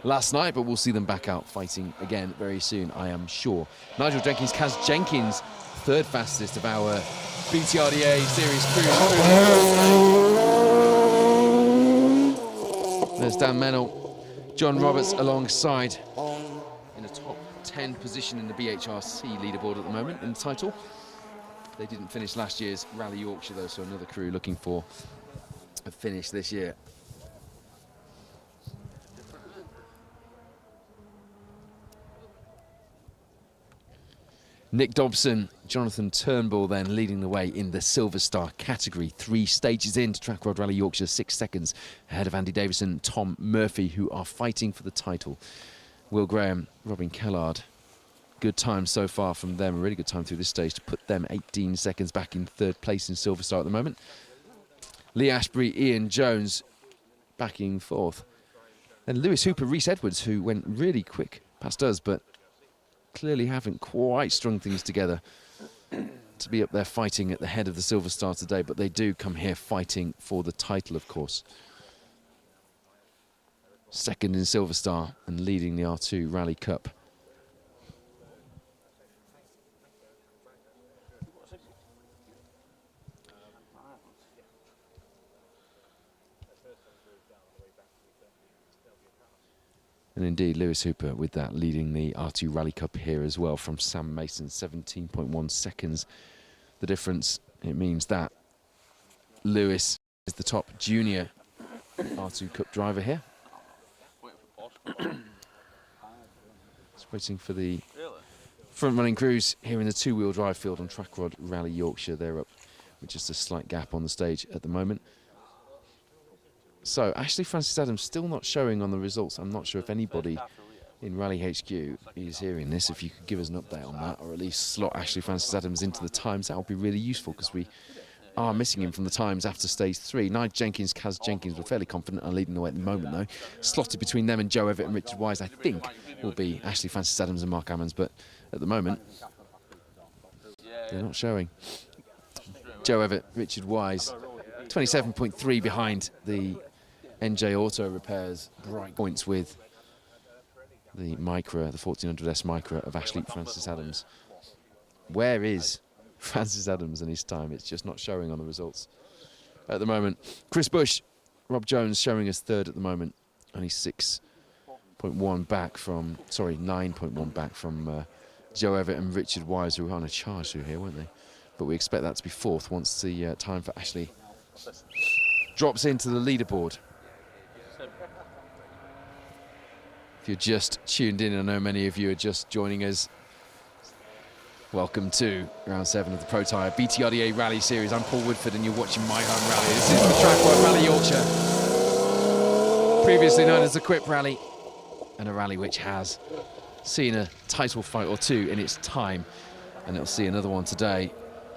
last night, but we'll see them back out fighting again very soon, I am sure. Nigel Jenkins, Kaz Jenkins, 3rd fastest of our BTRDA series crew. There's Dan Mennell, John Roberts alongside in a top 10 position in the BHRC leaderboard at the moment in the title. They didn't finish last year's Rally Yorkshire though, so another crew looking for a finish this year. Nick Dobson, Jonathan Turnbull then leading the way in the Silver Star category. 3 stages into Trackrod Rally Yorkshire, 6 seconds ahead of Andy Davison and Tom Murphy, who are fighting for the title. Will Graham, Robin Kellard, good time so far from them, a really good time through this stage to put them 18 seconds back in third place in Silver Star at the moment. Lee Ashbury, Ian Jones backing fourth. And Lewis Hooper, Rhys Edwards, who went really quick past us, but clearly haven't quite strung things together to be up there fighting at the head of the Silver Star today, but they do come here fighting for the title, of course. Second in Silver Star and leading the R2 Rally Cup. And indeed, Lewis Hooper with that leading the R2 Rally Cup here as well from Sam Mason, 17.1 seconds. The difference, it means that Lewis is the top junior R2 Cup driver here. Just waiting for the front-running crews here in the two-wheel drive field on Trackrod Rally Yorkshire. They're up with just a slight gap on the stage at the moment. So, Ashley Francis Adams still not showing on the results. I'm not sure if anybody in Rally HQ is hearing this. If you could give us an update on that, or at least slot Ashley Francis Adams into the times, that would be really useful, because we are missing him from the times after stage 3. Nigel Jenkins, Kaz Jenkins were fairly confident on leading the way at the moment, though. Slotted between them and Joe Everett and Richard Wise, I think, will be Ashley Francis Adams and Mark Ammons, but at the moment, they're not showing. Joe Everett, Richard Wise, 27.3 behind the NJ Auto Repairs bright points with the Micra, the 1400S Micra of Ashley Francis Adams. Where is Francis Adams and his time? It's just not showing on the results at the moment. Chris Bush, Rob Jones showing us third at the moment, only 6.1 back from, sorry, 9.1 back from Joe Everett and Richard Wise, who were on a charge through here, weren't they? But we expect that to be fourth once the time for Ashley drops into the leaderboard. If you're just tuned in, I know many of you are just joining us. Welcome to round 7 of the Protyre BTRDA Rally Series. I'm Paul Woodford and you're watching my home rally. This is the Trackrod Rally Yorkshire, previously known as the Quip Rally, and a rally which has seen a title fight or two in its time, and it'll see another one today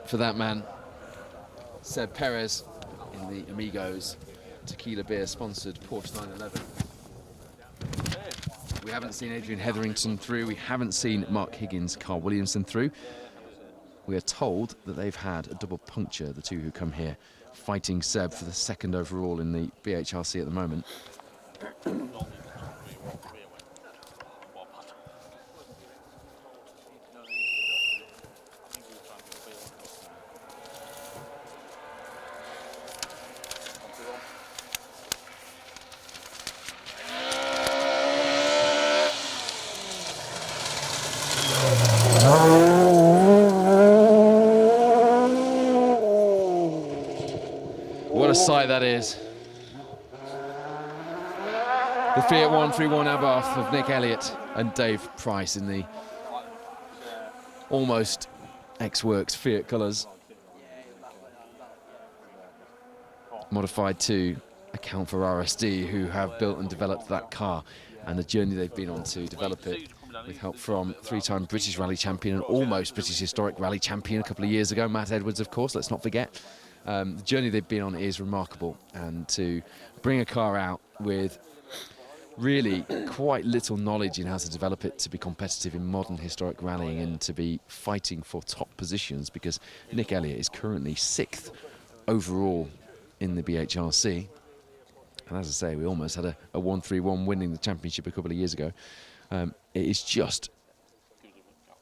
for that man, Seb Perez, in the Amigos Tequila Beer sponsored Porsche 911. We haven't seen Adrian Hetherington through. We haven't seen Mark Higgins, Carl Williamson through. We are told that they've had a double puncture, the two who come here, fighting Seb for the second overall in the BHRC at the moment. What a sight that is. The Fiat 131 Abarth of Nick Elliott and Dave Price in the almost X-Works Fiat colours. Modified to account for RSD, who have built and developed that car, and the journey they've been on to develop it, with help from three-time British Rally Champion and almost British Historic Rally Champion a couple of years ago, Matt Edwards, of course, let's not forget. The journey they've been on is remarkable, and to bring a car out with really quite little knowledge in how to develop it to be competitive in modern historic rallying and to be fighting for top positions, because Nick Elliott is currently 6th overall in the BHRC. And as I say, we almost had a 131 winning the championship a couple of years ago. It is just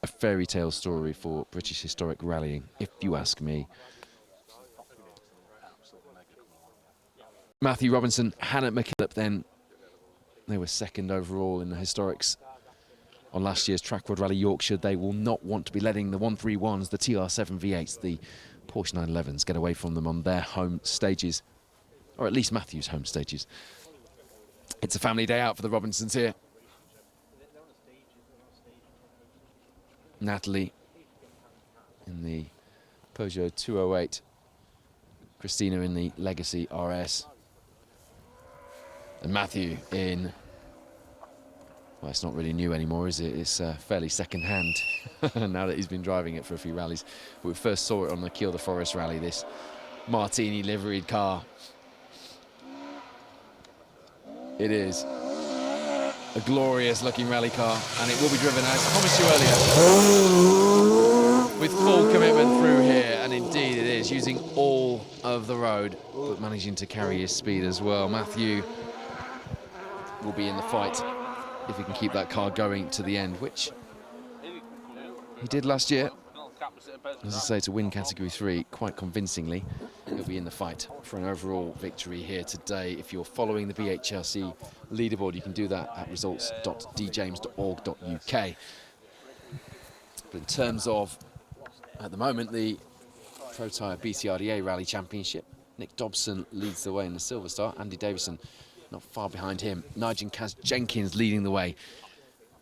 a fairy tale story for British historic rallying, if you ask me. Matthew Robinson, Hannah McKillop then, they were 2nd overall in the historics on last year's Trackrod Rally Yorkshire. They will not want to be letting the 131s, the TR7 V8s, the Porsche 911s get away from them on their home stages, or at least Matthew's home stages. It's a family day out for the Robinsons here. Natalie in the Peugeot 208, Christina in the Legacy RS, and Matthew in, Well, it's not really new anymore, is it? It's fairly second-hand now that he's been driving it for a few rallies. But we first saw it on the Kiel de Forest rally, this Martini liveried car. It is a glorious looking rally car, and it will be driven, as promised you earlier, with full commitment through here, and indeed it is, using all of the road, but managing to carry his speed as well. Matthew will be in the fight if he can keep that car going to the end, which he did last year. As I say, to win Category 3 quite convincingly. He'll be in the fight for an overall victory here today. If you're following the BHRC leaderboard, you can do that at results.djames.org.uk. But in terms of, at the moment, the Protyre BTRDA Rally Championship, Nick Dobson leads the way in the Silver Star. Andy Davison not far behind him. Nigel Kaz Jenkins leading the way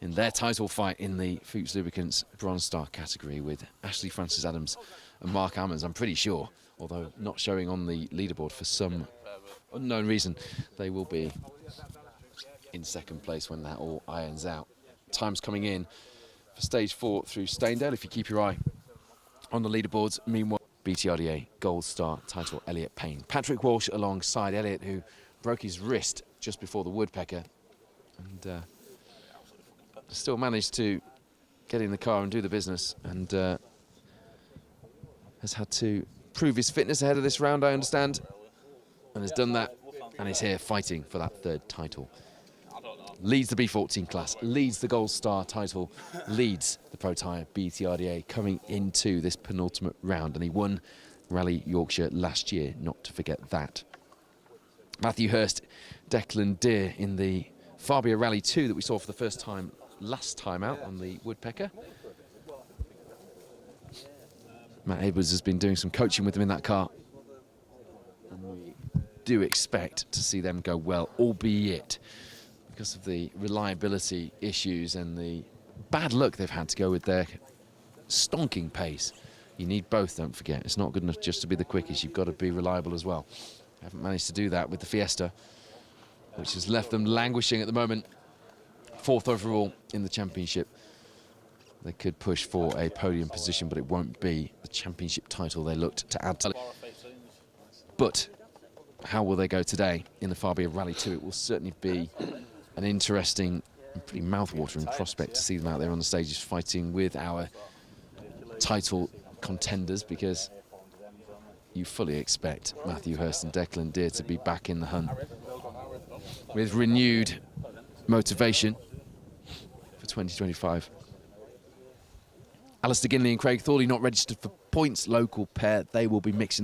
in their title fight in the Fuchs Lubricants Bronze Star category, with Ashley Francis Adams and Mark Ammons, I'm pretty sure, although not showing on the leaderboard for some unknown reason, they will be in second place when that all irons out. Time's coming in for stage 4 through Staindale, if you keep your eye on the leaderboards. Meanwhile, BTRDA Gold Star title, Elliot Payne. Patrick Walsh alongside Elliot, who broke his wrist just before the Woodpecker, and still managed to get in the car and do the business, and has had to prove his fitness ahead of this round, I understand, and has done that, and is here fighting for that third title. Leads the B14 class, leads the Gold Star title, leads the Protyre BTRDA coming into this penultimate round, and he won Rally Yorkshire last year, not to forget that. Matthew Hurst, Declan Deer in the Fabia Rally 2 that we saw for the first time last time out on the Woodpecker. Matt Edwards has been doing some coaching with him in that car, and we do expect to see them go well, albeit because of the reliability issues and the bad luck they've had to go with their stonking pace. You need both, don't forget. It's not good enough just to be the quickest, you've got to be reliable as well. Haven't managed to do that with the Fiesta, which has left them languishing at the moment. 4th overall in the championship. They could push for a podium position, but it won't be the championship title they looked to add to. But how will they go today in the Fabia Rally 2? It will certainly be an interesting and pretty mouth-watering prospect to see them out there on the stages fighting with our title contenders, because you fully expect Matthew Hurst and Declan Deer to be back in the hunt with renewed motivation for 2025. Alistair Ginley and Craig Thorley not registered for points, local pair. They will be mixing